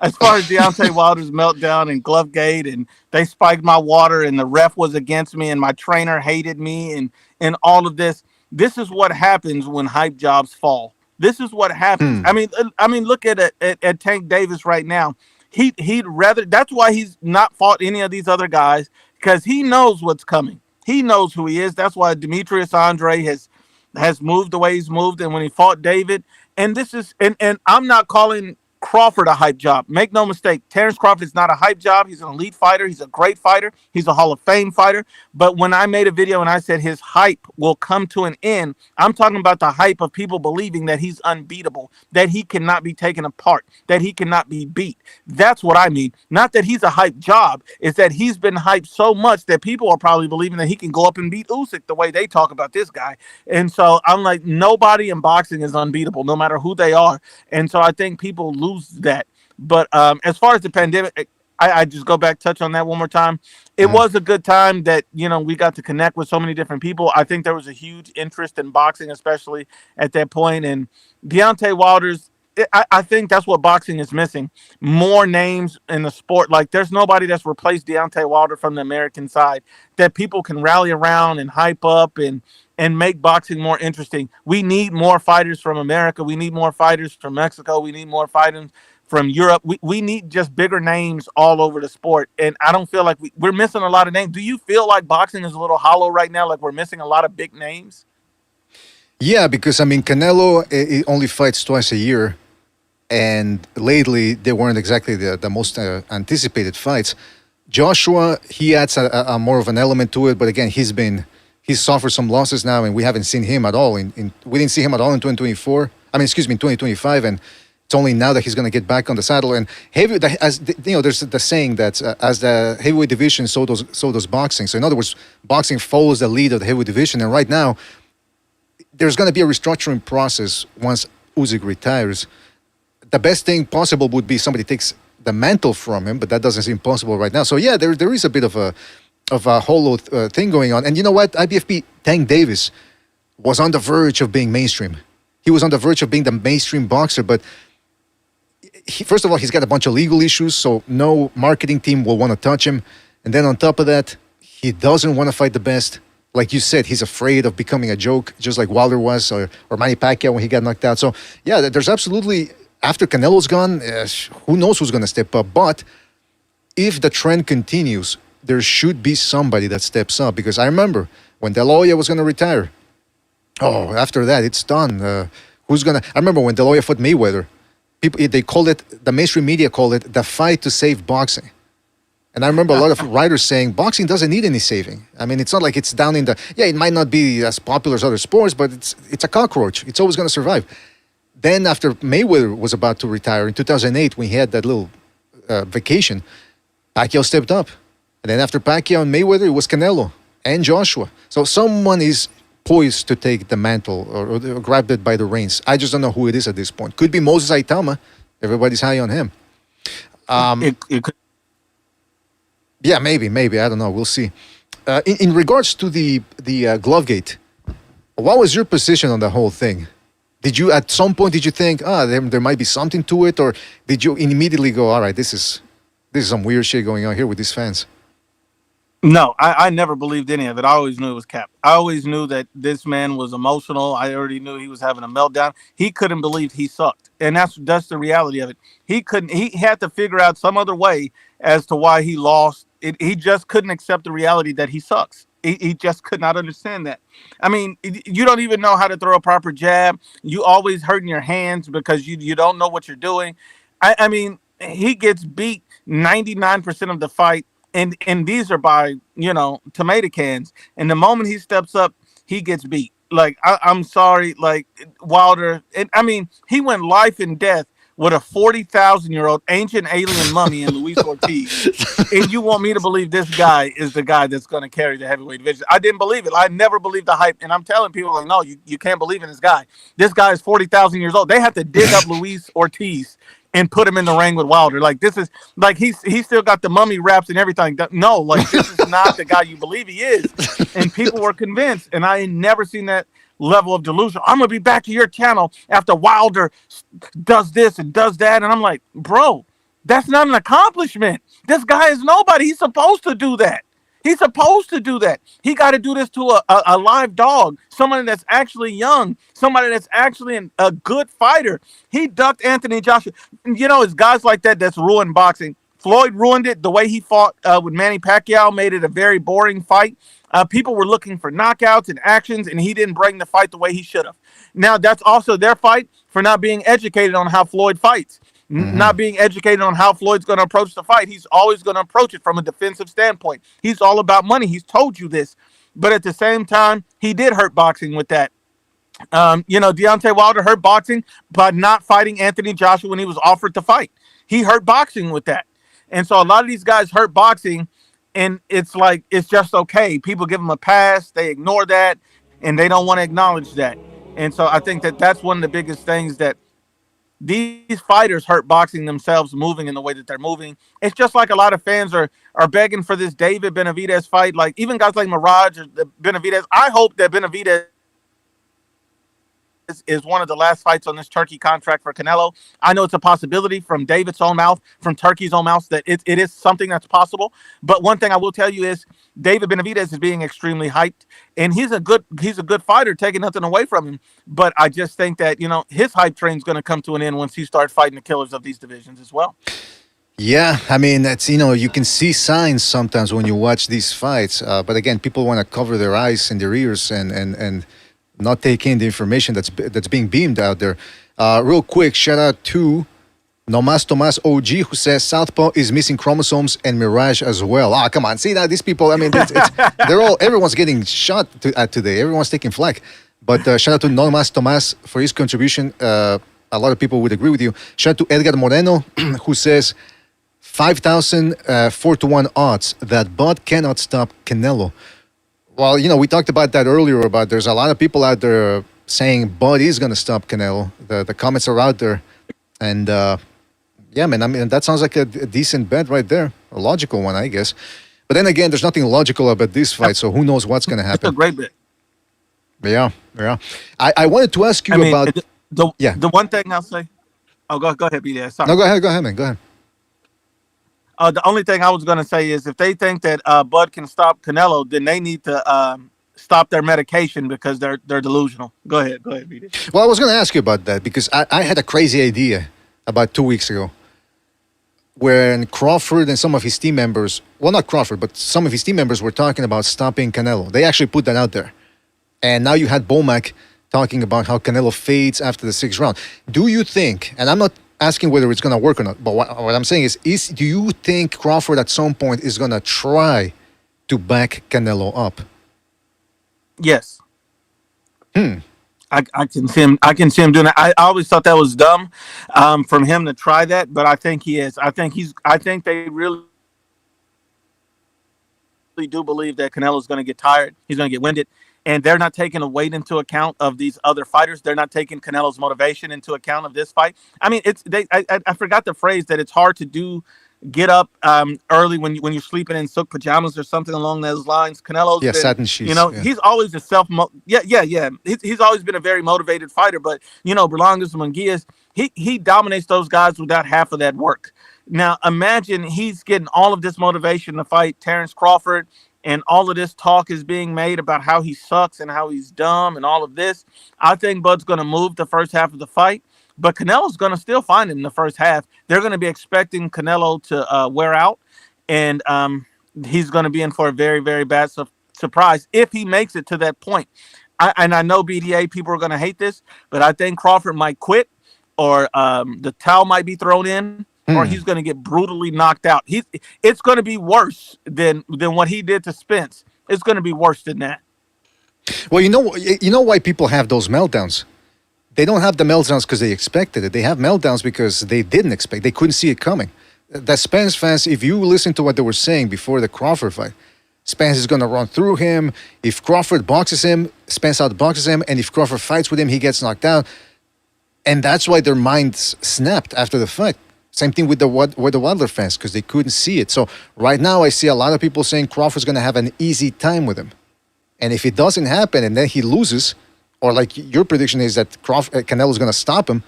as far as Deontay Wilder's meltdown and Glovegate, and they spiked my water, and the ref was against me, and my trainer hated me, and all of this. This is what happens when hype jobs fall. This is what happens. Hmm. Look at Tank Davis right now. He'd rather. That's why he's not fought any of these other guys, because he knows what's coming. He knows who he is. That's why Demetrius Andre has moved the way he's moved, and when he fought David, and this is and I'm not calling Crawford a hype job. Make no mistake, Terrence Crawford is not a hype job. He's an elite fighter. He's a great fighter. He's a Hall of Fame fighter. But when I made a video and I said his hype will come to an end, I'm talking about the hype of people believing that he's unbeatable, that he cannot be taken apart, that he cannot be beat. That's what I mean. Not that he's a hype job. It's that he's been hyped so much that people are probably believing that he can go up and beat Usyk the way they talk about this guy. And so I'm like, nobody in boxing is unbeatable, no matter who they are. And so I think people lose that. But as far as the pandemic, I just go back, touch on that one more time. It was a good time that, we got to connect with so many different people. I think there was a huge interest in boxing, especially at that point. And Deontay Wilder's, I think that's what boxing is missing. More names in the sport. Like, there's nobody that's replaced Deontay Wilder from the American side that people can rally around and hype up and make boxing more interesting. We need more fighters from America. We need more fighters from Mexico. We need more fighters from Europe. We need just bigger names all over the sport. And I don't feel like we're missing a lot of names. Do you feel like boxing is a little hollow right now? Like we're missing a lot of big names? Yeah, because Canelo only fights twice a year, and lately they weren't exactly the most anticipated fights. Joshua, he adds a more of an element to it, but again, he's suffered some losses now, and we haven't seen him at all. We didn't see him at all in 2024. In 2025, and it's only now that he's going to get back on the saddle. And there's the saying that as the heavyweight division, so does boxing. So in other words, boxing follows the lead of the heavyweight division. And right now, there's going to be a restructuring process once Usyk retires. The best thing possible would be somebody takes the mantle from him, but that doesn't seem possible right now. So yeah, there is a bit of a hollow thing going on. And you know what? IBFP Tank Davis was on the verge of being mainstream. He was on the verge of being the mainstream boxer, but first of all, he's got a bunch of legal issues, so no marketing team will want to touch him. And then on top of that, he doesn't want to fight the best. Like you said, he's afraid of becoming a joke, just like Wilder was, or Manny Pacquiao when he got knocked out. So yeah, there's absolutely, after Canelo's gone, who knows who's going to step up. But if the trend continues, there should be somebody that steps up. Because I remember when De La Hoya was going to retire, after that, it's done. I remember when De La Hoya fought Mayweather, the mainstream media called it the fight to save boxing. And I remember a lot of writers saying boxing doesn't need any saving. It's not like it's down in it might not be as popular as other sports, but it's a cockroach. It's always going to survive. Then after Mayweather was about to retire in 2008, when he had that little vacation, Pacquiao stepped up. And then after Pacquiao and Mayweather, it was Canelo and Joshua. So someone is poised to take the mantle or grab it by the reins. I just don't know who it is at this point. Could be Moses Aitama. Everybody's high on him. It could. Yeah, maybe. I don't know. We'll see. In regards to the Glovegate, what was your position on the whole thing? At some point, did you think, there might be something to it? Or did you immediately go, all right, this is some weird shit going on here with these fans? No, I never believed any of it. I always knew it was cap. I always knew that this man was emotional. I already knew he was having a meltdown. He couldn't believe he sucked. And that's the reality of it. He had to figure out some other way as to why he lost. He just couldn't accept the reality that he sucks. He just could not understand that. You don't even know how to throw a proper jab. You always hurting your hands because you don't know what you're doing. He gets beat 99% of the fight. And these are by, tomato cans. And the moment he steps up, he gets beat. Like, I'm sorry, like Wilder. He went life and death with a 40,000-year-old ancient alien mummy in Luis Ortiz, and you want me to believe this guy is the guy that's going to carry the heavyweight division? I didn't believe it. I never believed the hype, and I'm telling people, like, no, you can't believe in this guy. This guy is 40,000 years old. They have to dig up Luis Ortiz and put him in the ring with Wilder. Like, this is like he's still got the mummy wraps and everything. No, like, this is not the guy you believe he is. And people were convinced, and I ain't never seen that level of delusion. I'm gonna be back to your channel after Wilder does this and does that, and I'm like, bro, that's not an accomplishment. This guy is nobody. He's supposed to do that. He's supposed to do that. He got to do this to a live dog, somebody that's actually young, somebody that's actually a good fighter. He ducked Anthony Joshua. You know, it's guys like that that's ruined boxing. Floyd ruined it. The way he fought with Manny Pacquiao made it a very boring fight. People were looking for knockouts and actions, and he didn't bring the fight the way he should have. Now, that's also their fight for not being educated on how Floyd fights. Not being educated on how Floyd's going to approach the fight. He's always going to approach it from a defensive standpoint. He's all about money. He's told you this. But at the same time, he did hurt boxing with that. You know, Deontay Wilder hurt boxing by not fighting Anthony Joshua when he was offered to fight. He hurt boxing with that. And so a lot of these guys hurt boxing, and it's like, it's just okay. People give them a pass. They ignore that, and they don't want to acknowledge that. And so I think that that's one of the biggest things, that these fighters hurt boxing themselves moving in the way that they're moving. It's just like a lot of fans are begging for this David Benavidez fight. Like, even guys like Mirage or Benavidez, I hope that Benavidez is one of the last fights on this Turkey contract for Canelo. I know it's a possibility from David's own mouth, from Turkey's own mouth, that it is something that's possible. But one thing I will tell you is David Benavidez is being extremely hyped, and he's a good fighter, taking nothing away from him. But I just think that, you know, his hype train's going to come to an end once he starts fighting the killers of these divisions as well. Yeah, I mean, that's, you know, you can see signs sometimes when you watch these fights. But again, people want to cover their eyes and their ears and not take in the information that's being beamed out there. Real quick, shout out to Nomas Tomas OG, who says Southpaw is missing chromosomes and Mirage as well. Ah, come on. See, now these people, I mean, everyone's getting shot today. Everyone's taking flack. But shout out to Nomas Tomas for his contribution. A lot of people would agree with you. Shout out to Edgar Moreno, who says 5,000 4-1 odds that Bud cannot stop Canelo. Well, you know, we talked about that earlier, about there's a lot of people out there saying Bud is going to stop Canelo. The comments are out there. And, yeah, man, I mean, that sounds like a decent bet right there. A logical one, I guess. But then again, there's nothing logical about this fight, so who knows what's going to happen. It's a great bet. Yeah. I wanted to ask you about... The one thing I'll say... Oh, go ahead, BDS. Sorry. No, go ahead, man. Go ahead. The only thing I was going to say is if they think that Bud can stop Canelo, then they need to stop their medication because they're delusional. Go ahead, BD. Well, I was going to ask you about that because I had a crazy idea about 2 weeks ago when Crawford and some of his team members, well, not Crawford, but some of his team members were talking about stopping Canelo. They actually put that out there. And now you had Bomac talking about how Canelo fades after the 6th round. Do you think, and I'm not asking whether it's going to work or not, but what I'm saying is do you think Crawford at some point is going to try to back Canelo up? Yes. I can see him doing that. I always thought that was dumb from him to try that, but I think he is. I think they really do believe that Canelo's going to get tired. He's going to get winded. And they're not taking a weight into account of these other fighters. They're not taking Canelo's motivation into account of this fight. I mean, I forgot the phrase that it's hard to get up early when you're sleeping in silk pajamas or something along those lines. Canelo's been, satin sheets. You know, he's always a He's always been a very motivated fighter. But you know, Berlangis Munguias, he dominates those guys without half of that work. Now imagine he's getting all of this motivation to fight Terrence Crawford. And all of this talk is being made about how he sucks and how he's dumb and all of this. I think Bud's going to move the first half of the fight, but Canelo's going to still find him in the first half. They're going to be expecting Canelo to wear out, and he's going to be in for a very, very bad surprise if he makes it to that point. I know BDA people are going to hate this, but I think Crawford might quit, or the towel might be thrown in. Or he's going to get brutally knocked out. It's going to be worse than what he did to Spence. It's going to be worse than that. Well, you know why people have those meltdowns? they don't have the meltdowns because they expected it. They have meltdowns because they didn't expect. They couldn't see it coming. The Spence fans, if you listen to what they were saying before the Crawford fight, Spence is going to run through him. If Crawford boxes him, Spence outboxes him. And if Crawford fights with him, he gets knocked out. And that's why their minds snapped after the fight. Same thing with the Wilder fans, because they couldn't see it. So right now I see a lot of people saying Crawford's going to have an easy time with him. And if it doesn't happen and then he loses, or like your prediction is that Canelo's going to stop him,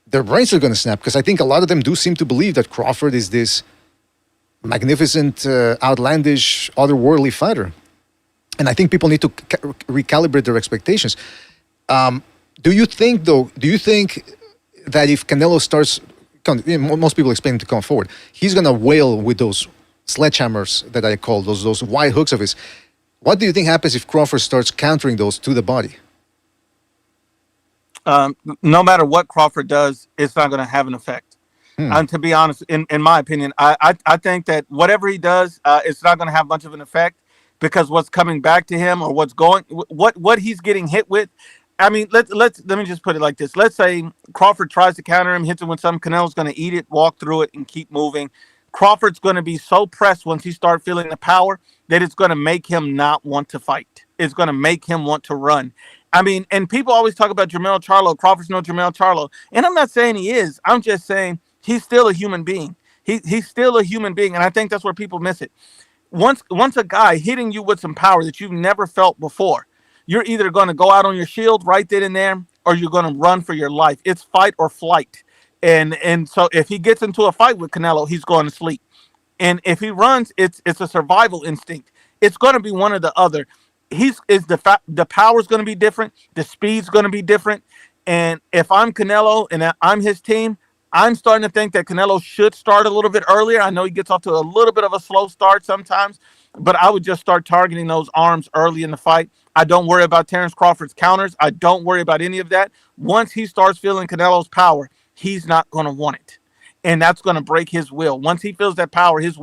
their brains are going to snap, because I think a lot of them do seem to believe that Crawford is this magnificent, outlandish, otherworldly fighter. And I think people need to recalibrate their expectations. Do you think that if Canelo starts, most people expect him to come forward, he's going to wail with those sledgehammers that I call, those wide hooks of his? What do you think happens if Crawford starts countering those to the body? No matter what Crawford does, it's not going to have an effect. And to be honest, in my opinion, I think that whatever he does, it's not going to have much of an effect, because what's coming back to him, or what he's getting hit with. I mean, let me just put it like this. Let's say Crawford tries to counter him, hits him with something. Canelo's going to eat it, walk through it, and keep moving. Crawford's going to be so pressed once he starts feeling the power that it's going to make him not want to fight. It's going to make him want to run. I mean, and people always talk about Jermell Charlo. Crawford's no Jermell Charlo. And I'm not saying he is. I'm just saying he's still a human being. He's still a human being. And I think that's where people miss it. Once a guy hitting you with some power that you've never felt before, you're either going to go out on your shield right then and there, or you're going to run for your life. It's fight or flight. And so if he gets into a fight with Canelo, he's going to sleep. And if he runs, it's a survival instinct. It's going to be one or the other. The power's going to be different. The speed's going to be different. And if I'm Canelo and I'm his team, I'm starting to think that Canelo should start a little bit earlier. I know he gets off to a little bit of a slow start sometimes, but I would just start targeting those arms early in the fight. I don't worry about Terence Crawford's counters. I don't worry about any of that. Once he starts feeling Canelo's power, he's not going to want it. And that's going to break his will. Once he feels that power, his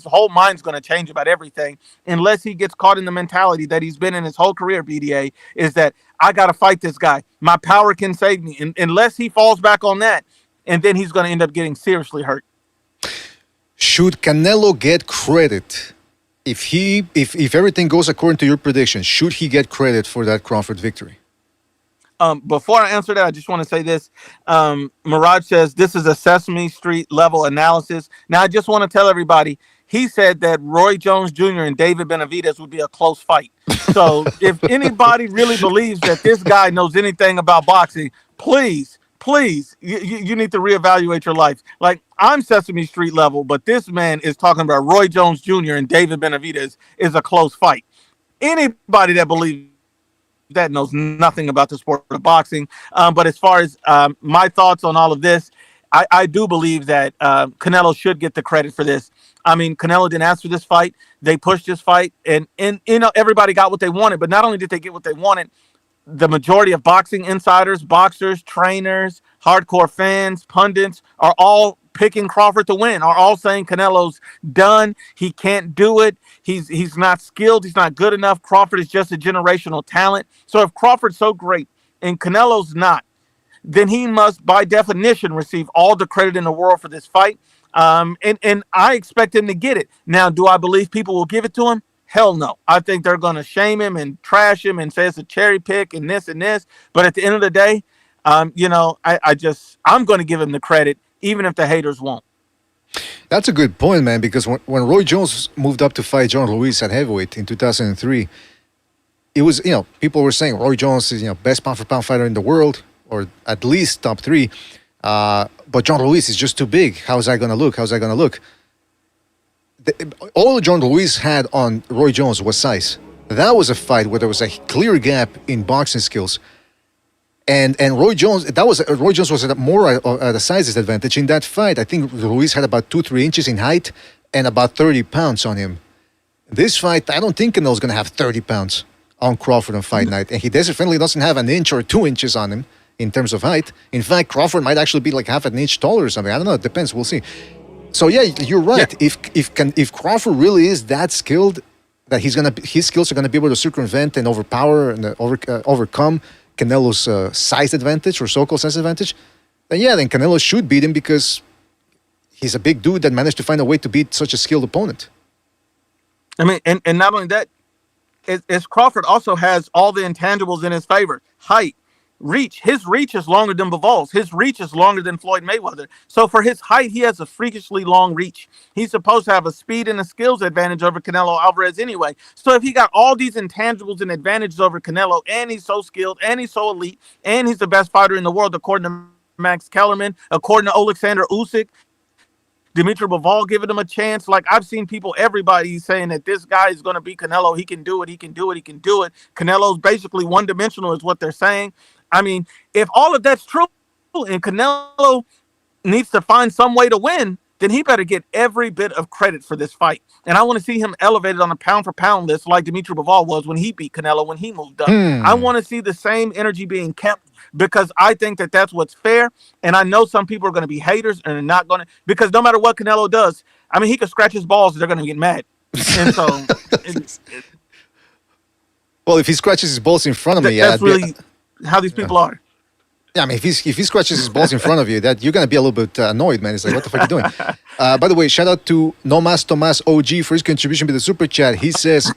whole mind's going to change about everything, unless he gets caught in the mentality that he's been in his whole career, BDA, is that I got to fight this guy. My power can save me. And unless he falls back on that, and then he's going to end up getting seriously hurt. Should Canelo get credit if everything goes according to your prediction? Should he get credit for that Crawford victory? Before I answer that, I just want to say this. Mirage says this is a Sesame Street level analysis. Now, I just want to tell everybody, he said that Roy Jones Jr. and David Benavidez would be a close fight. So if anybody really believes that this guy knows anything about boxing, please, you need to reevaluate your life. Like, I'm Sesame Street level, but this man is talking about Roy Jones Jr. and David Benavidez is a close fight. Anybody that believes that knows nothing about the sport of boxing. But as far as my thoughts on all of this, I do believe that Canelo should get the credit for this. I mean, Canelo didn't ask for this fight. They pushed this fight, and you know, everybody got what they wanted. But not only did they get what they wanted, the majority of boxing insiders, boxers, trainers, hardcore fans, pundits are all picking Crawford to win, are all saying Canelo's done. He can't do it. He's not skilled. He's not good enough. Crawford is just a generational talent. So if Crawford's so great and Canelo's not, then he must, by definition, receive all the credit in the world for this fight. And I expect him to get it. Now, do I believe people will give it to him? Hell no. I think they're going to shame him and trash him and say it's a cherry pick and this and this. But at the end of the day, you know, I'm going to give him the credit, even if the haters won't. That's a good point, man, because when Roy Jones moved up to fight John Ruiz at heavyweight in 2003, it was, you know, people were saying Roy Jones is, you know, best pound-for-pound fighter in the world, or at least top 3. But John Ruiz is just too big. How's that going to look? All John Ruiz had on Roy Jones was size. That was a fight where there was a clear gap in boxing skills. And Roy Jones was at more at a size disadvantage in that fight. I think Ruiz had about 2-3 inches in height and about 30 pounds on him. This fight, I don't think Canelo's going to have 30 pounds on Crawford on fight night. And he definitely doesn't have an inch or 2 inches on him in terms of height. In fact, Crawford might actually be like half an inch taller or something. I don't know. It depends. We'll see. So yeah, you're right. Yeah. If Crawford really is that skilled, that his skills are gonna be able to circumvent and overpower and overcome Canelo's size advantage or so-called size advantage, then Canelo should beat him because he's a big dude that managed to find a way to beat such a skilled opponent. I mean, and not only that, is Crawford also has all the intangibles in his favor. Height, reach. His reach is longer than Bivol's. His reach is longer than Floyd Mayweather. So for his height, he has a freakishly long reach. He's supposed to have a speed and a skills advantage over Canelo Alvarez anyway. So if he got all these intangibles and advantages over Canelo, and he's so skilled, and he's so elite, and he's the best fighter in the world, according to Max Kellerman, according to Alexander Usyk, Dimitri Bivol giving him a chance. Like, I've seen people, everybody saying that this guy is going to beat Canelo. He can do it. He can do it. He can do it. Canelo's basically one-dimensional is what they're saying. I mean, if all of that's true and Canelo needs to find some way to win, then he better get every bit of credit for this fight. And I want to see him elevated on a pound-for-pound list like Dimitri Bivol was when he beat Canelo, when he moved up. I want to see the same energy being kept because I think that that's what's fair. And I know some people are going to be haters and are not going to, because no matter what Canelo does, I mean, he could scratch his balls and they're going to get mad. And so, well, if he scratches his balls in front of me, that's really how these people are. Yeah, I mean, if he scratches his balls in front of you, that you're gonna be a little bit annoyed, man. It's like, what the fuck are you doing? By the way, shout out to Nomas Tomas OG for his contribution to the super chat. He says,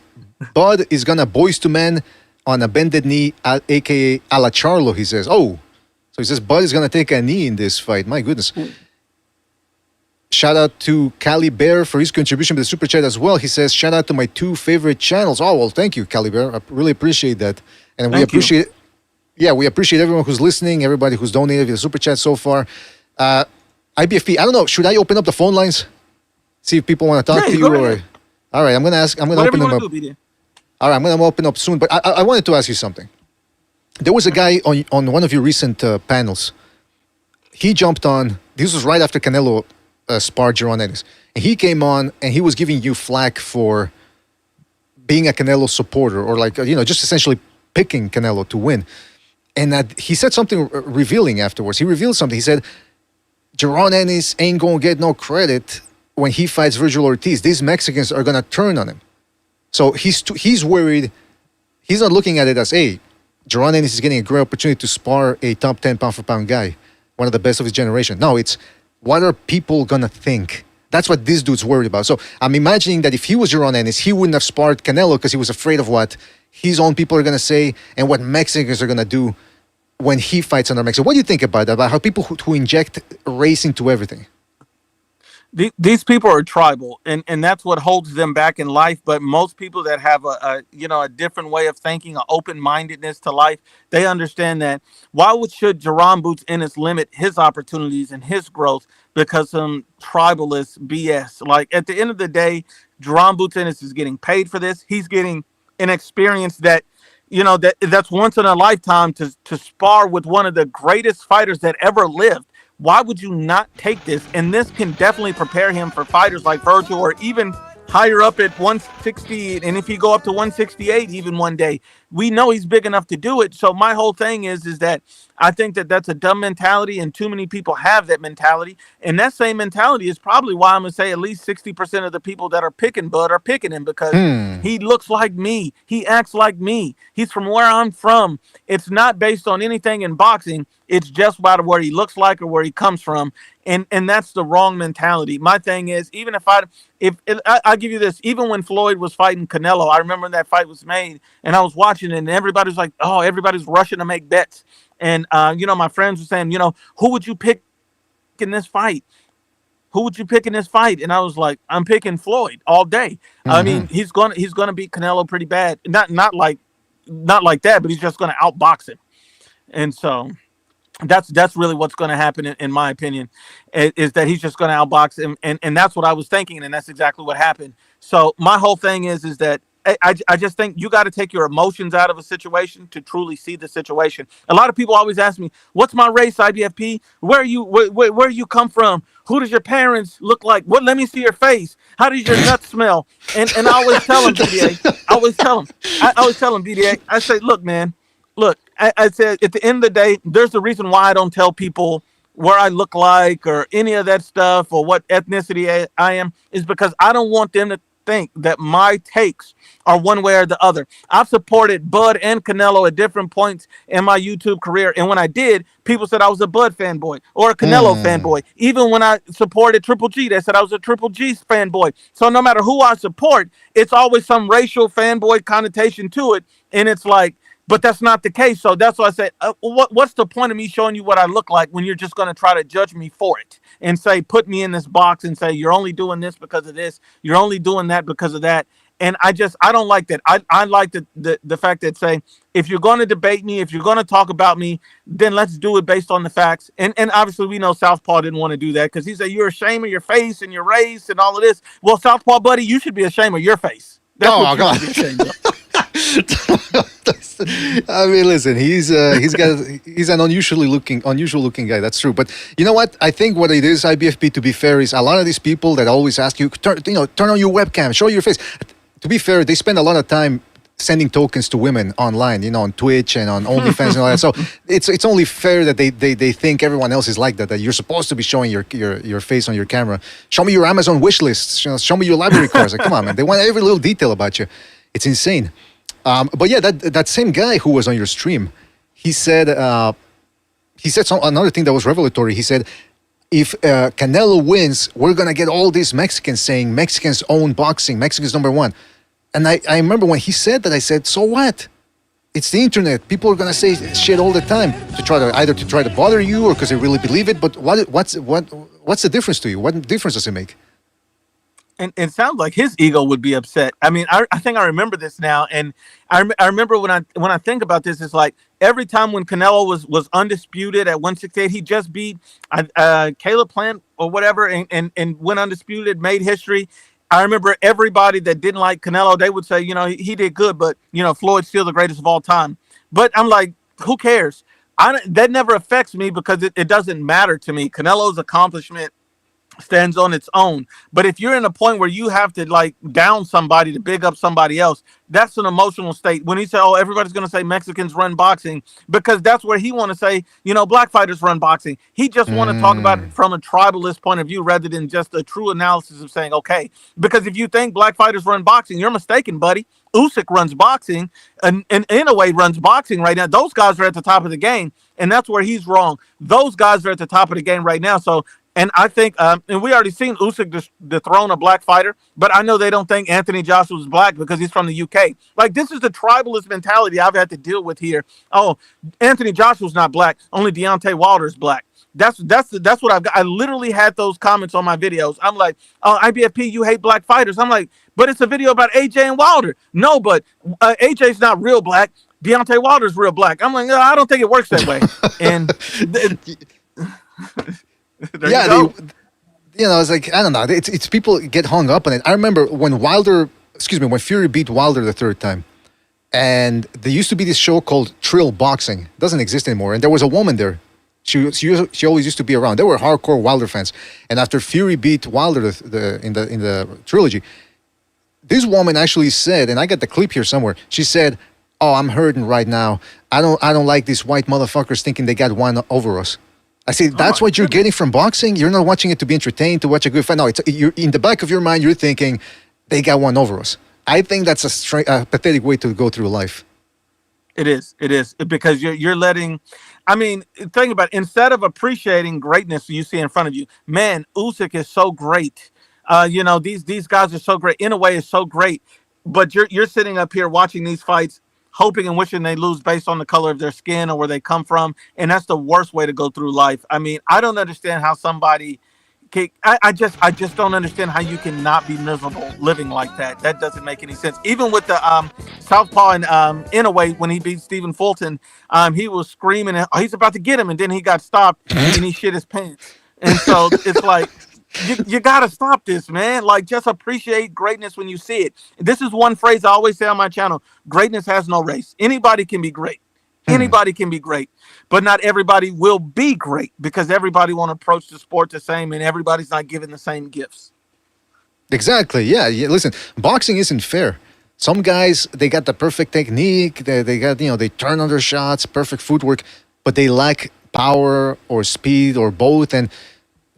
Bud is gonna boys to men on a bended knee, aka a la Charlo. He says, so he says Bud is gonna take a knee in this fight. My goodness. Shout out to Cali Bear for his contribution to the super chat as well. He says, shout out to my 2 favorite channels. Oh, well, thank you, Cali Bear. I really appreciate that. And we appreciate we appreciate everyone who's listening, everybody who's donated via the super chat so far. IBFP, I don't know, should I open up the phone lines? See if people want to talk to you? Or all right, I'm going to open them up. All right, I'm going to open up soon. But I wanted to ask you something. There was a guy on one of your recent panels. He jumped on, this was right after Canelo sparred Jaron Ennis. And he came on and he was giving you flack for being a Canelo supporter or just essentially picking Canelo to win. And he said something revealing afterwards. He revealed something. He said, Jaron Ennis ain't going to get no credit when he fights Virgil Ortiz. These Mexicans are going to turn on him. So he's worried. He's not looking at it as, hey, Jaron Ennis is getting a great opportunity to spar a top 10 pound-for-pound guy, one of the best of his generation. No, it's what are people going to think? That's what this dude's worried about. So I'm imagining that if he was Jaron Ennis, he wouldn't have sparred Canelo because he was afraid of what his own people are going to say and what Mexicans are going to do when he fights under Mexico. What do you think about that, about how people who inject race into everything? These people are tribal, and that's what holds them back in life. But most people that have a different way of thinking, an open-mindedness to life, they understand that should Jaron Boots Ennis limit his opportunities and his growth because some tribalist BS? Like, at the end of the day, Jaron Boots Ennis is getting paid for this. He's getting an experience that, that's once in a lifetime to spar with one of the greatest fighters that ever lived. Why would you not take this? And this can definitely prepare him for fighters like Virgil or even higher up at 160. And if he go up to 168 even one day, we know he's big enough to do it. So my whole thing is that I think that that's a dumb mentality and too many people have that mentality. And that same mentality is probably why I'm going to say at least 60% of the people that are picking Bud are picking him because he looks like me. He acts like me. He's from where I'm from. It's not based on anything in boxing. It's just about where he looks like or where he comes from. And that's the wrong mentality. My thing is, even I'll give you this, even when Floyd was fighting Canelo, I remember when that fight was made and I was watching it and everybody's like, oh, everybody's rushing to make bets. And, my friends were saying, who would you pick in this fight? Who would you pick in this fight? And I was like, I'm picking Floyd all day. Mm-hmm. I mean, he's gonna beat Canelo pretty bad. Not like that, but he's just gonna outbox him. And so that's really what's going to happen, in my opinion, is that he's just going to outbox him. And that's what I was thinking. And that's exactly what happened. So my whole thing is that I just think you got to take your emotions out of a situation to truly see the situation. A lot of people always ask me, what's my race, IBFP? Where you come from? Who does your parents look like? Let me see your face. How does your nuts smell? And I always tell them, BDA. I always tell them, BDA. I say, look, man, I said, at the end of the day, there's a reason why I don't tell people where I look like or any of that stuff or what ethnicity I am, is because I don't want them to think that my takes are one way or the other. I've supported Bud and Canelo at different points in my YouTube career. And when I did, people said I was a Bud fanboy or a Canelo fanboy. Even when I supported Triple G, they said I was a Triple G fanboy. So no matter who I support, it's always some racial fanboy connotation to it. And it's like, but that's not the case. So that's why I said, what's the point of me showing you what I look like when you're just going to try to judge me for it and say, put me in this box and say, you're only doing this because of this. You're only doing that because of that. And I don't like that. I like the fact that say, if you're going to debate me, if you're going to talk about me, then let's do it based on the facts. And obviously we know Southpaw didn't want to do that because he said, you're ashamed of your face and your race and all of this. Well, Southpaw, buddy, you should be ashamed of your face. That's what you should be ashamed of. I mean, listen, he's an unusual looking guy. That's true. But you know what? I think what it is, IBFP, to be fair, is a lot of these people that always ask you, turn on your webcam, show your face. To be fair, they spend a lot of time sending tokens to women online, on Twitch and on OnlyFans and all that. So it's only fair that they think everyone else is like that you're supposed to be showing your face on your camera. Show me your Amazon wish lists. Show me your library cards. Like, come on, man. They want every little detail about you. It's insane. But yeah, that same guy who was on your stream, he said another thing that was revelatory. He said, if Canelo wins, we're gonna get all these Mexicans saying Mexicans own boxing, Mexicans number one. And I remember when he said that, I said, so what? It's the internet. People are gonna say shit all the time to try to bother you or because they really believe it. But what's the difference to you? What difference does it make? And it sounds like his ego would be upset. I mean, I think I remember this now, and I remember when I think about this, it's like every time when Canelo was undisputed at 168, he just beat Caleb Plant or whatever, and went undisputed, made history. I remember everybody that didn't like Canelo, they would say, he did good, but Floyd's still the greatest of all time. But I'm like, who cares? That never affects me because it doesn't matter to me. Canelo's accomplishment stands on its own. But if you're in a point where you have to like down somebody to big up somebody else, that's an emotional state. When he said, oh, everybody's going to say Mexicans run boxing, because that's where he want to say, black fighters run boxing. He just want to talk about it from a tribalist point of view rather than just a true analysis of saying, okay, because if you think black fighters run boxing, you're mistaken, buddy. Usyk runs boxing and in a way runs boxing right now. Those guys are at the top of the game, and that's where he's wrong. Those guys are at the top of the game right now. So, and I think, and we already seen Usyk dethrone a black fighter, but I know they don't think Anthony Joshua's black because he's from the UK. Like, this is the tribalist mentality I've had to deal with here. Oh, Anthony Joshua's not black. Only Deontay Wilder's black. That's what I've got. I literally had those comments on my videos. I'm like, oh, IBFP, you hate black fighters. I'm like, but it's a video about AJ and Wilder. No, but AJ's not real black. Deontay Wilder's real black. I'm like, no, I don't think it works that way. And yeah, it's like, I don't know. It's people get hung up on it. I remember when when Fury beat Wilder the third time, and there used to be this show called Trill Boxing. It doesn't exist anymore. And there was a woman there. She always used to be around. They were hardcore Wilder fans. And after Fury beat Wilder in the trilogy, this woman actually said, and I got the clip here somewhere. She said, "Oh, I'm hurting right now. I don't like these white motherfuckers thinking they got one over us." I say, that's what you're getting from boxing? You're not watching it to be entertained, to watch a good fight. No, you're in the back of your mind, you're thinking, they got one over us. I think that's a pathetic way to go through life. It is, because you're letting, I mean, think about it. Instead of appreciating greatness you see in front of you, man, Usyk is so great. These guys are so great. In a way, it's so great. But you're sitting up here watching these fights, hoping and wishing they lose based on the color of their skin or where they come from. And that's the worst way to go through life. I mean, I don't understand how somebody I just don't understand how you can not be miserable living like that. That doesn't make any sense. Even with the Southpaw and in a way, when he beat Stephen Fulton, he was screaming and he's about to get him, and then he got stopped and he shit his pants. And so it's like, you got to stop this, man. Like, just appreciate greatness when you see it. This is one phrase I always say on my channel: greatness has no race. Anybody can be great. Anybody can be great, but not everybody will be great, because everybody won't approach the sport the same, and everybody's not given the same gifts. Exactly. Yeah. Listen, boxing isn't fair. Some guys, they got the perfect technique. They got, they turn on their shots, perfect footwork, but they lack power or speed or both. And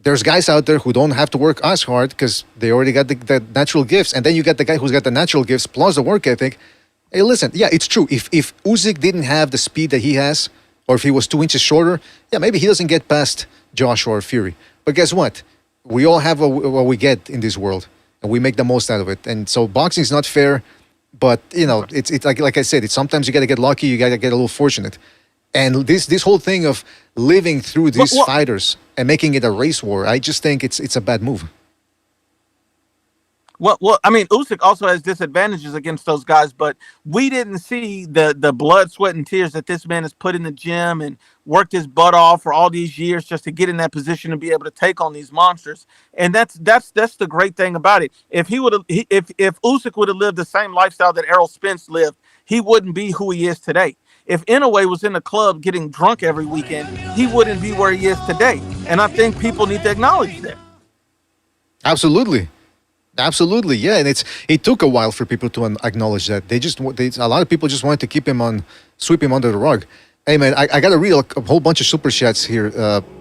There's guys out there who don't have to work as hard because they already got the natural gifts, and then you got the guy who's got the natural gifts plus the work ethic. Hey, listen, yeah, it's true. If Usyk didn't have the speed that he has, or if he was 2 inches shorter, yeah, maybe he doesn't get past Joshua or Fury. But guess what? We all have what we get in this world, and we make the most out of it. And so boxing is not fair, but it's like I said, it's sometimes you got to get lucky, you got to get a little fortunate. And this whole thing of living through these fighters and making it a race war, I just think it's a bad move. Well, I mean, Usyk also has disadvantages against those guys, but we didn't see the blood, sweat, and tears that this man has put in the gym and worked his butt off for all these years just to get in that position to be able to take on these monsters. And that's the great thing about it. If if Usyk would have lived the same lifestyle that Errol Spence lived, he wouldn't be who he is today. If Inoue was in the club getting drunk every weekend, he wouldn't be where he is today. And I think people need to acknowledge that. Absolutely. Absolutely, yeah, and it took a while for people to acknowledge that. A lot of people just wanted to sweep him under the rug. Hey man, I got to read a whole bunch of super chats here,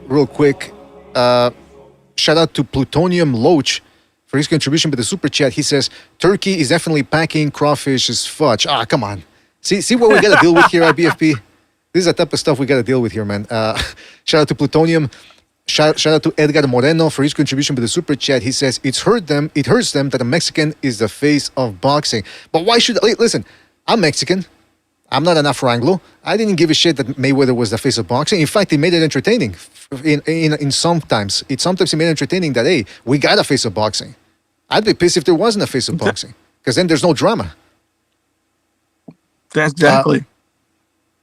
real quick. Shout out to Plutonium Loach for his contribution with the super chat. He says Turkey is definitely packing crawfish as fudge. Ah, come on, see what we got to deal with here, IBFP. This is the type of stuff we got to deal with here, man. Shout out to Plutonium. Shout out to Edgar Moreno for his contribution with the super chat. He says it hurts them that a Mexican is the face of boxing. But why should listen? I'm Mexican. I'm not an Afro-Anglo. I didn't give a shit that Mayweather was the face of boxing. In fact, he made it entertaining. Sometimes he made it entertaining that hey, we got a face of boxing. I'd be pissed if there wasn't a face of boxing because then there's no drama. That's exactly.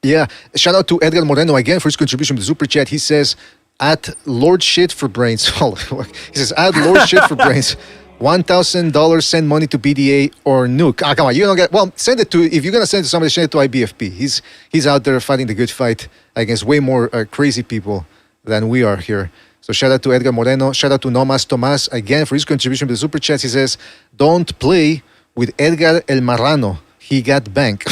Yeah. Shout out to Edgar Moreno again for his contribution to the super chat. He says. At Lord Shit for Brains. He says, at Lord Shit for Brains. $1,000 send money to BDA or Nuke. Ah, come on, you don't get. Well, send it to. If you're gonna send it to somebody, send it to IBFP. He's out there fighting the good fight against way more crazy people than we are here. So shout out to Edgar Moreno. Shout out to Nomas Tomas again for his contribution to the super chat. He says, "Don't play with Edgar El Marrano. He got bank."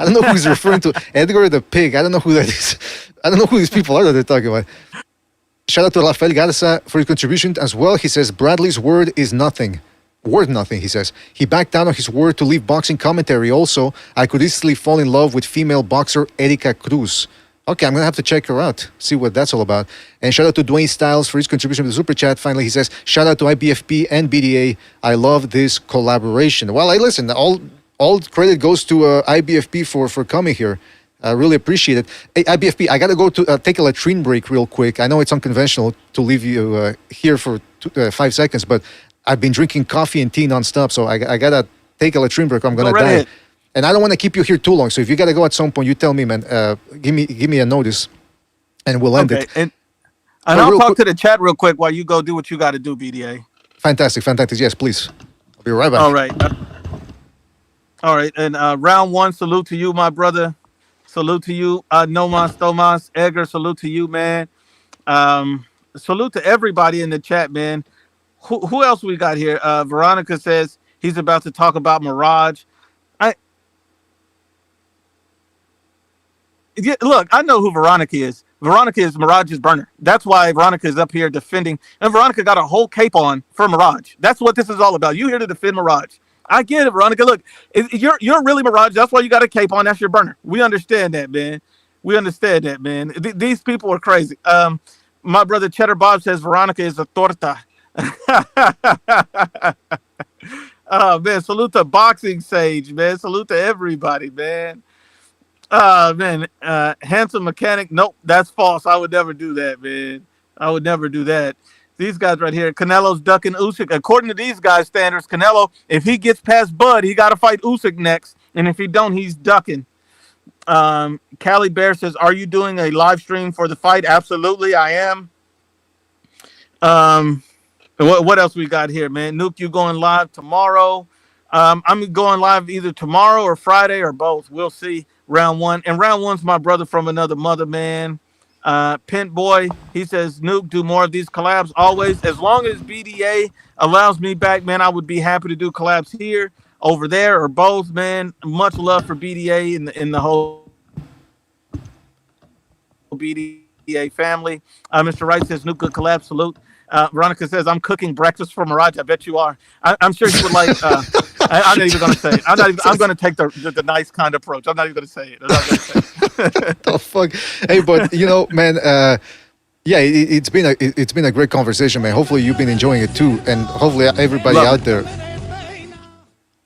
I don't know who he's referring to. Edgar the pig. I don't know who that is. I don't know who these people are that they're talking about. Shout out to Rafael Garza for his contribution as well. He says, Bradley's word is nothing. Worth nothing, he says. He backed down on his word to leave boxing commentary also. I could easily fall in love with female boxer Erika Cruz. Okay, I'm going to have to check her out, see what that's all about. And shout out to Dwayne Styles for his contribution to the Super Chat. Finally, he says, shout out to IBFP and BDA. I love this collaboration. Well, I listen, all credit goes to IBFP for coming here. I really appreciate it. Hey, IBFP, I got to go to take a latrine break real quick. I know it's unconventional to leave you here for 5 seconds, but I've been drinking coffee and tea nonstop, so I got to take a latrine break or I'm going to die. Ahead. And I don't want to keep you here too long, so if you got to go at some point, you tell me, man. Give me a notice, and we'll end it. And I'll talk to the chat real quick while you go do what you got to do, BDA. Fantastic. Yes, please. I'll be right back. All right. And round one, salute to you, my brother. Salute to you, Nomas Thomas, Edgar. Salute to you, man. Salute to everybody in the chat, man. Who else we got here? Veronica says he's about to talk about Mirage. Look, I know who Veronica is. Veronica is Mirage's burner. That's why Veronica is up here defending. And Veronica got a whole cape on for Mirage. That's what this is all about. You here to defend Mirage. I get it, Veronica. Look, you're really Mirage. That's why you got a cape on. That's your burner. We understand that, man. These people are crazy. My brother Cheddar Bob says Veronica is a torta. Oh, man. Salute to Boxing Sage, man. Salute to everybody, man. Handsome Mechanic. Nope, that's false. I would never do that, man. I would never do that. These guys right here, Canelo's ducking Usyk. According to these guys' standards, Canelo, if he gets past Bud, he got to fight Usyk next. And if he don't, he's ducking. Callie Bear says, are you doing a live stream for the fight? Absolutely, I am. What else we got here, man? Nuke, you going live tomorrow? I'm going live either tomorrow or Friday or both. We'll see. Round one. And round one's my brother from another mother, man. Pint Boy, he says, Nuke, do more of these collabs always. As long as BDA allows me back, man, I would be happy to do collabs here, over there, or both, man. Much love for BDA in the whole BDA family. Mr. Wright says, Nuke, good collab, salute. Veronica says, I'm cooking breakfast for Mirage. I bet you are. I'm sure he would like. I'm not even going to say it. I'm going to take the nice kind approach. I'm not even going to say it. I'm not going to say it. The fuck? Hey, but man, yeah, it's been a great conversation, man. Hopefully you've been enjoying it too, and hopefully everybody out there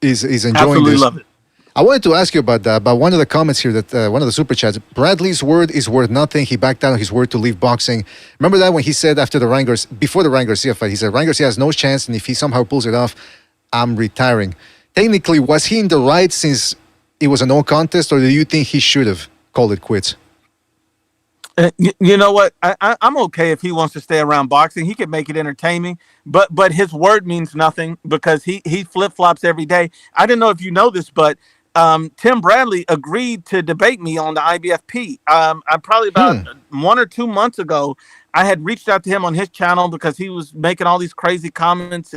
is enjoying Absolutely this. Love it. I wanted to ask you about one of the comments here that one of the super chats. Bradley's word is worth nothing. He backed down his word to leave boxing. Remember that when he said before the Ryan Garcia fight, he said Ryan Garcia has no chance, and if he somehow pulls it off, I'm retiring. Technically, was he in the right since it was a no contest, or do you think he should have called it quits? You know what? I'm okay if he wants to stay around boxing. He can make it entertaining, but his word means nothing because he flip flops every day. I don't know if you know this, but Tim Bradley agreed to debate me on the IBFP. I probably about 1 or 2 months ago, I had reached out to him on his channel because he was making all these crazy comments.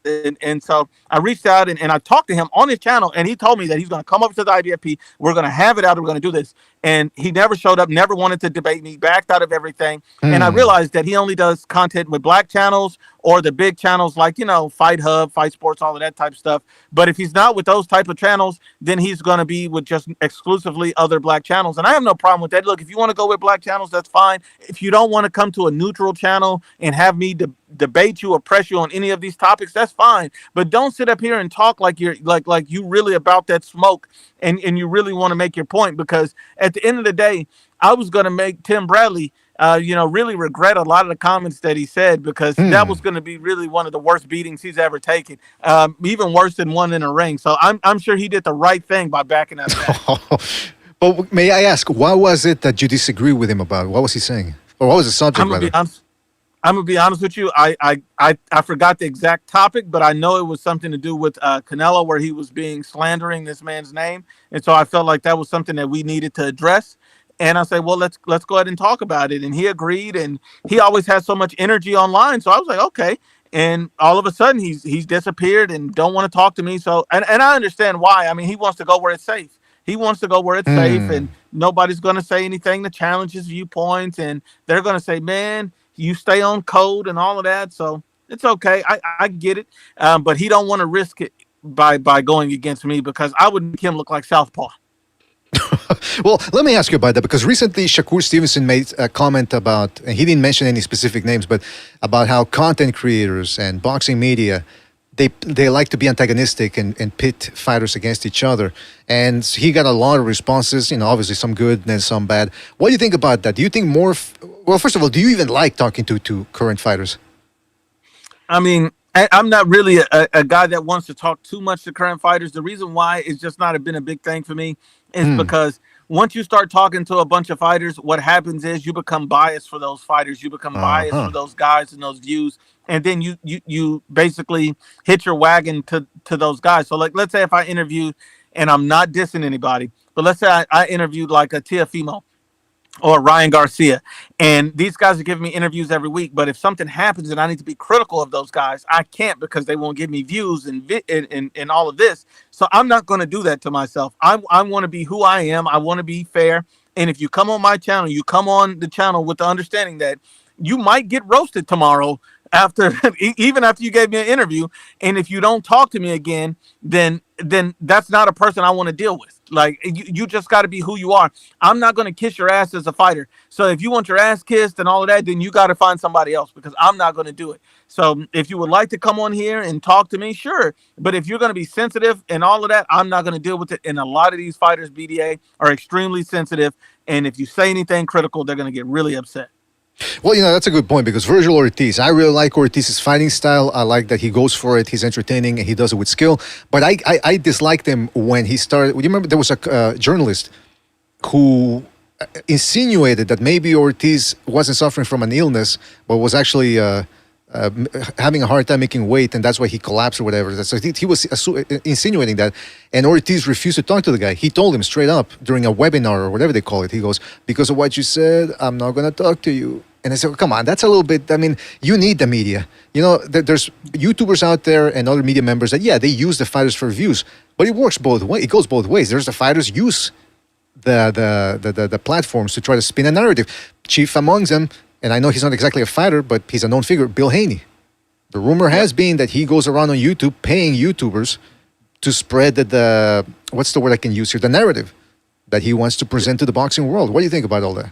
And so I reached out and I talked to him on his channel, and he told me that he's going to come over to the IBFP. We're going to have it out. We're going to do this. And he never showed up, never wanted to debate me, backed out of everything. And I realized that he only does content with black channels or the big channels like, Fight Hub, Fight Sports, all of that type of stuff. But if he's not with those type of channels, then he's going to be with just exclusively other black channels. And I have no problem with that. Look, if you want to go with black channels, that's fine. If you don't want to come to a neutral channel and have me debate you or press you on any of these topics, that's fine. But don't sit up here and talk like you're like you really about that smoke and you really want to make your point, because at the end of the day, I was going to make Tim Bradley really regret a lot of the comments that he said, because that was going to be really one of the worst beatings he's ever taken, even worse than one in a ring. So I'm sure he did the right thing by backing out of that. But may I ask, what was it that you disagree with him about? What was he saying? Or what was the subject, I'm gonna be honest with you. I forgot the exact topic, but I know it was something to do with Canelo, where he was slandering this man's name, and so I felt like that was something that we needed to address. And I said, well, let's go ahead and talk about it. And he agreed, and he always has so much energy online. So I was like, okay. And all of a sudden, he's disappeared and don't want to talk to me. So and I understand why. I mean, he wants to go where it's safe. He wants to go where it's safe, and nobody's going to say anything to challenge his viewpoints, and they're going to say, man, you stay on code and all of that. So it's okay. I get it. But he don't want to risk it by going against me, because I would make him look like Southpaw. Well, let me ask you about that, because recently Shakur Stevenson made a comment about, and he didn't mention any specific names, but about how content creators and boxing media, they like to be antagonistic and pit fighters against each other. And he got a lot of responses, obviously some good and some bad. What do you think about that? Do you think more... Well, first of all, do you even like talking to current fighters? I mean, I'm not really a guy that wants to talk too much to current fighters. The reason why it's just not been a big thing for me is because once you start talking to a bunch of fighters, what happens is you become biased for those fighters. You become biased for those guys and those views. And then you basically hit your wagon to those guys. So, like, let's say if I interviewed, and I'm not dissing anybody, but let's say I interviewed like a Teofimo or Ryan Garcia, and these guys are giving me interviews every week. But if something happens and I need to be critical of those guys, I can't, because they won't give me views and all of this. So I'm not going to do that to myself. I want to be who I am. I want to be fair. And if you come on my channel, you come on the channel with the understanding that you might get roasted tomorrow even after you gave me an interview. And if you don't talk to me again, then that's not a person I want to deal with. Like, you just got to be who you are. I'm not going to kiss your ass as a fighter. So if you want your ass kissed and all of that, then you got to find somebody else, because I'm not going to do it. So if you would like to come on here and talk to me, sure. But if you're going to be sensitive and all of that, I'm not going to deal with it. And a lot of these fighters, BDA, are extremely sensitive. And if you say anything critical, they're going to get really upset. Well, that's a good point, because Virgil Ortiz, I really like Ortiz's fighting style. I like that he goes for it. He's entertaining and he does it with skill. But I disliked him when he started. You remember there was a journalist who insinuated that maybe Ortiz wasn't suffering from an illness, but was actually having a hard time making weight, and that's why he collapsed or whatever. So he was insinuating that, and Ortiz refused to talk to the guy. He told him straight up during a webinar or whatever they call it. He goes, because of what you said, I'm not going to talk to you. And I said, well, come on, that's a little bit, I mean, you need the media. There's YouTubers out there and other media members that, yeah, they use the fighters for views, but it works both ways. It goes both ways. There's the fighters use the platforms to try to spin a narrative. Chief amongst them, and I know he's not exactly a fighter, but he's a known figure, Bill Haney. The rumor has been that he goes around on YouTube paying YouTubers to spread the what's the word I can use here? The narrative that he wants to present to the boxing world. What do you think about all that?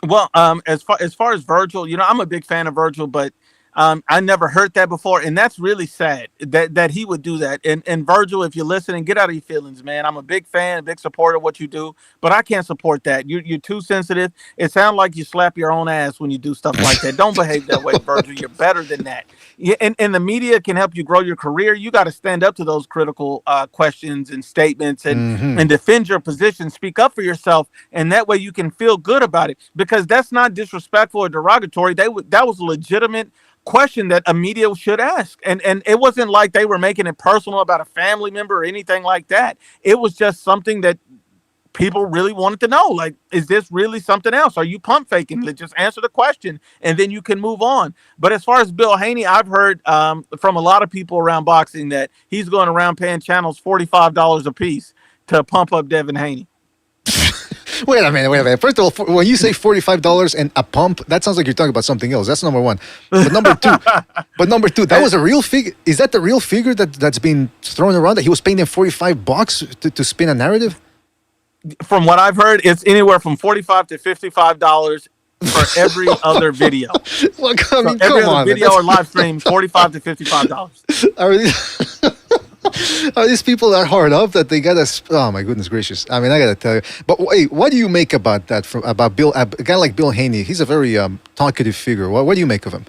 Well, as far as Virgil, I'm a big fan of Virgil, but I never heard that before, and that's really sad that he would do that. And Virgil, if you're listening, get out of your feelings, man. I'm a big fan, a big supporter of what you do, but I can't support that. You're too sensitive. It sounds like you slap your own ass when you do stuff like that. Don't behave that way, Virgil. You're better than that. Yeah, and the media can help you grow your career. You got to stand up to those critical questions and statements and defend your position. Speak up for yourself, and that way you can feel good about it, because that's not disrespectful or derogatory. That was a legitimate question that a media should ask, and it wasn't like they were making it personal about a family member or anything like that. It was just something that people really wanted to know, like, is this really something else? Are you pump faking? Just answer the question and then you can move on. But as far as Bill Haney, I've heard from a lot of people around boxing that he's going around paying channels $45 a piece to pump up Devin Haney. Wait a minute. First of all, when you say $45 and a pump, that sounds like you're talking about something else. That's number one. But number two, that was a real figure. Is that the real figure that's been thrown around, that he was paying them $45 to spin a narrative? From what I've heard, it's anywhere from $45 to $55 for every other video. Well, every other video or live stream, $45 to $55. Are these people that hard up that they gotta? Oh my goodness gracious! I mean, I gotta tell you. But wait, what do you make about that? About Bill, a guy like Bill Haney? He's a very talkative figure. What do you make of him?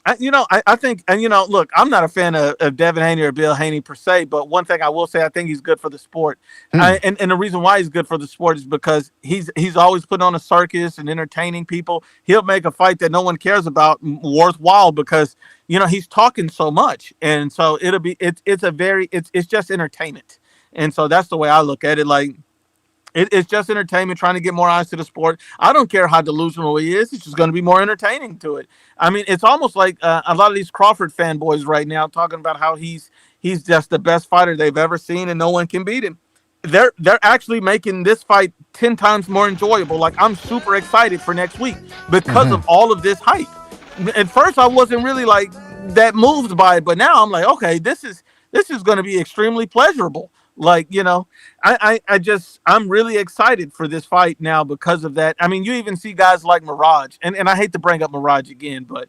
I think, and look, I'm not a fan of Devin Haney or Bill Haney per se, but one thing I will say, I think he's good for the sport. And the reason why he's good for the sport is because he's always putting on a circus and entertaining people. He'll make a fight that no one cares about worthwhile because, he's talking so much. And so it's just entertainment. And so that's the way I look at it. Like, it's just entertainment, trying to get more eyes to the sport. I don't care how delusional he is. It's just going to be more entertaining to it. I mean, it's almost like a lot of these Crawford fanboys right now talking about how he's just the best fighter they've ever seen and no one can beat him. They're actually making this fight 10 times more enjoyable. Like, I'm super excited for next week because of all of this hype. At first, I wasn't really like that moved by it, but now I'm like, okay, this is going to be extremely pleasurable. Like, I'm really excited for this fight now because of that. I mean, you even see guys like Mirage, and I hate to bring up Mirage again, but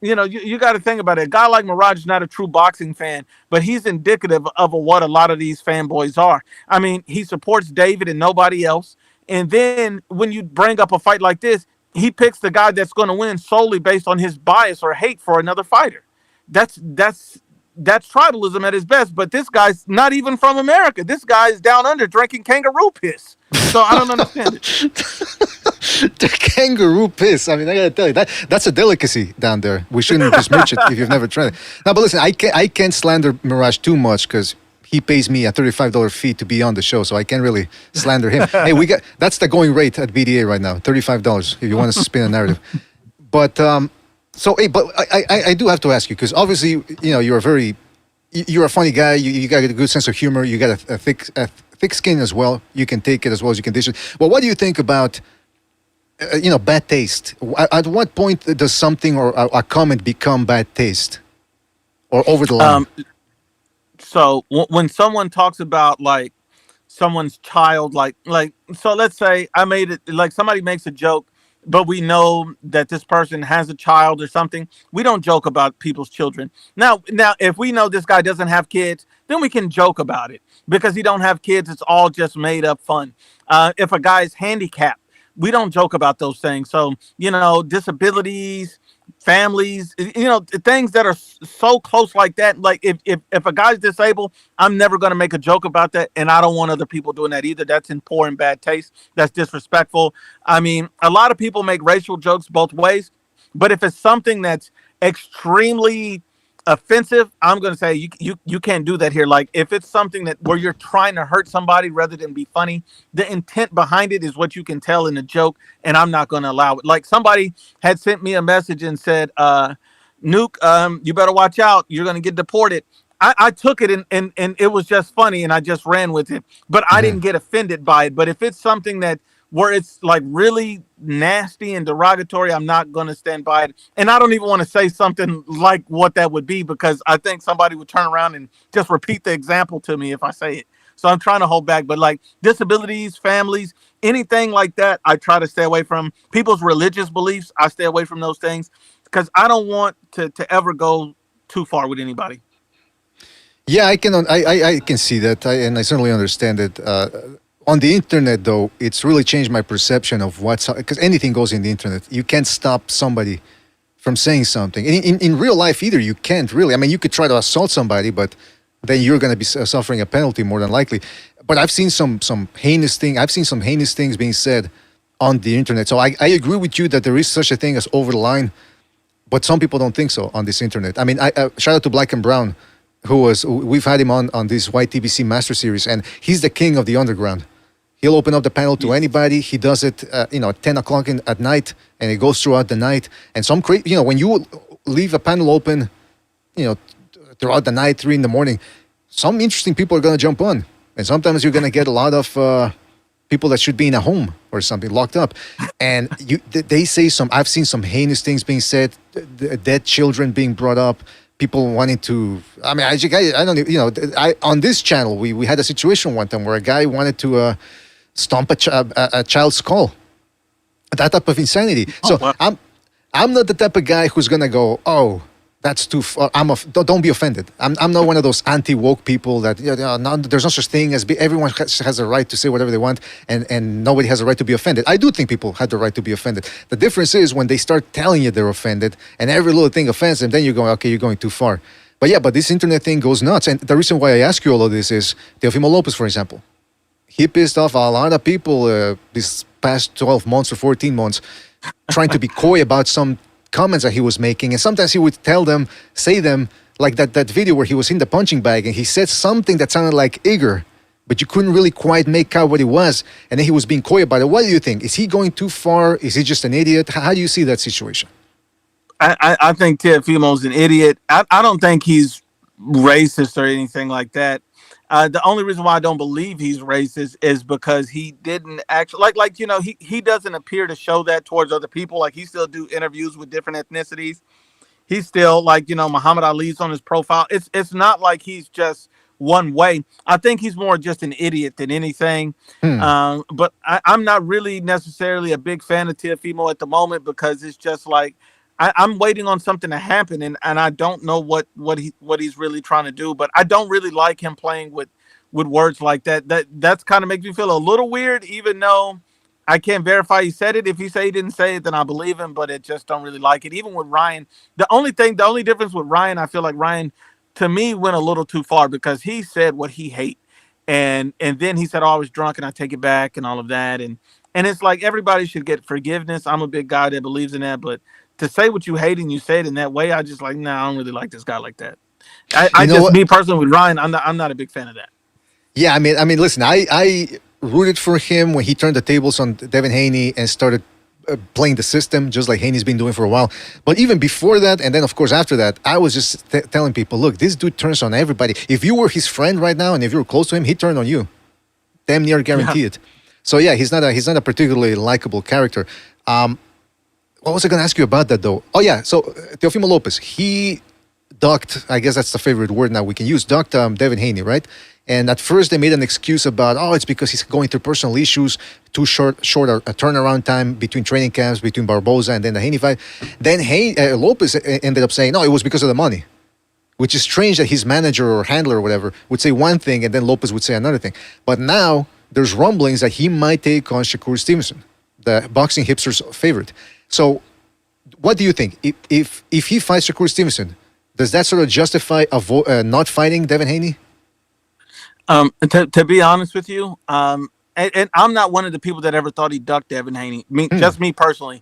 you got to think about it. A guy like Mirage is not a true boxing fan, but he's indicative of what a lot of these fanboys are. I mean, he supports David and nobody else. And then when you bring up a fight like this, he picks the guy that's going to win solely based on his bias or hate for another fighter. That's tribalism at his best, but this guy's not even from America. This guy's down under drinking kangaroo piss. So I don't understand it. The kangaroo piss. I mean, I gotta tell you, that's a delicacy down there. We shouldn't besmirch it if you've never tried it. Now, but listen, I can't slander Mirage too much because he pays me a $35 fee to be on the show, so I can't really slander him. Hey, that's the going rate at BDA right now, $35 if you want to spin a narrative. But So, hey, but I do have to ask you, because obviously, you're a funny guy. You got a good sense of humor. You got a thick skin as well. You can take it as well as you can dish it. Well, what do you think about, bad taste? At what point does something or a comment become bad taste or over the line? So when someone talks about like someone's child, so let's say I made it, like somebody makes a joke, but we know that this person has a child or something. We don't joke about people's children. Now, if we know this guy doesn't have kids, then we can joke about it because he don't have kids. It's all just made up fun. If a guy is handicapped, we don't joke about those things. So, disabilities, families, things that are so close like that. Like if a guy's disabled, I'm never going to make a joke about that. And I don't want other people doing that either. That's in poor and bad taste. That's disrespectful. I mean, a lot of people make racial jokes both ways, but if it's something that's extremely offensive, I'm going to say you can't do that here. Like if it's something that where you're trying to hurt somebody rather than be funny, the intent behind it is what you can tell in a joke, and I'm not going to allow it. Like somebody had sent me a message and said, Nuke, you better watch out. You're going to get deported. I took it and it was just funny and I just ran with it, but I didn't get offended by it. But if it's something that where it's like really nasty and derogatory, I'm not going to stand by it. And I don't even want to say something like what that would be, because I think somebody would turn around and just repeat the example to me if I say it. So I'm trying to hold back. But like disabilities, families, anything like that, I try to stay away from. People's religious beliefs, I stay away from those things, because I don't want to ever go too far with anybody. Yeah, I can see that, and I certainly understand it. On the internet, though, it's really changed my perception of what's, because anything goes in the internet. You can't stop somebody from saying something. In real life, either you can't really. I mean, you could try to assault somebody, but then you're going to be suffering a penalty more than likely. But I've seen some heinous thing. I've seen some heinous things being said on the internet. So I agree with you that there is such a thing as over the line, but some people don't think so on this internet. I mean, shout out to Black and Brown, we've had him on this YTBC Master Series, and he's the king of the underground. He'll open up the panel to anybody. He does it, at 10 o'clock at night, and it goes throughout the night. And when you leave a panel open, throughout the night, 3 a.m, some interesting people are going to jump on. And sometimes you're going to get a lot of people that should be in a home or something locked up. And they say I've seen some heinous things being said, dead children being brought up, people wanting to, I mean, I don't, on this channel, we had a situation one time where a guy wanted to stomp a child's skull. That type of insanity. So wow. I'm not the type of guy who's going to go, oh, that's too far. Don't be offended. I'm not one of those anti-woke people that there's no such thing as everyone has a right to say whatever they want, and nobody has a right to be offended. I do think people have the right to be offended. The difference is when they start telling you they're offended, and every little thing offends them, then you're going, okay, you're going too far. But this internet thing goes nuts. And the reason why I ask you all of this is Teofimo Lopez, for example. He pissed off a lot of people these past 12 months or 14 months trying to be coy about some comments that he was making, and sometimes he would say them like that video where he was in the punching bag and he said something that sounded like Igor, but you couldn't really quite make out what it was, and then he was being coy about it. What do you think? Is he going too far? Is he just an idiot? How do you see that situation? I think Teofimo's an idiot. I don't think he's racist or anything like that. The only reason why I don't believe he's racist is because he didn't actually he doesn't appear to show that towards other people. Like, he still do interviews with different ethnicities. He's still Muhammad Ali's on his profile. It's not like he's just one way. I think he's more just an idiot than anything. But I'm not really necessarily a big fan of Teofimo at the moment, because it's just like I'm waiting on something to happen, and I don't know what he's really trying to do. But I don't really like him playing with words like that. That's kind of makes me feel a little weird, even though I can't verify he said it. If he say he didn't say it, then I believe him. But it just don't really like it. Even with Ryan, the only difference with Ryan, I feel like Ryan, to me, went a little too far, because he said what he hate, and then he said, "Oh, I was drunk and I take it back," and all of that, and it's like everybody should get forgiveness. I'm a big guy that believes in that, but to say what you hate and you say it in that way, I just like, I don't really like this guy like that. Me personally with Ryan, I'm not a big fan of that. Yeah, I mean, listen, I rooted for him when he turned the tables on Devin Haney and started playing the system, just like Haney's been doing for a while. But even before that, and then of course after that, I was just telling people, look, this dude turns on everybody. If you were his friend right now and if you were close to him, he'd turn on you. Damn near guarantee it. So yeah, he's not a particularly likable character. What was I going to ask you about that, though? Oh, yeah. So, Teofimo Lopez, he ducked, I guess that's the favorite word now we can use, ducked Devin Haney, right? And at first they made an excuse about, it's because he's going through personal issues, too short a turnaround time between training camps, between Barboza and then the Haney fight. Then Lopez ended up saying, no, it was because of the money, which is strange that his manager or handler or whatever would say one thing and then Lopez would say another thing. But now there's rumblings that he might take on Shakur Stevenson, the boxing hipster's favorite. So, what do you think? If he fights Shakur Stevenson, does that sort of justify not fighting Devin Haney? To be honest with you, and I'm not one of the people that ever thought he ducked Devin Haney. Just me personally.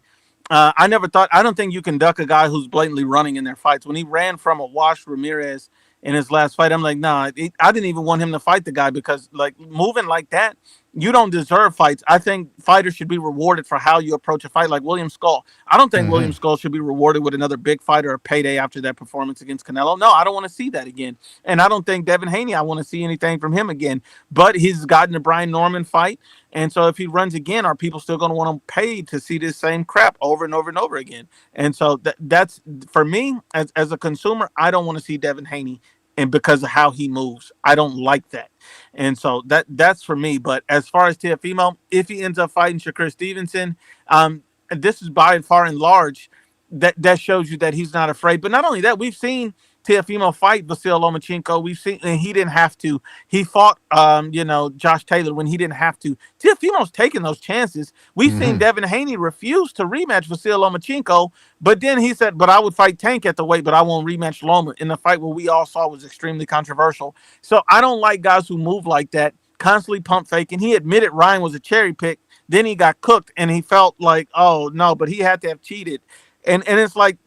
I don't think you can duck a guy who's blatantly running in their fights. When he ran from a washed Ramirez in his last fight, I'm like, I didn't even want him to fight the guy, because like moving like that, you don't deserve fights. I think fighters should be rewarded for how you approach a fight. Like William Skull, I don't think Mm-hmm. William Skull should be rewarded with another big fight or a payday after that performance against Canelo. No, I don't want to see that again. And I don't think Devin Haney, I want to see anything from him again. But he's gotten the Brian Norman fight, and so if he runs again, are people still going to want him paid to see this same crap over and over and over again? And so that's for me as a consumer. I don't want to see Devin Haney, and because of how he moves, I don't like that. And so that's for me. But as far as Teofimo, if he ends up fighting Shakur Stevenson, and this is by far and large that shows you that he's not afraid. But not only that, we've seen Teofimo fight Vasyl Lomachenko. We've seen, and he didn't have to. He fought, Josh Taylor when he didn't have to. Teofimo's taking those chances. We've seen Devin Haney refuse to rematch Vasyl Lomachenko, but then he said, "But I would fight Tank at the weight, but I won't rematch Loma." In the fight where we all saw was extremely controversial. So I don't like guys who move like that, constantly pump faking. He admitted Ryan was a cherry pick. Then he got cooked, and he felt like, oh no, but he had to have cheated. And it's like,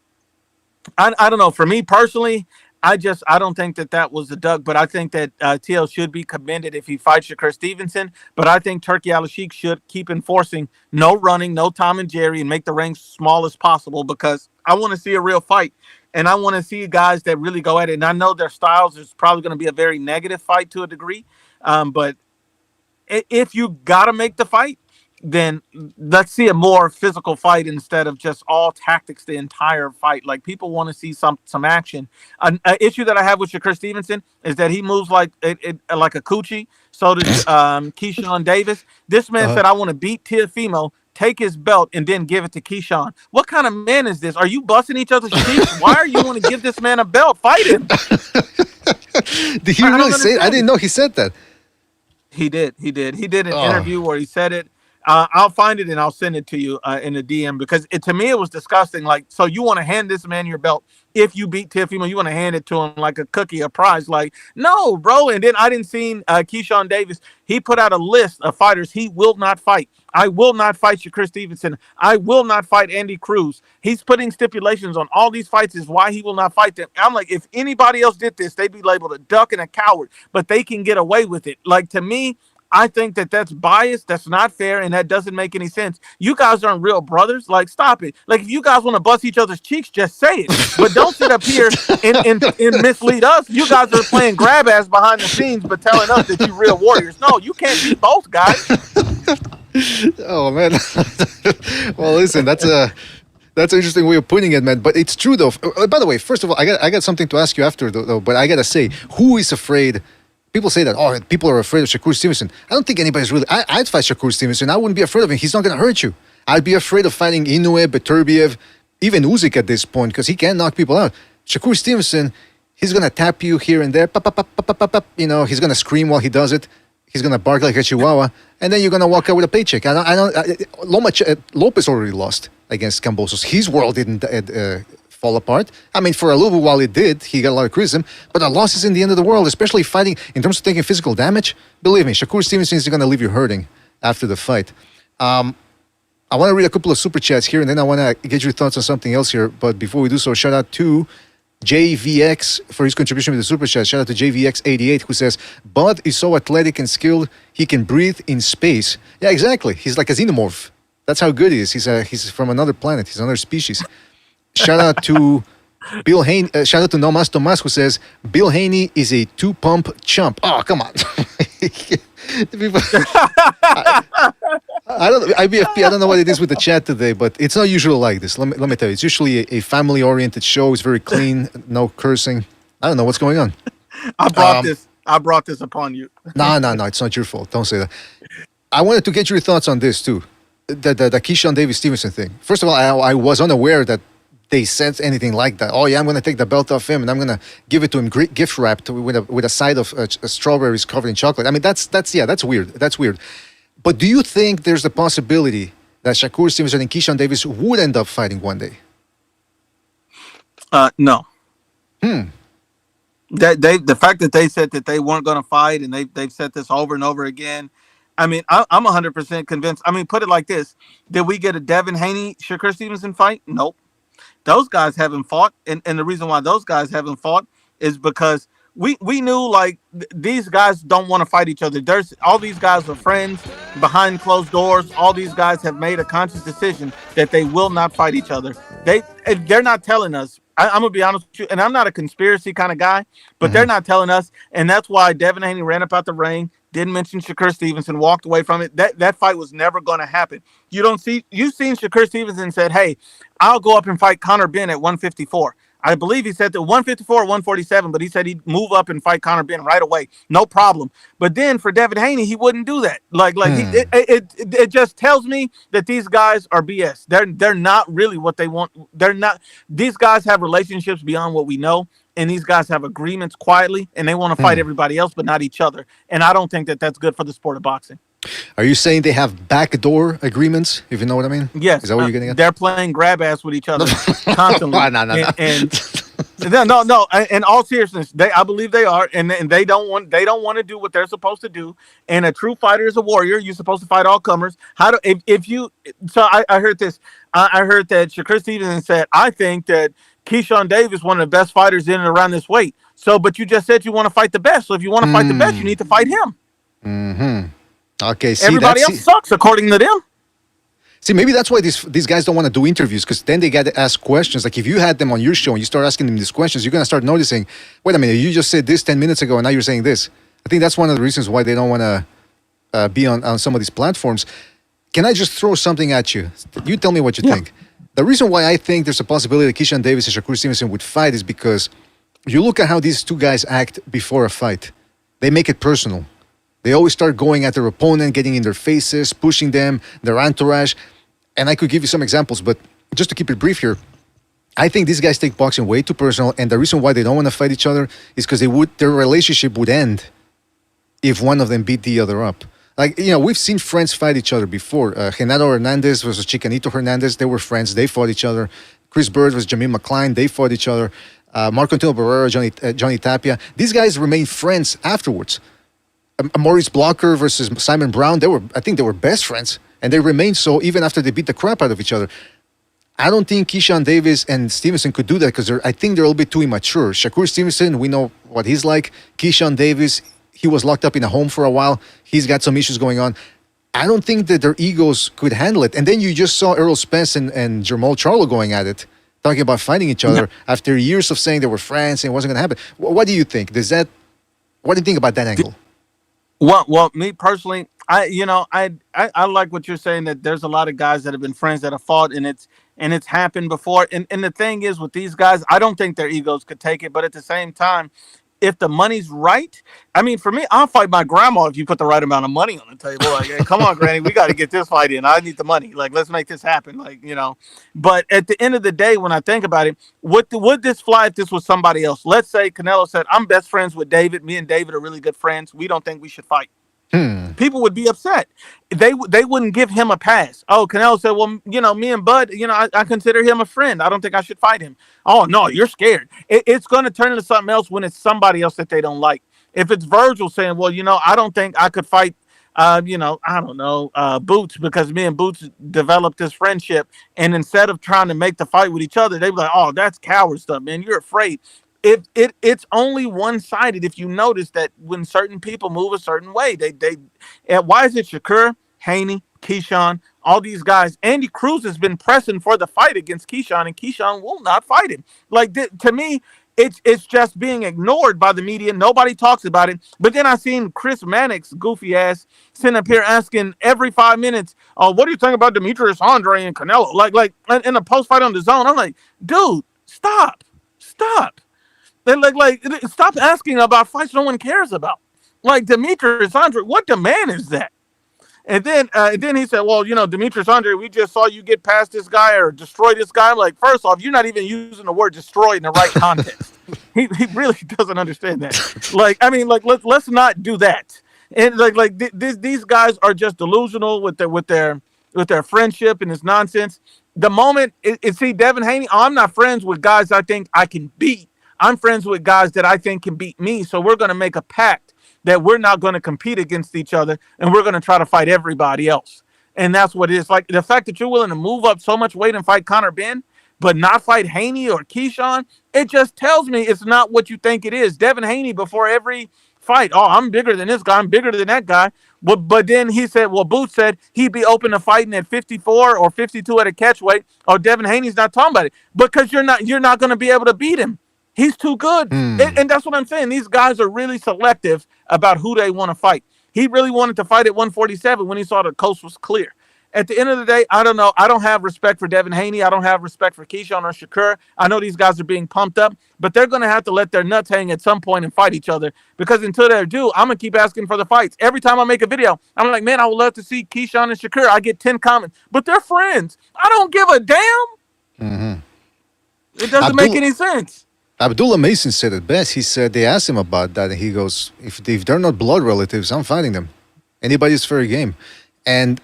I don't know. For me personally, I don't think that was a duck, but I think that TL should be commended if he fights Shakur Stevenson. But I think Turkey Al-Sheikh should keep enforcing no running, no Tom and Jerry, and make the range small as possible, because I want to see a real fight. And I want to see guys that really go at it. And I know their styles is probably going to be a very negative fight to a degree. But if you got to make the fight, then let's see a more physical fight instead of just all tactics the entire fight. Like, people want to see some action. An issue that I have with Shakur Stevenson is that he moves like like a coochie. So does Keyshawn Davis. This man said, "I want to beat Teofimo, take his belt, and then give it to Keyshawn." What kind of man is this? Are you busting each other's cheeks? Why are you want to give this man a belt? Fight him. Did he really say? I didn't know he said that. He did. He did an interview where he said it. I'll find it and I'll send it to you in the DM, because to me it was disgusting. Like, so you want to hand this man your belt if you beat Teofimo? You want to hand it to him like a cookie, a prize? Like, no, bro. And then I didn't see Keyshawn Davis. He put out a list of fighters he will not fight. I will not fight Shakur Stevenson. I will not fight Andy Cruz. He's putting stipulations on all these fights is why he will not fight them. I'm like, if anybody else did this, they'd be labeled a duck and a coward, but they can get away with it. Like, to me, I think that's biased. That's not fair, and that doesn't make any sense. You guys aren't real brothers. Like, stop it. Like, if you guys want to bust each other's cheeks, just say it. But don't sit up here and mislead us. You guys are playing grab ass behind the scenes, but telling us that you real warriors. No, you can't be both, guys. Oh man. Well, listen, that's an interesting way of putting it, man. But it's true, though. By the way, first of all, I got something to ask you after, though. But I gotta say, who is afraid? People say that, people are afraid of Shakur Stevenson. I don't think anybody's really. I'd fight Shakur Stevenson. I wouldn't be afraid of him. He's not going to hurt you. I'd be afraid of fighting Inoue, Beterbiev, even Usyk at this point, because he can knock people out. Shakur Stevenson, he's going to tap you here and there. Pop, pop, pop, pop, pop, pop. You know, he's going to scream while he does it. He's going to bark like a chihuahua. And then you're going to walk out with a paycheck. Lopez already lost against Kambosos. His world didn't fall apart. I mean, for a little while it did. He got a lot of criticism, but a loss isn't the end of the world, especially fighting in terms of taking physical damage. Believe me, Shakur Stevenson is going to leave you hurting after the fight. I want to read a couple of super chats here, and then I want to get your thoughts on something else here. But before we do so, shout out to JVX for his contribution with the super chat. Shout out to JVX88, who says, "Bud is so athletic and skilled, he can breathe in space." Yeah, exactly. He's like a xenomorph. That's how good he is. He's from another planet. He's another species. Shout out to Bill Haney. Shout out to Nomas Tomas, who says Bill Haney is a two-pump chump. Oh, come on. I don't IBFP. I don't know what it is with the chat today, but it's not usually like this. Let me tell you, it's usually a family-oriented show. It's very clean, no cursing. I don't know what's going on. I brought this upon you. No, it's not your fault. Don't say that. I wanted to get your thoughts on this too, the Keyshawn Davis Stevenson thing. First of all, I was unaware that they said anything like that. Oh yeah, I'm going to take the belt off him and I'm going to give it to him gift wrapped with a side of strawberries covered in chocolate. I mean, that's weird. That's weird. But do you think there's a possibility that Shakur Stevenson and Keyshawn Davis would end up fighting one day? No. The fact that they said that they weren't going to fight, and they've said this over and over again. I mean, I'm 100% convinced. I mean, put it like this: did we get a Devin Haney Shakur Stevenson fight? Nope. Those guys haven't fought, and the reason why those guys haven't fought is because we knew like these guys don't want to fight each other. There's all these guys are friends behind closed doors. All these guys have made a conscious decision that they will not fight each other. They're not telling us. I'm gonna be honest with you, and I'm not a conspiracy kind of guy, but they're not telling us, and that's why Devin Haney ran up out the ring, didn't mention Shakur Stevenson, walked away from it. That fight was never going to happen. You've seen Shakur Stevenson said, "Hey, I'll go up and fight Conor Benn at 154." I believe he said that 154 or 147, but he said he'd move up and fight Conor Benn right away, no problem. But then for Devin Haney, he wouldn't do that. It just tells me that these guys are BS. They're not really what they want. They're not. These guys have relationships beyond what we know, and these guys have agreements quietly, and they want to fight everybody else, but not each other. And I don't think that that's good for the sport of boxing. Are you saying they have backdoor agreements, if you know what I mean? Yes. Is that what you're getting at? They're playing grab ass with each other constantly. No. No. In all seriousness, I believe they are, and they don't want to do what they're supposed to do. And a true fighter is a warrior. You're supposed to fight all comers. I heard this. I heard that Shakur Stevenson said, "I think that Keyshawn Davis one of the best fighters in and around this weight." So, but you just said you want to fight the best. So if you want to fight the best, you need to fight him. Mm-hmm. Okay, see, everybody else sucks according to them. See, maybe that's why these guys don't want to do interviews, because then they get to ask questions. Like if you had them on your show and you start asking them these questions, you're going to start noticing, wait a minute, you just said this 10 minutes ago and now you're saying this. I think that's one of the reasons why they don't want to be on some of these platforms. Can I just throw something at you? You tell me what you think. The reason why I think there's a possibility that Keyshawn Davis and Shakur Stevenson would fight is because you look at how these two guys act before a fight. They make it personal. They always start going at their opponent, getting in their faces, pushing them, their entourage. And I could give you some examples, but just to keep it brief here, I think these guys take boxing way too personal, and the reason why they don't want to fight each other is because their relationship would end if one of them beat the other up. Like, we've seen friends fight each other before. Genaro Hernandez versus Chicanito Hernandez, they were friends, they fought each other. Chris Bird versus Jamil McCline, they fought each other. Marco Antonio Barrera, Johnny Tapia, these guys remained friends afterwards. Maurice Blocker versus Simon Brown, I think they were best friends, and they remained so even after they beat the crap out of each other. I don't think Keyshawn Davis and Stevenson could do that because I think they're a little bit too immature. Shakur Stevenson, we know what he's like. Keyshawn Davis, he was locked up in a home for a while. He's got some issues going on. I don't think that their egos could handle it. And then you just saw Errol Spence and Jermall Charlo going at it, talking about fighting each other after years of saying they were friends and it wasn't going to happen. What do you think? What do you think about that angle? Well, me personally, I like what you're saying, that there's a lot of guys that have been friends that have fought, and it's happened before. And the thing is with these guys, I don't think their egos could take it. But at the same time, if the money's right, I mean, for me, I'll fight my grandma if you put the right amount of money on the table. Like, hey, come on, Granny, we got to get this fight in. I need the money. Like, let's make this happen. Like, But at the end of the day, when I think about it, would this fly if this was somebody else? Let's say Canelo said, "I'm best friends with David. Me and David are really good friends. We don't think we should fight." People would be upset. They wouldn't give him a pass. Oh, Canelo said, "Well, me and Bud, I consider him a friend. I don't think I should fight him." Oh, no, you're scared. It's going to turn into something else when it's somebody else that they don't like. If it's Virgil saying, "Well, I don't think I could fight, Boots, because me and Boots developed this friendship," and instead of trying to make the fight with each other, they'd be like, "Oh, that's coward stuff, man. You're afraid." It's only one-sided. If you notice that when certain people move a certain way, why is it Shakur, Haney, Keyshawn, all these guys? Andy Cruz has been pressing for the fight against Keyshawn, and Keyshawn will not fight him. Like, to me, it's just being ignored by the media. Nobody talks about it. But then I seen Chris Mannix, goofy ass, sitting up here asking every 5 minutes, "Oh, what do you think about Demetrius Andre and Canelo?" Like in a post-fight on the Zone. I'm like, dude, stop. Like, stop asking about fights no one cares about. Like, Demetrius Andre, what demand is that? And then he said, "Well, Demetrius Andre, we just saw you get past this guy or destroy this guy." I'm like, first off, you're not even using the word "destroy" in the right context. He really doesn't understand that. Like, I mean, like, let's not do that. And these guys are just delusional with their friendship and this nonsense. The moment see Devin Haney, I'm not friends with guys I think I can beat. I'm friends with guys that I think can beat me. So we're going to make a pact that we're not going to compete against each other, and we're going to try to fight everybody else. And that's what it is. Like, the fact that you're willing to move up so much weight and fight Conor Benn, but not fight Haney or Keyshawn, it just tells me it's not what you think it is. Devin Haney, before every fight, oh, I'm bigger than this guy, I'm bigger than that guy. But then he said, well, Boots said he'd be open to fighting at 54 or 52 at a catch weight. Oh, Devin Haney's not talking about it because you're not going to be able to beat him. He's too good. And that's what I'm saying. These guys are really selective about who they want to fight. He really wanted to fight at 147 when he saw the coast was clear. At the end of the day, I don't know. I don't have respect for Devin Haney. I don't have respect for Keyshawn or Shakur. I know these guys are being pumped up, but they're going to have to let their nuts hang at some point and fight each other, because until they do, I'm going to keep asking for the fights. Every time I make a video, I'm like, man, I would love to see Keyshawn and Shakur. I get 10 comments, but they're friends. I don't give a damn. It doesn't make any sense. Abdullah Mason said it best. He said they asked him about that, and he goes, if they're not blood relatives, I'm fighting them. Anybody's fair game. And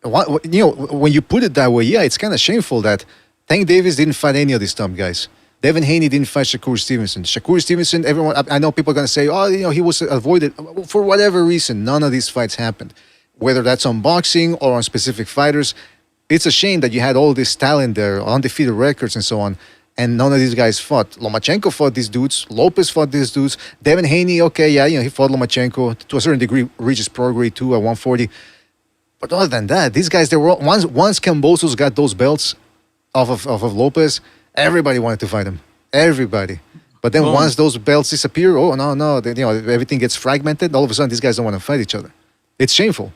when you put it that way, yeah, it's kind of shameful that Tank Davis didn't fight any of these top guys. Devin Haney didn't fight Shakur Stevenson. Shakur Stevenson, everyone, I know people are going to say, oh, he was avoided. For whatever reason, none of these fights happened. Whether that's on boxing or on specific fighters, it's a shame that you had all this talent there, undefeated records and so on, and none of these guys fought. Lomachenko fought these dudes. Lopez fought these dudes. Devin Haney, okay, yeah, he fought Lomachenko. To a certain degree, reaches pro grade too at 140. But other than that, these guys, they were once Cambosos got those belts off of Lopez, everybody wanted to fight him. Everybody. But then once those belts disappear, oh no, everything gets fragmented. All of a sudden, these guys don't want to fight each other. It's shameful.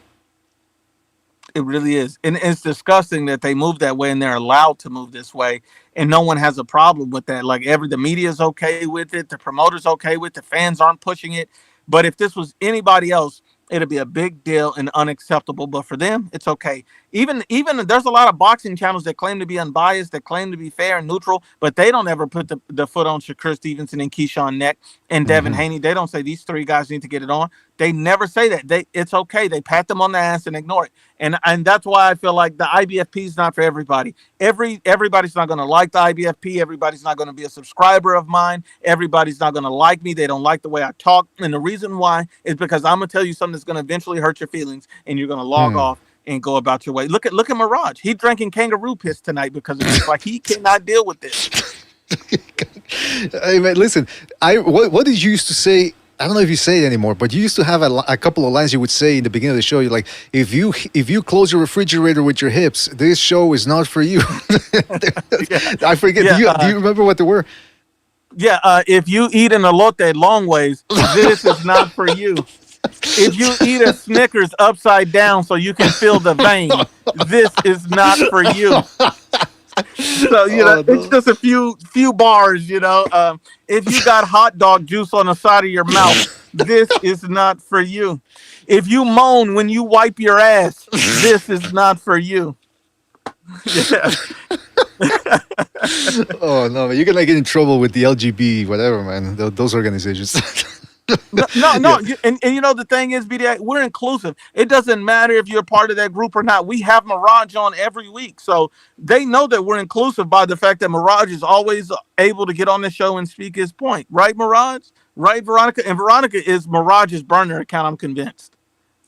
It really is. And it's disgusting that they move that way and they're allowed to move this way. And no one has a problem with that. Like the media's okay with it. The promoter's okay with it. The fans aren't pushing it. But if this was anybody else, it'd be a big deal and unacceptable. But for them, it's okay. Even there's a lot of boxing channels that claim to be unbiased, that claim to be fair and neutral, but they don't ever put the foot on Shakur Stevenson and Keyshawn neck and Devin Haney. They don't say these three guys need to get it on. They never say that. It's okay. They pat them on the ass and ignore it. And that's why I feel like the IBFP is not for everybody. Everybody's not going to like the IBFP. Everybody's not going to be a subscriber of mine. Everybody's not going to like me. They don't like the way I talk. And the reason why is because I'm going to tell you something that's going to eventually hurt your feelings, and you're going to log off and go about your way. Look at Mirage. He's drinking kangaroo piss tonight because it's like he cannot deal with this. Hey man, listen. What did you used to say? I don't know if you say it anymore, but you used to have a couple of lines you would say in the beginning of the show. You're like, if you close your refrigerator with your hips, this show is not for you. I forget. Yeah, do you remember what they were? Yeah, if you eat an elote long ways, this is not for you. If you eat a Snickers upside down so you can feel the vein, this is not for you. So it's just a few bars. If you got hot dog juice on the side of your mouth, this is not for you. If you moan when you wipe your ass, this is not for you. Yeah. Oh no, man. You're gonna get in trouble with the LGB, whatever, man. Those organizations. No. Yeah. And the thing is, BDA, we're inclusive. It doesn't matter if you're part of that group or not. We have Mirage on every week, so they know that we're inclusive by the fact that Mirage is always able to get on the show and speak his point. Right, Mirage? Right, Veronica? And Veronica is Mirage's burner account. I'm convinced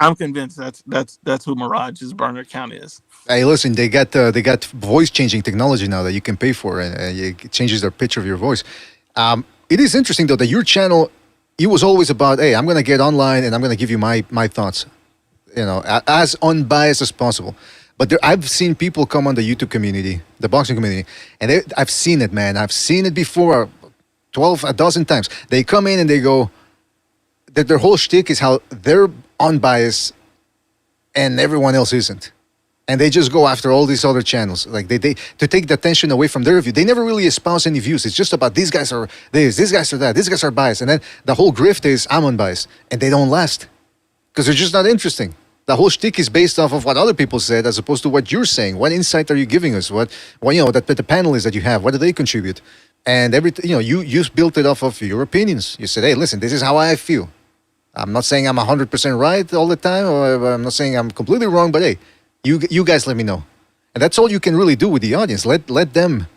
that's who Mirage's burner account is. Hey, listen, they got voice changing technology now that you can pay for, and it changes the pitch of your voice. It is interesting though that your channel, it was always about, hey, I'm gonna get online and I'm gonna give you my thoughts, as unbiased as possible. But I've seen people come on the YouTube community, the boxing community, and I've seen it, man. I've seen it before, a dozen times. They come in and they go, that their whole shtick is how they're unbiased and everyone else isn't. And they just go after all these other channels, like they to take the attention away from their view. They never really espouse any views. It's just about these guys are this, these guys are that, these guys are biased, and then the whole grift is I'm unbiased, and they don't last because they're just not interesting. The whole shtick is based off of what other people said, as opposed to what you're saying. What insight are you giving us? What the panelists that you have, what do they contribute? And you built it off of your opinions. You said, hey, listen, this is how I feel. I'm not saying I'm 100% right all the time, or I'm not saying I'm completely wrong, but hey. You guys let me know. And that's all you can really do with the audience. Let them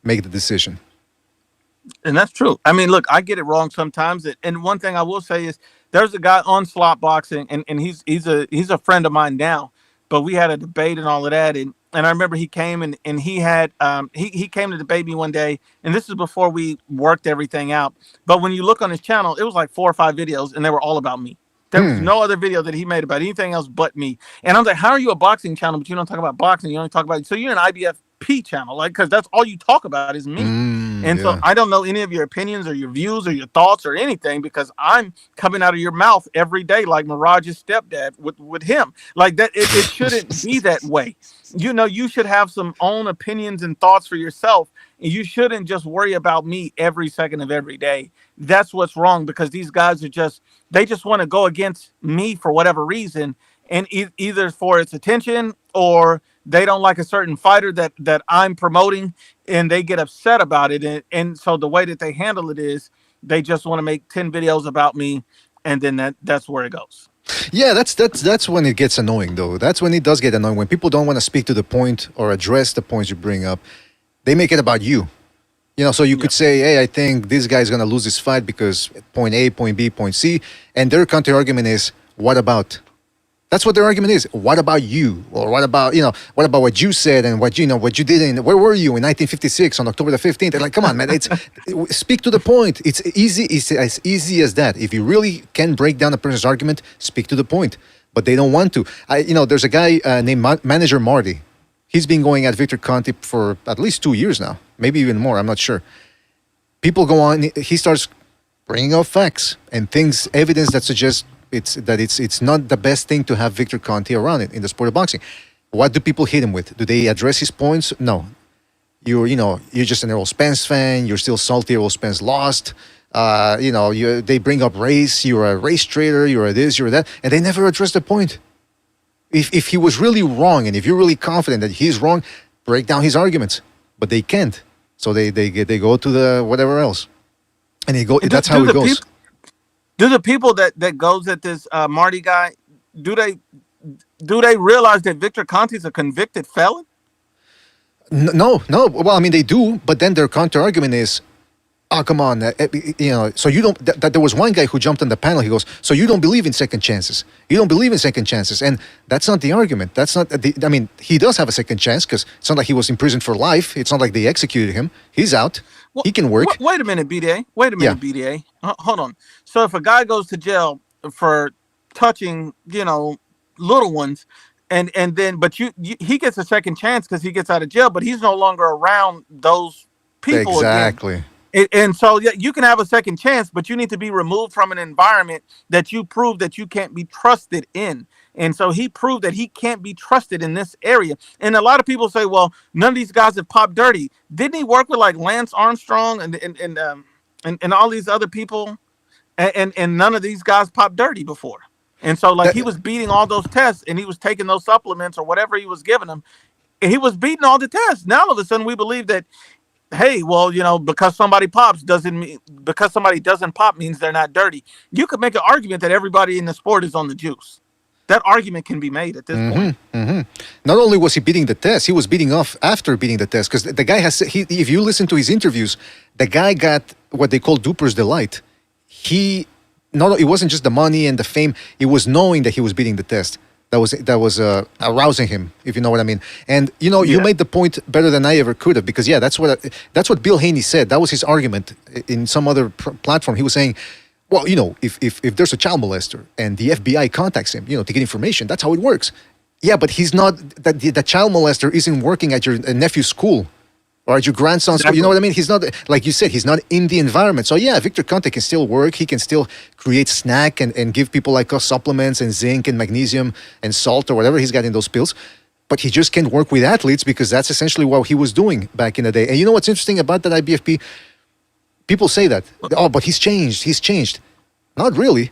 make the decision. And that's true. I mean, look, I get it wrong sometimes. And one thing I will say is there's a guy on Slot Boxing, and he's a friend of mine now. but we had a debate and all of that. And I remember he came and he had he came to debate me one day, and this is before we worked everything out. But when you look on his channel, it was like 4 or 5 videos, and they were all about me. There was no other video that he made about anything else but me. And I was like, how are you a boxing channel, but you don't talk about boxing? You only talk about, so you're an IBFP channel, like, because that's all you talk about is me. So I don't know any of your opinions or your views or your thoughts or anything, because I'm coming out of your mouth every day like Miraj's stepdad with him. Like that, it shouldn't be that way. You know, you should have some own opinions and thoughts for yourself. And you shouldn't just worry about me every second of every day. That's what's wrong, because these guys are they just want to go against me for whatever reason, and either for its attention, or they don't like a certain fighter that I'm promoting, and they get upset about it. And so the way that they handle it is they just want to make 10 videos about me, and then that's where it goes. Yeah, that's when it gets annoying, though. That's when it does get annoying, when people don't want to speak to the point or address the points you bring up. They make it about you. You know, so you could say, hey, I think this guy's going to lose this fight because point A, point B, point C. And their counter argument is, what about? That's what their argument is. What about you? Or what about, what about what you said and what you did where were you in 1956 on October the 15th? They're like, come on, man, speak to the point. It's easy. It's as easy as that. If you really can break down a person's argument, speak to the point. But they don't want to. There's a guy named Manager Marty. He's been going at Victor Conte for at least 2 years now, maybe even more. I'm not sure. People go on. He starts bringing up facts and things, evidence that suggests it's not the best thing to have Victor Conte around in the sport of boxing. What do people hit him with? Do they address his points? No. You're just an Errol Spence fan. You're still salty. Errol Spence lost. They bring up race. You're a race trader. You're a this. You're that, and they never address the point. If he was really wrong, and if you're really confident that he's wrong, break down his arguments. But they can't. So they go to the whatever else, and that's how it goes. Do the people that goes at this Marty guy, do they realize that Victor Conte's a convicted felon? No. Well, I mean, they do, but then their counter argument is, oh, come on, so you don't, that there was one guy who jumped on the panel, he goes, so you don't believe in second chances. You don't believe in second chances. And that's not the argument. That's not, he does have a second chance, because it's not like he was imprisoned for life. It's not like they executed him. He's out. Well, he can work. Wait a minute, BDA. BDA. Hold on. So if a guy goes to jail for touching, little ones, and then, but he gets a second chance because he gets out of jail, but he's no longer around those people. Exactly. Again. And so you can have a second chance, but you need to be removed from an environment that you prove that you can't be trusted in. And so he proved that he can't be trusted in this area. And a lot of people say, well, none of these guys have popped dirty. Didn't he work with like Lance Armstrong and all these other people? And none of these guys popped dirty before. And so like he was beating all those tests, and he was taking those supplements or whatever he was giving them. And he was beating all the tests. Now all of a sudden we believe that, hey, well, because somebody pops doesn't mean, because somebody doesn't pop means they're not dirty. You could make an argument that everybody in the sport is on the juice. That argument can be made at this point. Not only was he beating the test, he was beating off after beating the test, because the guy if you listen to his interviews, the guy got what they call duper's delight. It wasn't just the money and the fame. It was knowing that he was beating the test. That was arousing him, if you know what I mean. And you made the point better than I ever could have, because that's what Bill Haney said. That was his argument in some other platform. He was saying, well, if there's a child molester and the FBI contacts him, to get information, that's how it works. Yeah, but he's not. The child molester isn't working at your nephew's school or at your grandson's school. You know what I mean? He's not, like you said, he's not in the environment. So yeah, Victor Conte can still work. He can still create snack and give people like us supplements and zinc and magnesium and salt or whatever he's got in those pills. But he just can't work with athletes, because that's essentially what he was doing back in the day. And you know what's interesting about that IBFP? People say that, oh, but he's changed. Not really,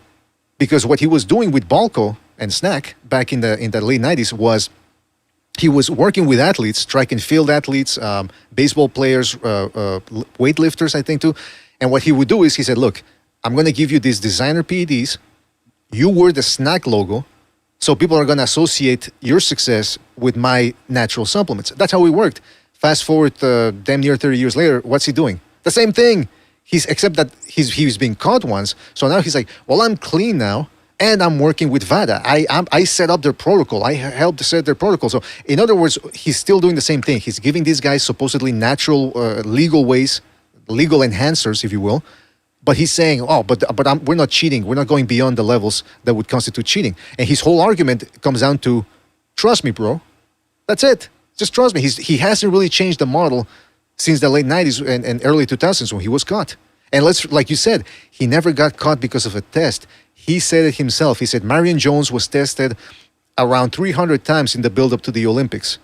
because what he was doing with Balco and Snack back in the late 90s was he was working with athletes, track and field athletes, baseball players, weightlifters, I think too. And what he would do is he said, look, I'm going to give you these designer PEDs. You wear the Snack logo, so people are going to associate your success with my natural supplements. That's how it worked. Fast forward damn near 30 years later, what's he doing? The same thing. Except that he was being caught once. So now he's like, well, I'm clean now, and I'm working with VADA. I set up their protocol. I helped to set their protocol. So in other words, he's still doing the same thing. He's giving these guys supposedly natural legal ways, legal enhancers, if you will. But he's saying, oh, but we're not cheating. We're not going beyond the levels that would constitute cheating. And his whole argument comes down to, trust me, bro. That's it. Just trust me. He hasn't really changed the model since the late 90s and early 2000s when he was caught. And like you said, he never got caught because of a test. He said it himself. He said Marion Jones was tested around 300 times in the build-up to the Olympics.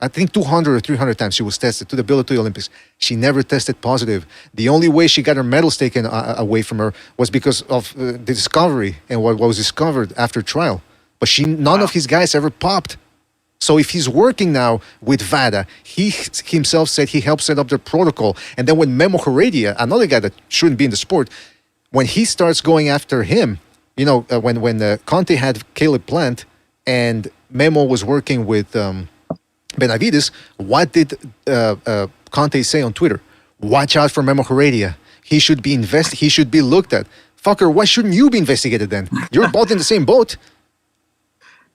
I think 200 or 300 times she was tested to the build-up to the Olympics. She never tested positive. The only way she got her medals taken away from her was because of the discovery and what was discovered after trial. But none of his guys ever popped. So if he's working now with VADA, he himself said he helped set up their protocol. And then when Memo Heredia, another guy that shouldn't be in the sport, when he starts going after him, when Conte had Caleb Plant and Memo was working with Benavides, what did Conte say on Twitter? Watch out for Memo Heredia. He should be He should be looked at. Fucker, why shouldn't you be investigated then? You're both in the same boat.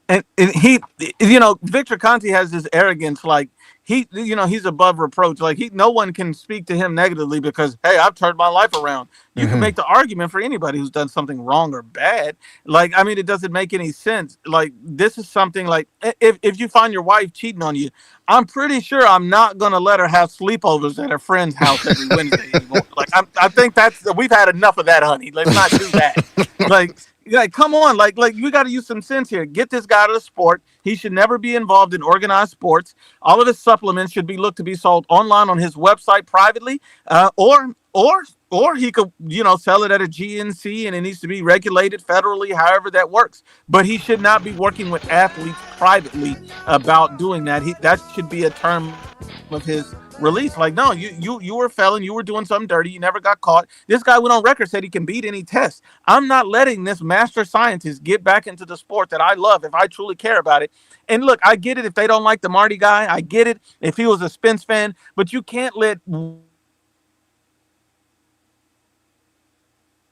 And he, Victor Conte has this arrogance, like he's above reproach. Like no one can speak to him negatively because, hey, I've turned my life around. You can make the argument for anybody who's done something wrong or bad. Like, I mean, it doesn't make any sense. Like, this is something like if you find your wife cheating on you, I'm pretty sure I'm not going to let her have sleepovers at her friend's house every Wednesday anymore. Like, I think we've had enough of that, honey. Let's not do that. Like, come on, like we got to use some sense here. Get this guy out of the sport. He should never be involved in organized sports. All of his supplements should be looked to be sold online on his website privately, or he could, sell it at a GNC, and it needs to be regulated federally, however that works. But he should not be working with athletes privately about doing that. That should be a term of his release. Like, no, you were a felon, you were doing something dirty, you never got caught. This guy went on record, said he can beat any test. I'm not letting this master scientist get back into the sport that I love if I truly care about it. And look, I get it if they don't like the Marty guy. I get it if he was a Spence fan, but you can't let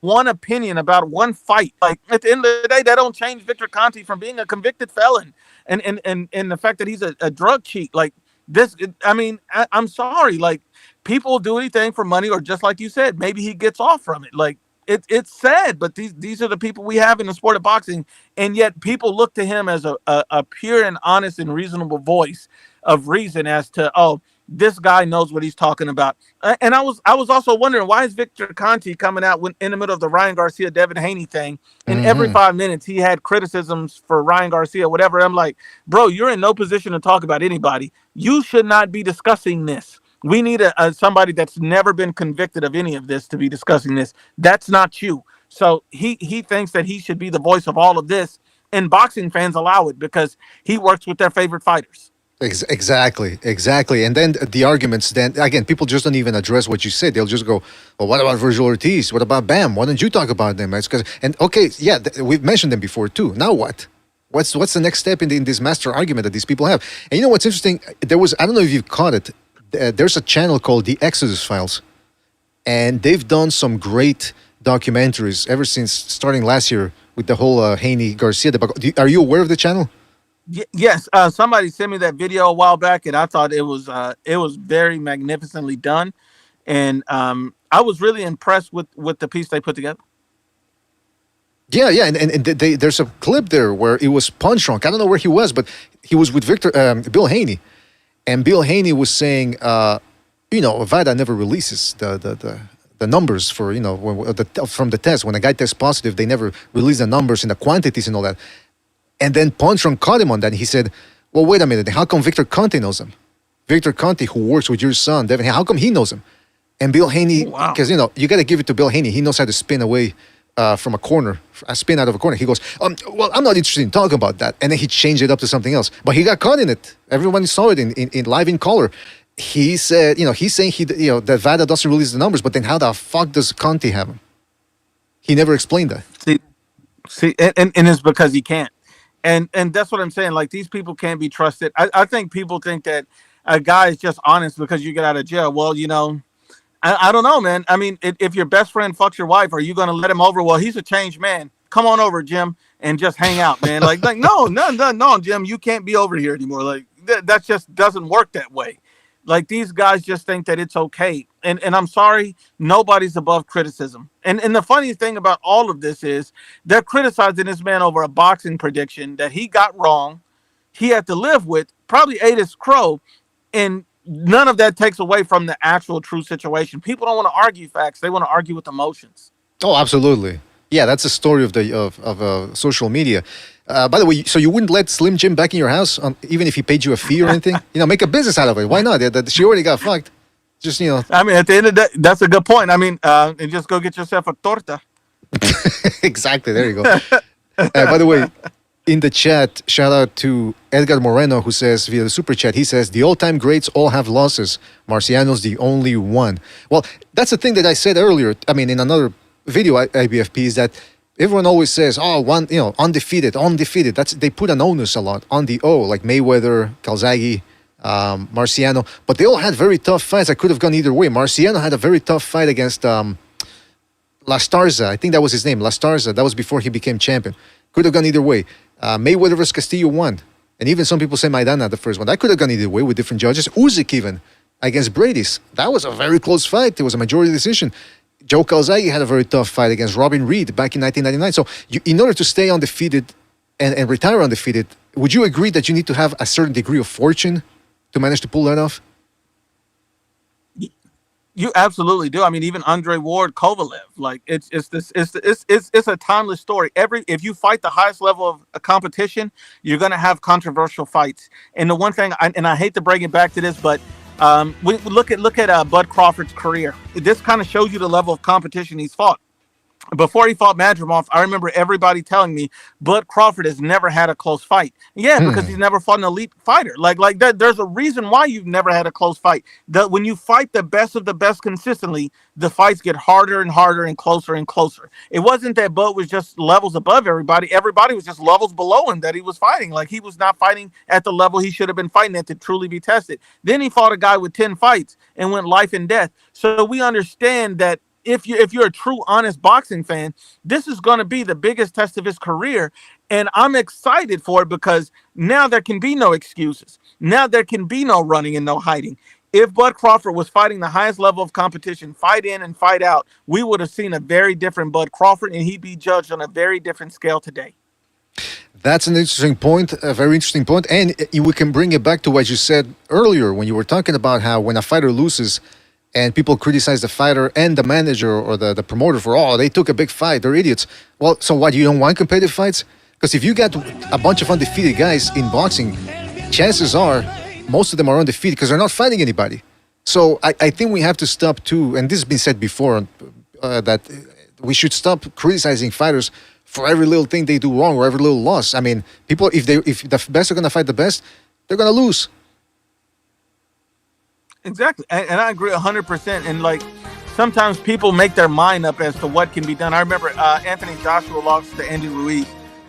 one opinion about one fight, like, at the end of the day, that don't change Victor Conte from being a convicted felon and the fact that he's a drug cheat. Like, this, I'm sorry, like, people do anything for money, or just like you said, maybe he gets off from it. Like, it's sad, but these are the people we have in the sport of boxing, and yet people look to him as a pure and honest and reasonable voice of reason as to, oh, this guy knows what he's talking about. And I was also wondering, why is Victor Conte coming out in the middle of the Ryan Garcia, Devin Haney thing? And every 5 minutes he had criticisms for Ryan Garcia, whatever. I'm like, bro, you're in no position to talk about anybody. You should not be discussing this. We need somebody that's never been convicted of any of this to be discussing this. That's not you. So he thinks that he should be the voice of all of this, and boxing fans allow it because he works with their favorite fighters. Exactly. And then the arguments, then again, people just don't even address what you said. They'll just go, well, what about Virgil Ortiz? What about Bam? Why don't you talk about them? We've mentioned them before too. Now what? What's the next step in this master argument that these people have? And you know what's interesting? I don't know if you've caught it. There's a channel called The Exodus Files, and they've done some great documentaries ever since starting last year with the whole Haney Garcia debacle. Are you aware of the channel? Yes, somebody sent me that video a while back, and I thought it was very magnificently done, and I was really impressed with the piece they put together. Yeah, and there's a clip there where it was Punch Drunk. I don't know where he was, but he was with Bill Haney, and Bill Haney was saying, VADA never releases the numbers for from the test. When a guy tests positive, they never release the numbers and the quantities and all that. And then Punch Drunk caught him on that. And he said, well, wait a minute. How come Victor Conte knows him? Victor Conte, who works with your son, Devin, how come he knows him? And Bill Haney, because, you got to give it to Bill Haney. He knows how to spin away from a corner, a spin out of a corner. He goes, well, I'm not interested in talking about that. And then he changed it up to something else. But he got caught in it. Everyone saw it in live in color. He said, he's saying that VADA doesn't release the numbers, but then how the fuck does Conte have them? He never explained that. See, and it's because he can't. And that's what I'm saying. Like, these people can't be trusted. I think people think that a guy is just honest because you get out of jail. Well, I don't know, man. I mean, if your best friend fucks your wife, are you going to let him over? Well, he's a changed man. come on over, Jim, and just hang out, man. Like no, Jim, you can't be over here anymore. Like that just doesn't work that way. Like these guys just think that it's okay. And I'm sorry, nobody's above criticism. And the funny thing about all of this is they're criticizing this man over a boxing prediction that he got wrong. He had to live with, probably ate his crow, and none of that takes away from the actual true situation. People don't want to argue facts; they want to argue with emotions. Oh, absolutely. Yeah, that's the story of social media. By the way, so you wouldn't let Slim Jim back in your house, even if he paid you a fee or anything? Make a business out of it. Why not? She already got fucked. Just I mean, at the end of the day, that's a good point. I mean, and just go get yourself a torta. Exactly. There you go. By the way, in the chat, shout out to Edgar Moreno, who says via the super chat, he says, the all-time greats all have losses. Marciano's the only one. Well, that's the thing that I said earlier. I mean, in another video, IBFP, is that everyone always says, undefeated. They put an onus a lot on the like Mayweather, Calzaghe, Marciano. But they all had very tough fights. I could have gone either way. Marciano had a very tough fight against La Starza. I think that was his name, La Starza. That was before he became champion. Could have gone either way. Mayweather versus Castillo won. And even some people say Maidana, the first one. That could have gone either way with different judges. Usyk even against Brady's. That was a very close fight. It was a majority decision. Joe Calzaghe had a very tough fight against Robin Reed back in 1999. So in order to stay undefeated and retire undefeated, would you agree that you need to have a certain degree of fortune to manage to pull that off? You absolutely do. I mean, even Andre Ward, Kovalev, like it's a timeless story. If you fight the highest level of a competition, you're going to have controversial fights. And the one thing, I hate to bring it back to this, but we look at Bud Crawford's career. This kind of shows you the level of competition he's fought. Before he fought Madrimov, I remember everybody telling me Bud Crawford has never had a close fight. Yeah, because he's never fought an elite fighter. Like that, there's a reason why you've never had a close fight. When you fight the best of the best consistently, the fights get harder and harder and closer and closer. It wasn't that Bud was just levels above everybody. Everybody was just levels below him that he was fighting. Like he was not fighting at the level he should have been fighting at to truly be tested. Then he fought a guy with 10 fights and went life and death. So we understand that if you're a true, honest boxing fan, this is going to be the biggest test of his career. And I'm excited for it because now there can be no excuses. Now there can be no running and no hiding. If Bud Crawford was fighting the highest level of competition, fight in and fight out, we would have seen a very different Bud Crawford, and he'd be judged on a very different scale today. That's an interesting point, a very interesting point. And we can bring it back to what you said earlier when you were talking about how when a fighter loses, and people criticize the fighter and the manager or the promoter for, they took a big fight, they're idiots. Well, so what, you don't want competitive fights? Because if you got a bunch of undefeated guys in boxing, chances are most of them are undefeated because they're not fighting anybody. So I think we have to stop too, and this has been said before, that we should stop criticizing fighters for every little thing they do wrong or every little loss. I mean, people, if the best are going to fight the best, they're going to lose. Exactly. And I agree 100%. And like sometimes people make their mind up as to what can be done. I remember Anthony Joshua lost to Andy Ruiz.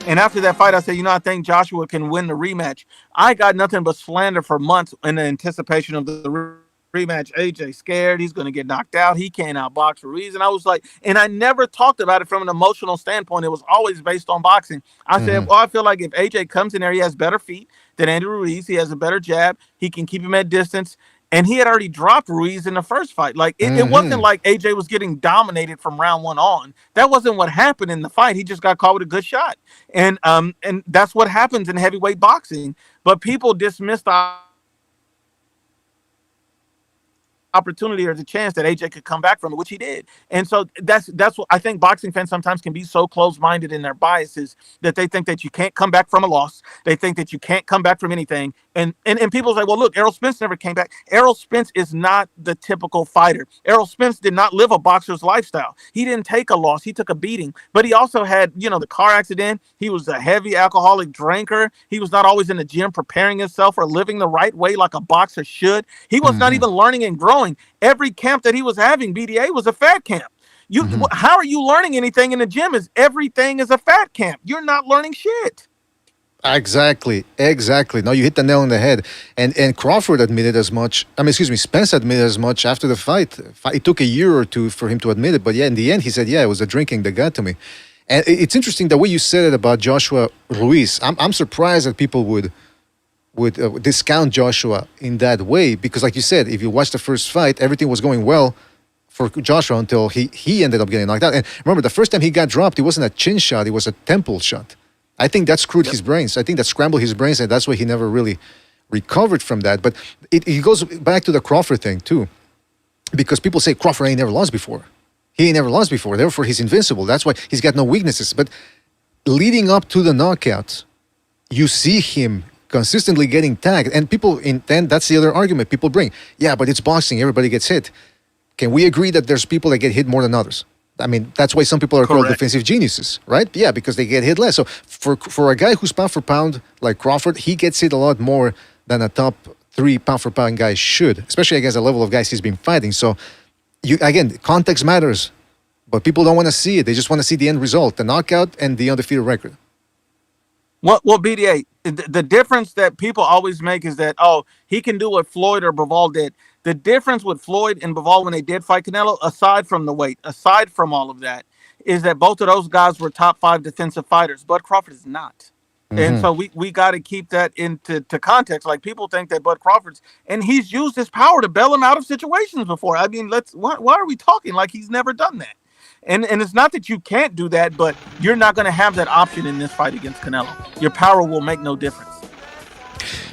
And after that fight, I said, I think Joshua can win the rematch. I got nothing but slander for months in the anticipation of the rematch. AJ scared. He's going to get knocked out. He can't outbox Ruiz. And I was like, and I never talked about it from an emotional standpoint. It was always based on boxing. I said, I feel like if AJ comes in there, he has better feet than Andy Ruiz. He has a better jab. He can keep him at distance. And he had already dropped Ruiz in the first fight. Like it wasn't like AJ was getting dominated from round one on. That wasn't what happened in the fight. He just got caught with a good shot. And that's what happens in heavyweight boxing. But people dismiss the opportunity or the chance that AJ could come back from it, which he did. And so that's what I think boxing fans sometimes can be so close-minded in their biases that they think that you can't come back from a loss. They think that you can't come back from anything. And people say, well, look, Errol Spence never came back. Errol Spence is not the typical fighter. Errol Spence did not live a boxer's lifestyle. He didn't take a loss. He took a beating. But he also had, the car accident. He was a heavy alcoholic drinker. He was not always in the gym preparing himself or living the right way like a boxer should. He was not even learning and growing. Every camp that he was having, BDA, was a fat camp. How are you learning anything in the gym? Everything is a fat camp. You're not learning shit. Exactly. No, you hit the nail on the head. And Crawford admitted as much. Spence admitted as much after the fight. It took a year or two for him to admit it. But yeah, in the end, he said, it was the drinking that got to me. And it's interesting the way you said it about Joshua Ruiz. I'm surprised that people would discount Joshua in that way because, like you said, if you watch the first fight, everything was going well for Joshua until he ended up getting knocked out. And remember, the first time he got dropped, it wasn't a chin shot; it was a temple shot. I think that screwed his brains. I think that scrambled his brains, and that's why he never really recovered from that. But it goes back to the Crawford thing too, because people say Crawford ain't never lost before. He ain't never lost before. Therefore, he's invincible. That's why he's got no weaknesses. But leading up to the knockout, you see him consistently getting tagged. And then that's the other argument people bring. Yeah, but it's boxing. Everybody gets hit. Can we agree that there's people that get hit more than others? I mean, that's why some people are called defensive geniuses, right? Yeah, because they get hit less. So for a guy who's pound for pound like Crawford, he gets hit a lot more than a top 3 pound for pound guy should, especially against the level of guys he's been fighting. So again, context matters, but people don't want to see it. They just want to see the end result, the knockout and the undefeated record. Well, BDA, the difference that people always make is that, he can do what Floyd or Bivol did. The difference with Floyd and Bivol when they did fight Canelo, aside from the weight, aside from all of that, is that both of those guys were top 5 defensive fighters. Bud Crawford is not. And so we got to keep that into context. Like, people think that Bud Crawford's, and he's used his power to bail him out of situations before. I mean, why are we talking like he's never done that? And it's not that you can't do that, but you're not going to have that option in this fight against Canelo. Your power will make no difference.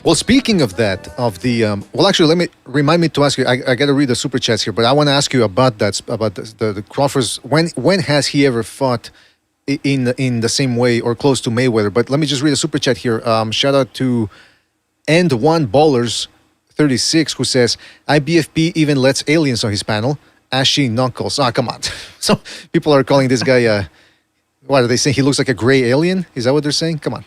Well, speaking of that, actually, remind me to ask you. I got to read the super chats here, but I want to ask you about that, about the Crawford's. When has he ever fought in the same way or close to Mayweather? But let me just read a super chat here. Shout out to End One Ballers 36 who says IBFP even lets aliens on his panel. Ashy Knuckles. Come on. So people are calling this guy. What are they saying? He looks like a gray alien. Is that what they're saying? Come on.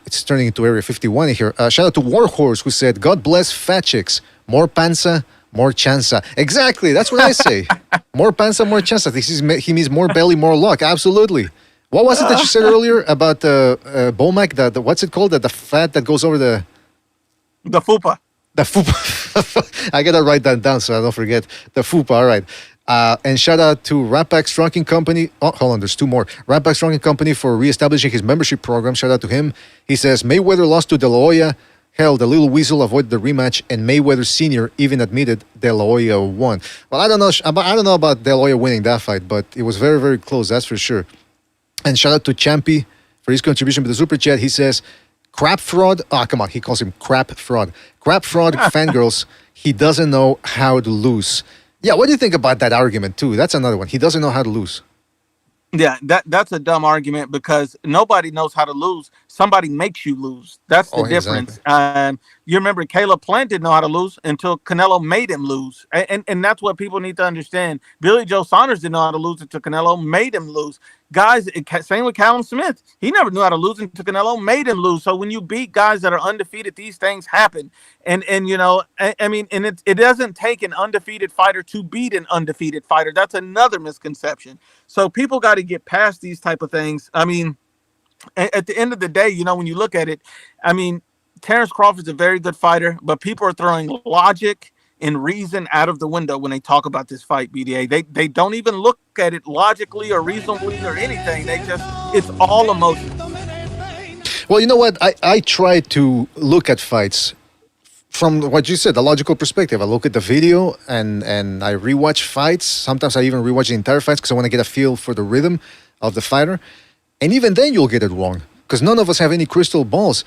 It's turning into Area 51 here. Shout out to Warhorse who said, God bless fat chicks. More panza, more chanza. Exactly. That's what I say. More panza, more chanza. He means more belly, more luck. Absolutely. What was it that you said earlier about Bomac? The what's it called? The fat that goes over the fupa. The fupa. I gotta write that down so I don't forget. The fupa. All right. And shout out to Rapax Trunking Company. Oh, hold on, there's 2 more. Rapax Trunking Company for reestablishing his membership program. Shout out to him. He says Mayweather lost to De La Hoya. Hell, the little weasel avoided the rematch, and Mayweather Sr. even admitted De La Hoya won. Well, I don't know about De La Hoya winning that fight, but it was very, very close. That's for sure. And shout out to Champy for his contribution to the super chat. He says, crap fraud. Come on. He calls him crap fraud. Crap fraud fangirls. He doesn't know how to lose. Yeah, what do you think about that argument, too? That's another one. He doesn't know how to lose. Yeah, that's a dumb argument because nobody knows how to lose. Somebody makes you lose. That's the difference. Exactly. You remember Caleb Plant didn't know how to lose until Canelo made him lose. And that's what people need to understand. Billy Joe Saunders didn't know how to lose until Canelo made him lose. Guys, same with Callum Smith. He never knew how to lose until Canelo made him lose. So when you beat guys that are undefeated, these things happen. And you know, I mean, and it doesn't take an undefeated fighter to beat an undefeated fighter. That's another misconception. So people got to get past these type of things. I mean, at the end of the day, you know, when you look at it, I mean, Terrence Crawford's a very good fighter, but people are throwing logic and reason out of the window when they talk about this fight, BDA. They don't even look at it logically or reasonably or anything. It's all emotion. Well, you know what? I try to look at fights from what you said, the logical perspective. I look at the video and I rewatch fights. Sometimes I even rewatch the entire fights because I want to get a feel for the rhythm of the fighter. And even then you'll get it wrong because none of us have any crystal balls.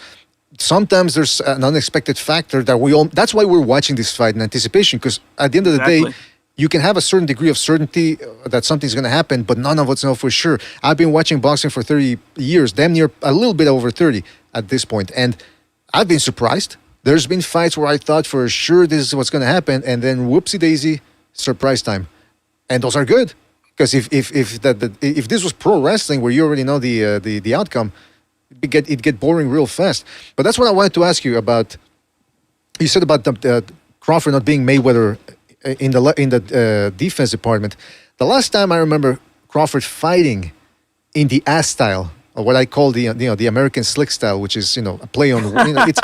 Sometimes there's an unexpected factor that that's why we're watching this fight in anticipation, because at the end of the day, you can have a certain degree of certainty that something's going to happen, but none of us know for sure. I've been watching boxing for 30 years, damn near a little bit over 30 at this point, and I've been surprised. There's been fights where I thought for sure this is what's going to happen, and then whoopsie-daisy, surprise time. And those are good, because if this was pro wrestling where you already know the outcome, it'd get boring real fast. But that's what I wanted to ask you about. You said about the Crawford not being Mayweather in the defense department. The last time I remember Crawford fighting in the ass style or what I call the American slick style, which is a play on it's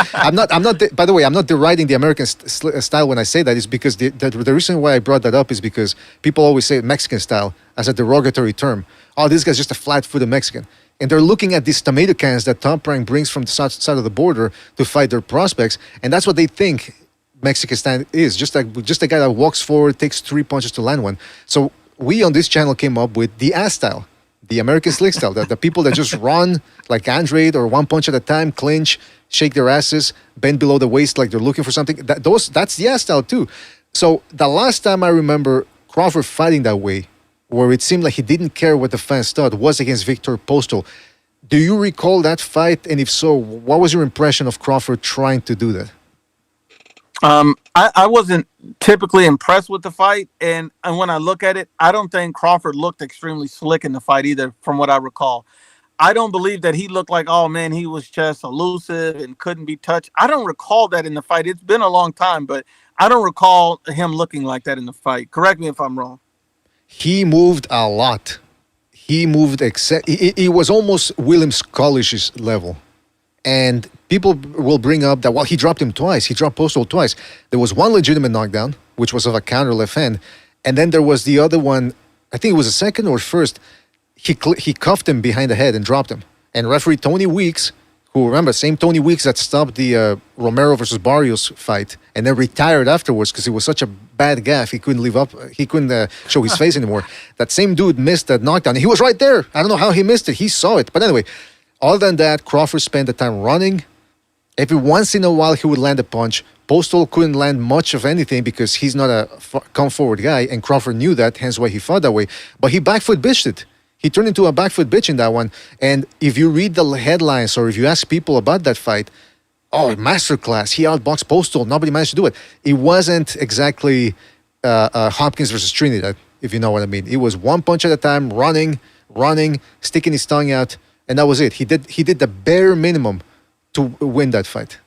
by the way, I'm not deriding the American style when I say that. Is because the reason why I brought that up is because people always say Mexican style as a derogatory term. Oh, this guy's just a flat-footed Mexican. And they're looking at these tomato cans that Top Rank brings from the side of the border to fight their prospects, and that's what they think Mexican style is. Just a guy that walks forward, takes 3 punches to land one. So we on this channel came up with the ass style, the American slick style, the people that just run like Andrade or one punch at a time, clinch, shake their asses, bend below the waist like they're looking for something. That's the ass style too. So the last time I remember Crawford fighting that way, where it seemed like he didn't care what the fans thought, was against Victor Postal. Do you recall that fight? And if so, what was your impression of Crawford trying to do that? I wasn't typically impressed with the fight, and when I look at it, I don't think Crawford looked extremely slick in the fight either, from what I recall. I don't believe that he looked like, oh man, he was just elusive and couldn't be touched. I don't recall that in the fight. It's been a long time, but I don't recall him looking like that in the fight. Correct me if I'm wrong. He moved a lot. He moved, it was almost William Scully's level. And people will bring up that, well, he dropped him twice. He dropped Postal twice. There was one legitimate knockdown, which was of a counter left hand. And then there was the other one, I think it was a second or first, he cuffed him behind the head and dropped him. And referee Tony Weeks, who, remember, same Tony Weeks that stopped the Romero versus Barrios fight and then retired afterwards because it was such a bad gaff, he couldn't show his face anymore. That same dude missed that knockdown. He was right there. I don't know how he missed it. He saw it. But anyway, other than that, Crawford spent the time running. Every once in a while, he would land a punch. Postal couldn't land much of anything because he's not a come-forward guy, and Crawford knew that, hence why he fought that way. But he back-foot bitched it. He turned into a back-foot bitch in that one. And if you read the headlines or if you ask people about that fight, oh, masterclass, he outboxed Postal. Nobody managed to do it. It wasn't exactly Hopkins versus Trinidad, if you know what I mean. It was one punch at a time, running, sticking his tongue out, and that was it. He did the bare minimum to win that fight.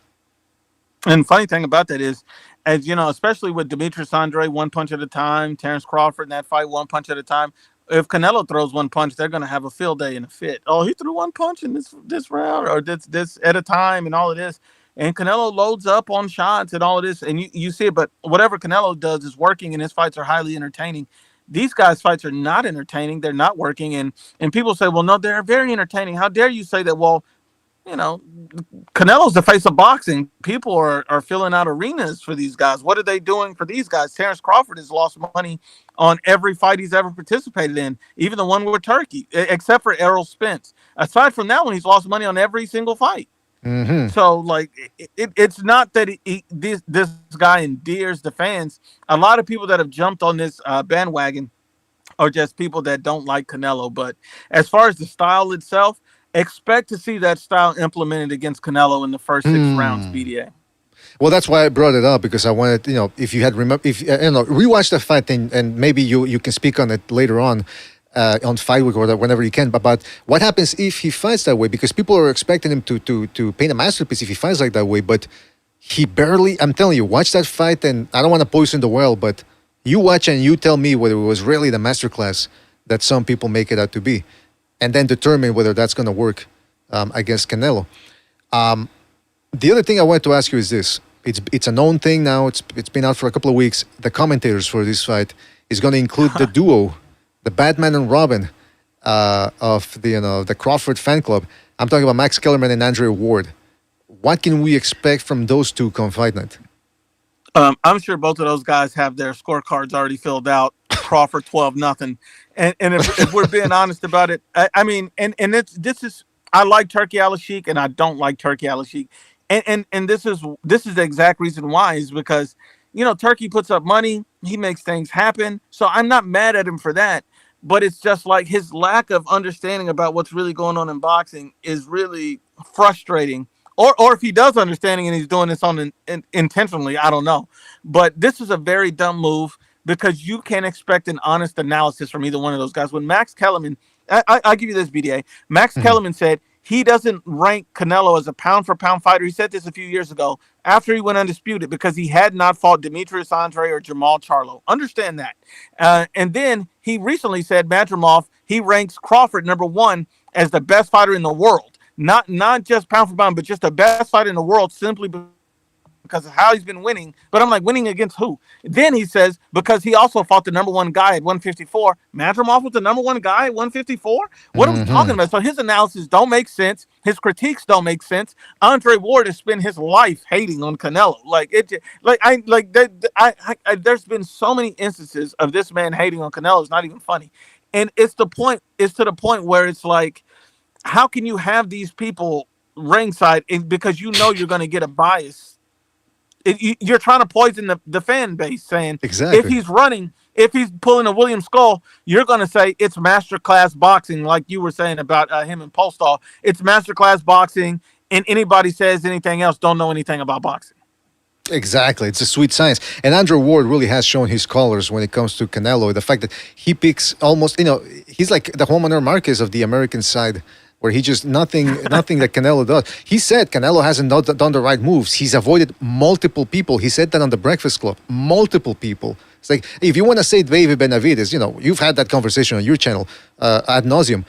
And funny thing about that is, as you know, especially with Demetrius Andrade, one punch at a time, Terrence Crawford in that fight, one punch at a time. If Canelo throws one punch, they're going to have a field day and a fit. Oh, he threw one punch in this round, or this at a time, and all of this. And Canelo loads up on shots and all of this, and you see it. But whatever Canelo does is working, and his fights are highly entertaining. These guys' fights are not entertaining; they're not working. And people say, "Well, no, they're very entertaining." How dare you say that? Well, you know, Canelo's the face of boxing. People are filling out arenas for these guys. What are they doing for these guys? Terrence Crawford has lost money on every fight he's ever participated in, even the one with Turkey, except for Errol Spence. Aside from that one, he's lost money on every single fight. Mm-hmm. So, like, it's not that this guy endears the fans. A lot of people that have jumped on this bandwagon are just people that don't like Canelo. But as far as the style itself, expect to see that style implemented against Canelo in the first 6 rounds, BDA. Well, that's why I brought it up, because I wanted, if you had rewatch the fight, and maybe you can speak on it later on Fight Week or whenever you can. But what happens if he fights that way? Because people are expecting him to paint a masterpiece if he fights like that way, but he barely. I'm telling you, watch that fight, and I don't want to poison the well, but you watch and you tell me whether it was really the masterclass that some people make it out to be, and then determine whether that's going to work against Canelo. The other thing I wanted to ask you is this. It's a known thing now. It's been out for a couple of weeks. The commentators for this fight is going to include the duo, the Batman and Robin of the Crawford fan club. I'm talking about Max Kellerman and Andre Ward. What can we expect from those two come fight night? I'm sure both of those guys have their scorecards already filled out. Crawford 12-0. And if we're being honest about it, I mean, I like Turkey Al-Sheikh and I don't like Turkey Al-Sheikh. And this is the exact reason why, is because, Turkey puts up money, he makes things happen. So I'm not mad at him for that, but it's just like his lack of understanding about what's really going on in boxing is really frustrating. Or if he does understanding and he's doing this intentionally, I don't know. But this is a very dumb move, because you can't expect an honest analysis from either one of those guys. When Max Kellerman, I'll give you this, BDA. Max Kellerman said he doesn't rank Canelo as a pound for pound fighter. He said this a few years ago after he went undisputed because he had not fought Demetrius Andre or Jamal Charlo. Understand that. And then he recently said Madrimov, he ranks Crawford number one as the best fighter in the world. Not just pound for pound, but just the best fighter in the world simply because of how he's been winning. But I'm like, winning against who? Then he says, because he also fought the number one guy at 154. Madrimov was the number one guy at 154? What are we talking about? So his analysis don't make sense. His critiques don't make sense. Andre Ward has spent his life hating on Canelo. There's been so many instances of this man hating on Canelo. It's not even funny. And it's to the point where it's like, how can you have these people ringside because you know you're going to get a bias? You're trying to poison the fan base, saying exactly. if he's pulling a William Skull, you're going to say it's masterclass boxing, like you were saying about him and Postall. It's masterclass boxing, and anybody says anything else don't know anything about boxing. Exactly. It's a sweet science. And Andre Ward really has shown his colors when it comes to Canelo. The fact that he picks almost, he's like the Juan Manuel Marquez of the American side, where he just nothing that Canelo does. He said Canelo hasn't done the right moves. He's avoided multiple people. He said that on the Breakfast Club. Multiple people. It's like, if you want to say David Benavides, you've had that conversation on your channel ad nauseum.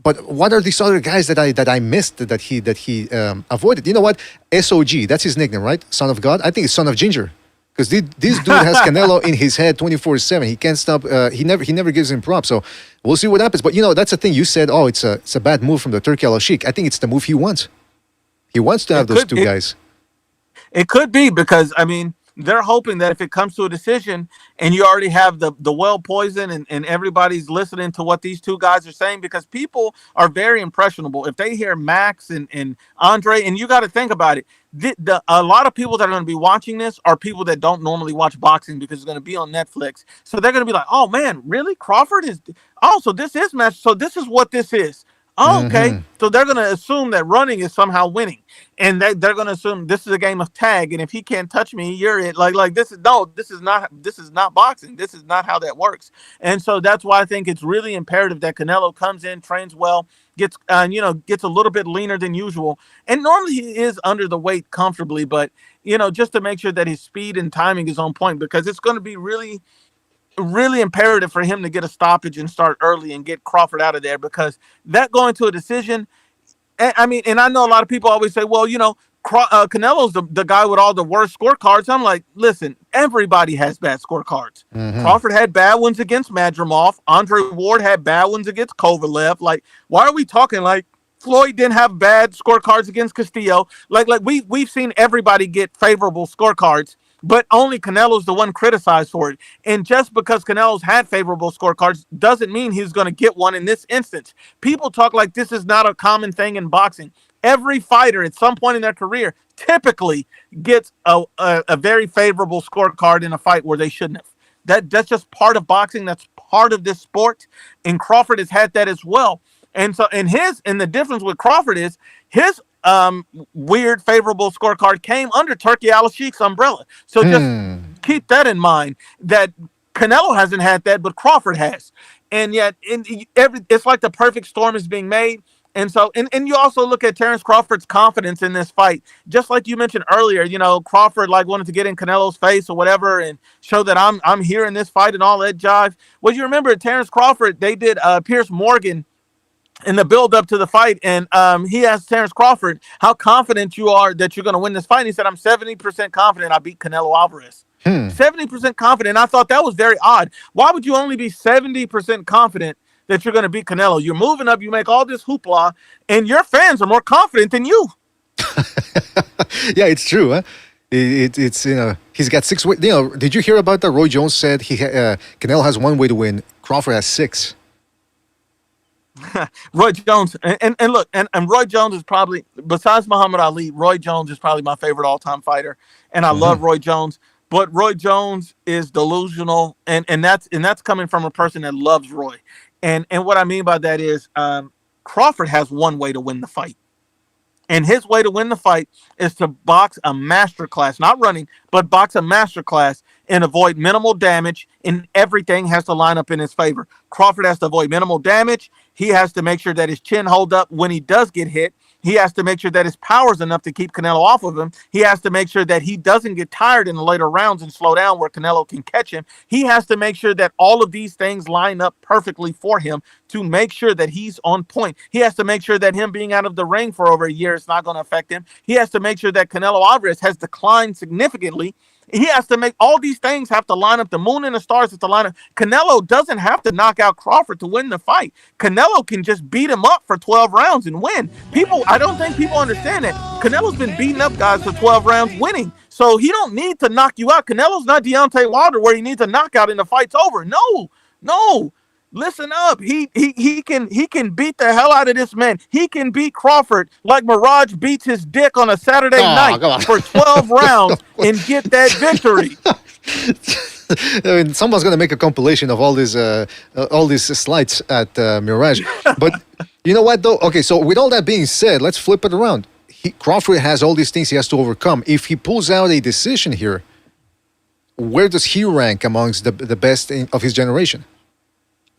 But what are these other guys that I missed that he avoided? You know what? SOG, that's his nickname, right? Son of God? I think it's Son of Ginger. Because this dude has Canelo in his head 24/7. He can't stop. He never gives him props. So we'll see what happens. But that's the thing. You said, it's a bad move from the Turki Al-Sheikh. I think it's the move he wants. He wants to have those two guys. It could be because they're hoping that if it comes to a decision and you already have the well poison and everybody's listening to what these two guys are saying, because people are very impressionable. If they hear Max and Andre, and you got to think about it, a lot of people that are going to be watching this are people that don't normally watch boxing because it's going to be on Netflix. So they're going to be like, oh man, really? Crawford is, so this is match. So this is what this is. Oh, okay. So they're going to assume that running is somehow winning. And they're going to assume this is a game of tag. And if he can't touch me, you're it. This is not boxing. This is not how that works. And so that's why I think it's really imperative that Canelo comes in, trains well, gets a little bit leaner than usual. And normally he is under the weight comfortably, but just to make sure that his speed and timing is on point, because it's going to be really imperative for him to get a stoppage and start early and get Crawford out of there, because that going to a decision, and I know a lot of people always say, well, Canelo's the guy with all the worst scorecards. I'm like, listen, everybody has bad scorecards. Crawford had bad ones against Madrimov. Andre Ward had bad ones against Kovalev. Like, why are we talking like Floyd didn't have bad scorecards against Castillo? Like we've seen everybody get favorable scorecards, but only Canelo's the one criticized for it. And just because Canelo's had favorable scorecards doesn't mean he's going to get one in this instance. People talk like this is not a common thing in boxing. Every fighter at some point in their career typically gets a very favorable scorecard in a fight where they shouldn't have. That's just part of boxing. That's part of this sport. And Crawford has had that as well. And so, and the difference with Crawford is his weird favorable scorecard came under Turki Al-Sheikh's umbrella. So just keep that in mind, that Canelo hasn't had that, but Crawford has. And yet it's like the perfect storm is being made. And so, and you also look at Terence Crawford's confidence in this fight. Just like you mentioned earlier, Crawford wanted to get in Canelo's face or whatever and show that I'm here in this fight and all that jive. Well, you remember Terence Crawford, they did Pierce Morgan in the build up to the fight, and he asked Terence Crawford how confident you are that you're going to win this fight. And he said, I'm 70% confident I beat Canelo Alvarez. 70% confident. I thought that was very odd. Why would you only be 70% confident that you're going to beat Canelo? You're moving up, you make all this hoopla, and your fans are more confident than you. Yeah, it's true. Huh? It's he's got 6 ways. Did you hear about that? Roy Jones said Canelo has 1 way to win. Crawford has 6. Roy Jones, and look, and Roy Jones is probably, besides Muhammad Ali, Roy Jones is probably my favorite all-time fighter, and I love Roy Jones. But Roy Jones is delusional, and that's coming from a person that loves Roy. And what I mean by that is Crawford has 1 way to win the fight. And his way to win the fight is to box a masterclass, not running, but box a masterclass and avoid minimal damage, and everything has to line up in his favor. Crawford has to avoid minimal damage. He has to make sure that his chin hold up when he does get hit. He has to make sure that his power is enough to keep Canelo off of him. He has to make sure that he doesn't get tired in the later rounds and slow down where Canelo can catch him. He has to make sure that all of these things line up perfectly for him to make sure that he's on point. He has to make sure that him being out of the ring for over a year is not going to affect him. He has to make sure that Canelo Alvarez has declined significantly. He has to make all these things have to line up. The moon and the stars have to line up. Canelo doesn't have to knock out Crawford to win the fight. Canelo can just beat him up for 12 rounds and win. I don't think people understand that. Canelo's been beating up guys for 12 rounds winning. So he don't need to knock you out. Canelo's not Deontay Wilder where he needs a knockout and the fight's over. No. Listen up. He can beat the hell out of this man. He can beat Crawford like Mirage beats his dick on a Saturday night for 12 rounds and get that victory. I mean, someone's gonna make a compilation of all these slides at Mirage. But you know what though? Okay, so with all that being said, let's flip it around. Crawford has all these things he has to overcome. If he pulls out a decision here, where does he rank amongst the best of his generation?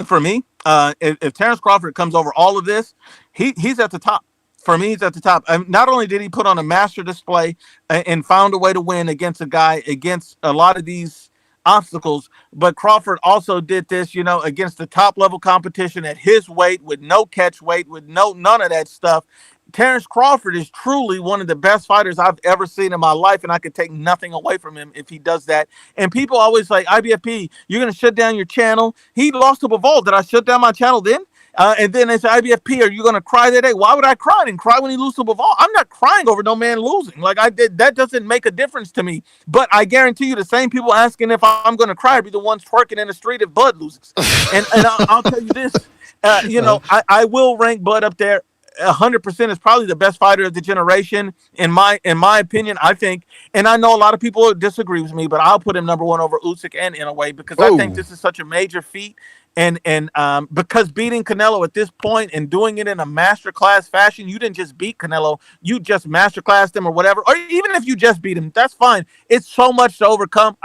For me, if Terence Crawford comes over all of this, he's at the top. For me, he's at the top. Not only did he put on a master display and found a way to win against a lot of these obstacles, but Crawford also did this, against the top level competition at his weight with no catch weight, with none of that stuff. Terence Crawford is truly one of the best fighters I've ever seen in my life, and I could take nothing away from him if he does that. And people always say, IBFP, you're going to shut down your channel. He lost to Bivol. Did I shut down my channel then? And then they say, IBFP, are you going to cry that day? Why would I cry? I didn't cry when he loses to Bivol. I'm not crying over no man losing. That doesn't make a difference to me. But I guarantee you the same people asking if I'm going to cry be the ones twerking in the street if Bud loses. and I'll tell you this, I will rank Bud up there. 100% is probably the best fighter of the generation in my opinion, I think. And I know a lot of people disagree with me, but I'll put him number one over Usyk and Inoue because I think this is such a major feat. And because beating Canelo at this point and doing it in a masterclass fashion, you didn't just beat Canelo, you just masterclassed him or whatever. Or even if you just beat him, that's fine. It's so much to overcome.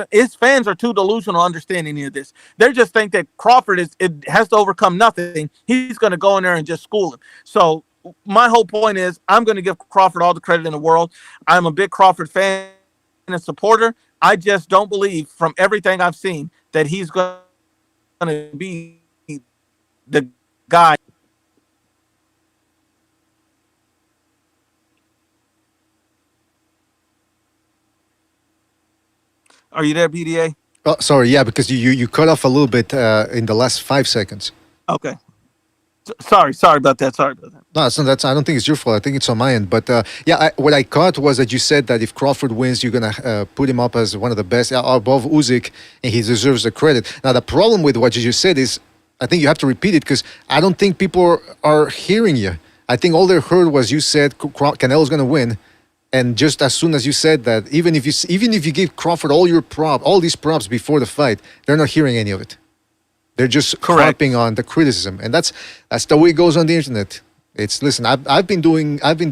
His fans are too delusional understanding any of this. They just think that Crawford has to overcome nothing. He's going to go in there and just school him. So my whole point is I'm going to give Crawford all the credit in the world. I'm a big Crawford fan and supporter. I just don't believe from everything I've seen that he's going to be the guy. Are you there, BDA? Oh, sorry, yeah, because you cut off a little bit in the last 5 seconds. Okay. Sorry about that. No, so I don't think it's your fault. I think it's on my end. But what I caught was that you said that if Crawford wins, you're gonna put him up as one of the best above Usyk, and he deserves the credit. Now, the problem with what you just said is, I think you have to repeat it because I don't think people are hearing you. I think all they heard was you said Canelo's gonna win, and just as soon as you said that, even if you give Crawford all these props before the fight, they're not hearing any of it. They're just harping on the criticism, and that's the way it goes on the internet. Listen.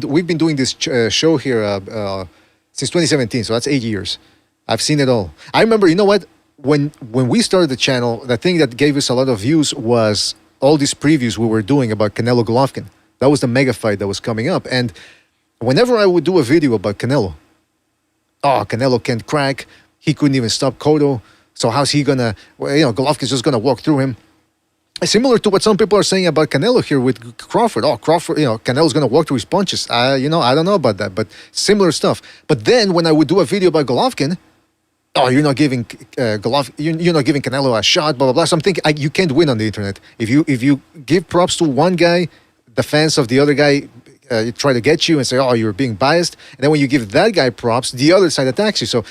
We've been doing this show here since 2017, so that's 8 years. I've seen it all. I remember, you know what? When we started the channel, the thing that gave us a lot of views was all these previews we were doing about Canelo-Golovkin. That was the mega fight that was coming up, and whenever I would do a video about Canelo, Canelo can't crack. He couldn't even stop Cotto. So how's he gonna? Golovkin's just gonna walk through him. Similar to what some people are saying about Canelo here with Crawford. Crawford, Canelo's gonna walk through his punches. I don't know about that, but similar stuff. But then when I would do a video about Golovkin, you're not giving you're not giving Canelo a shot. Blah blah blah. So I'm thinking you can't win on the internet. If you give props to one guy, the fans of the other guy try to get you and say, you're being biased. And then when you give that guy props, the other side attacks you. So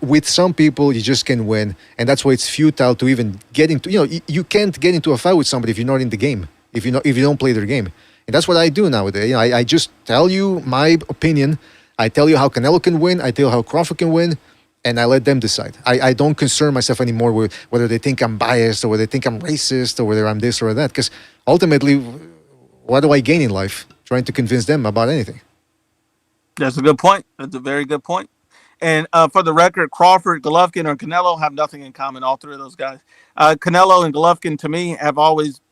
with some people, you just can't win. And that's why it's futile to even get into, you can't get into a fight with somebody if you're not in the game, if you don't play their game. And that's what I do nowadays. I just tell you my opinion. I tell you how Canelo can win. I tell you how Crawford can win. And I let them decide. I don't concern myself anymore with whether they think I'm biased or whether they think I'm racist or whether I'm this or that. Because ultimately, what do I gain in life? Trying to convince them about anything. That's a good point. That's a very good point. And for the record, Crawford, Golovkin, or Canelo have nothing in common. All three of those guys, Canelo and Golovkin, to me, have always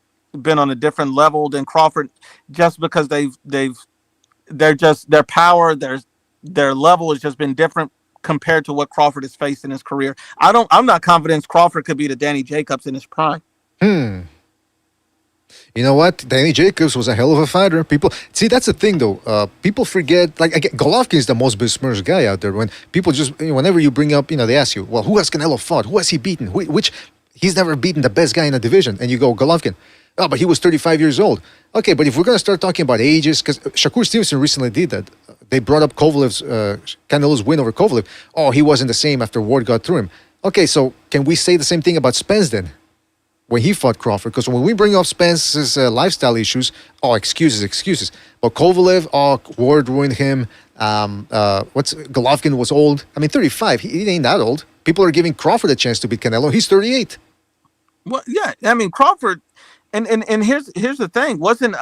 been on a different level than Crawford, just because they're just their power, their level has just been different compared to what Crawford has faced in his career. I'm not confident Crawford could be the Danny Jacobs in his prime. You know what? Danny Jacobs was a hell of a fighter. People see, that's the thing though. People forget. Like again, Golovkin is the most besmirched guy out there. When people just, whenever you bring up, they ask you, well, who has Canelo fought? Who has he beaten? Which he's never beaten the best guy in the division, and you go Golovkin. Oh, but he was 35 years old. Okay, but if we're gonna start talking about ages, because Shakur Stevenson recently did that. They brought up Canelo's win over Kovalev. Oh, he wasn't the same after Ward got through him. Okay, so can we say the same thing about Spence then? When he fought Crawford, because when we bring up Spence's lifestyle issues, excuses. But Kovalev, Ward ruined him. Golovkin was old. I mean, 35. He ain't that old. People are giving Crawford a chance to beat Canelo. He's 38. Well, yeah. I mean, Crawford, and here's the thing. Wasn't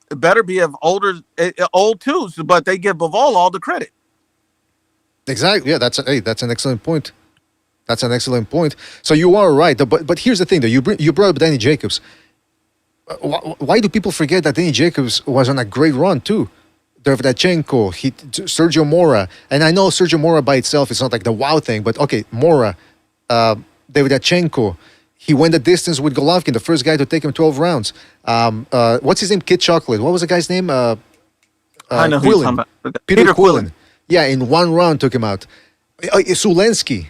better be of old too, but they give Bivol all the credit. Exactly. Yeah, that's an excellent point. That's an excellent point. So you are right. But here's the thing, though. You brought up Danny Jacobs. Why do people forget that Danny Jacobs was on a great run, too? Derevchenko, Sergio Mora. And I know Sergio Mora by itself is not like the wow thing, but okay, Mora, Derevchenko. He went the distance with Golovkin, the first guy to take him 12 rounds. What's his name? Kid Chocolate. What was the guy's name? I know who you're talking about. Peter Quillen. Yeah, in one round took him out. Sulensky,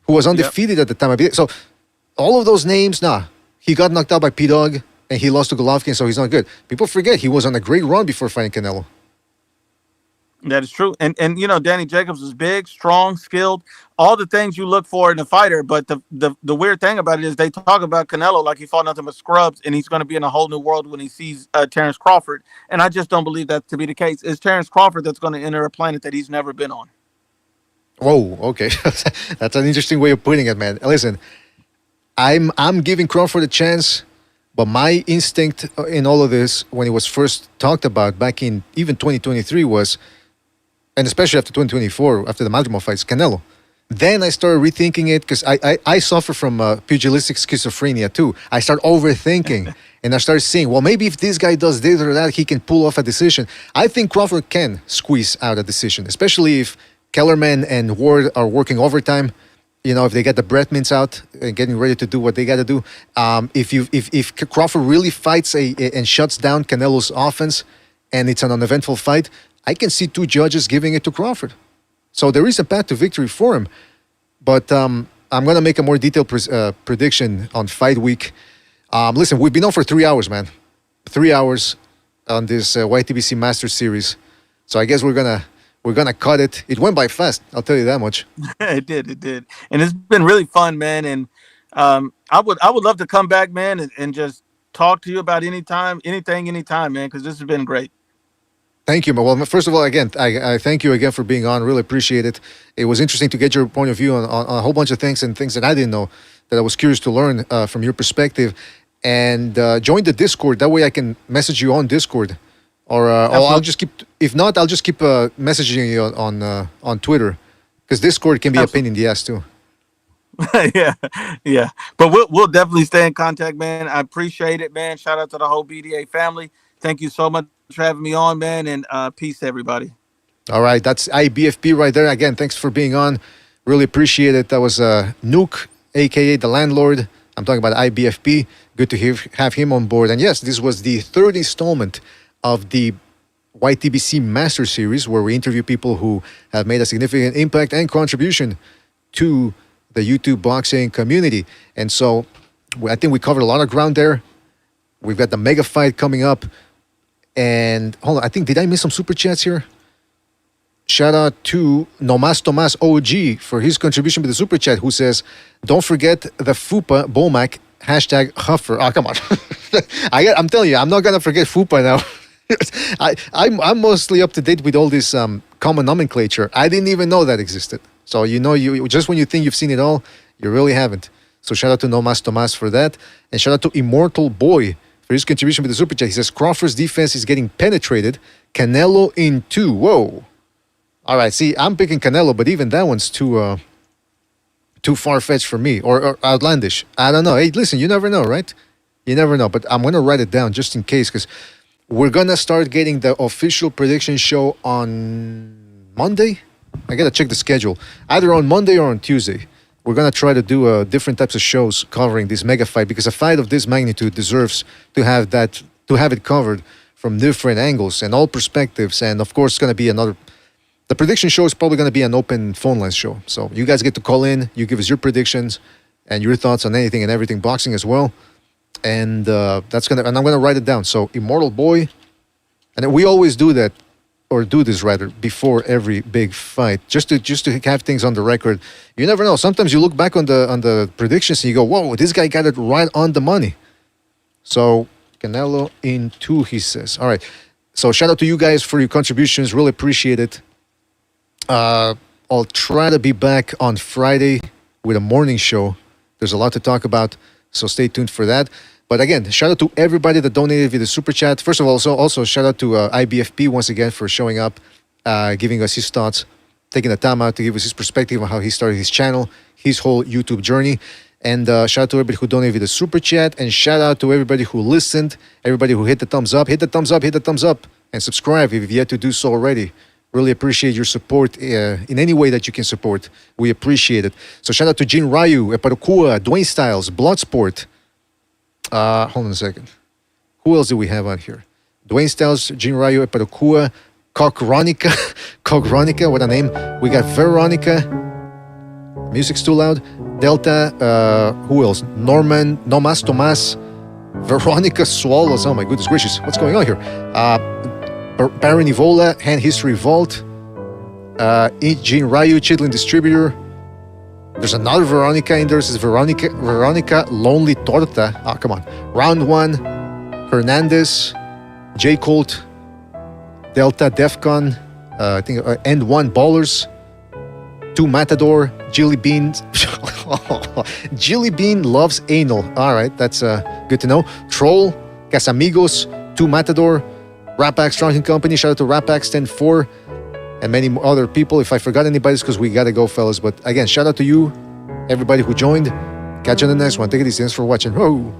who was undefeated at the time. So all of those names, he got knocked out by P-Dog and he lost to Golovkin, so he's not good. People forget he was on a great run before fighting Canelo. That is true. And Danny Jacobs is big, strong, skilled, all the things you look for in a fighter. But the weird thing about it is they talk about Canelo like he fought nothing but scrubs and he's going to be in a whole new world when he sees Terrence Crawford. And I just don't believe that to be the case. It's Terrence Crawford that's going to enter a planet that he's never been on. Whoa, okay. That's an interesting way of putting it, man. Listen, I'm giving Crawford a chance, but my instinct in all of this, when it was first talked about back in even 2023 was, and especially after 2024, after the Madrimov fights, Canelo. Then I started rethinking it because I suffer from pugilistic schizophrenia too. I start overthinking and I start seeing, well, maybe if this guy does this or that, he can pull off a decision. I think Crawford can squeeze out a decision, especially if Kellerman and Ward are working overtime. If they get the breath mints out and getting ready to do what they got to do. If Crawford really fights and shuts down Canelo's offense and it's an uneventful fight, I can see two judges giving it to Crawford. So there is a path to victory for him. But I'm going to make a more detailed prediction on fight week. Listen, we've been on for 3 hours, man. 3 hours on this YTBC Masters Series. So I guess we're gonna cut it. It went by fast, I'll tell you that much. It did. And it's been really fun, man. And I would love to come back, man, and just talk to you about anything, man, because this has been great. Thank you. Well, first of all, again, I thank you again for being on. Really appreciate it. It was interesting to get your point of view on a whole bunch of things and things that I didn't know, that I was curious to learn from your perspective. And join the Discord. That way I can message you on Discord. Or I'll just keep. If not, I'll just keep messaging you on Twitter, because Discord can be a pain in the ass too. yeah. But we'll definitely stay in contact, man. I appreciate it, man. Shout out to the whole BDA family. Thank you so much for having me on, man. And peace, everybody. All right, that's IBFP right there. Again, thanks for being on. Really appreciate it. That was Nuke, aka the landlord. I'm talking about IBFP. Good to have him on board. And yes, this was the third installment of the YTBC Master Series, where we interview people who have made a significant impact and contribution to the YouTube boxing community. And so I think we covered a lot of ground there. We've got the mega fight coming up. And hold on, did I miss some super chats here? Shout out to Nomas Tomas OG for his contribution with the super chat, who says, don't forget the FUPA Bomac #Huffer. Oh, come on. I'm telling you, I'm not going to forget FUPA now. I'm mostly up to date with all this common nomenclature. I didn't even know that existed. So you just when you think you've seen it all, you really haven't. So shout out to Nomas Tomas for that, and shout out to Immortal Boy for his contribution with the super chat. He says Crawford's defense is getting penetrated. Canelo in 2. Whoa. All right. See, I'm picking Canelo, but even that one's too far-fetched for me or outlandish. I don't know. Hey, listen, you never know, right? You never know. But I'm going to write it down just in case because we're going to start getting the official prediction show on Monday. I got to check the schedule. Either on Monday or on Tuesday. We're going to try to do different types of shows covering this mega fight because a fight of this magnitude deserves to have it covered from different angles and all perspectives. And of course, it's going to be the prediction show is probably going to be an open phone line show. So you guys get to call in, you give us your predictions and your thoughts on anything and everything boxing as well. And and I'm going to write it down. So Immortal Boy, and we always do that, or do this rather, before every big fight, just to have things on the record. You never know. Sometimes you look back on the predictions and you go, "Whoa, this guy got it right on the money." So Canelo in 2, he says. All right. So shout out to you guys for your contributions. Really appreciate it. I'll try to be back on Friday with a morning show. There's a lot to talk about, so stay tuned for that. But again, shout out to everybody that donated via the super chat. First of all, also shout out to IBFP once again for showing up, giving us his thoughts, taking the time out to give us his perspective on how he started his channel, his whole YouTube journey. And shout out to everybody who donated via the super chat, and shout out to everybody who listened, everybody who hit the thumbs up, and subscribe if you've yet to do so already. Really appreciate your support in any way that you can support. We appreciate it. So shout out to Jin Ryu, Eparukua, Dwayne Styles, Bloodsport. Hold on a second. Who else do we have on here? Dwayne Styles, Jin Ryu, Eparukua, Cockronica. Cockronica, what a name. We got Veronica. Music's too loud. Delta, who else? Norman, Nomas Tomas, Veronica Swallows. Oh my goodness gracious. What's going on here? Baron Evola, Hand History Vault, Jin Ryu, Chitlin Distributor. There's another Veronica in there. This is Veronica Lonely Torta. Oh, come on. Round 1, Hernandez, J Colt, Delta Defcon, I think End 1 Ballers, 2 Matador, Jilly Bean. Jilly Bean loves anal. All right, that's good to know. Troll, Casamigos, 2 Matador, Rapax Strong Company. Shout out to Rapax 10-4. And many other people. If I forgot anybody, it's because we got to go, fellas. But again, shout out to you, everybody who joined. Catch you on the next one. Take it easy. Thanks for watching. Whoa.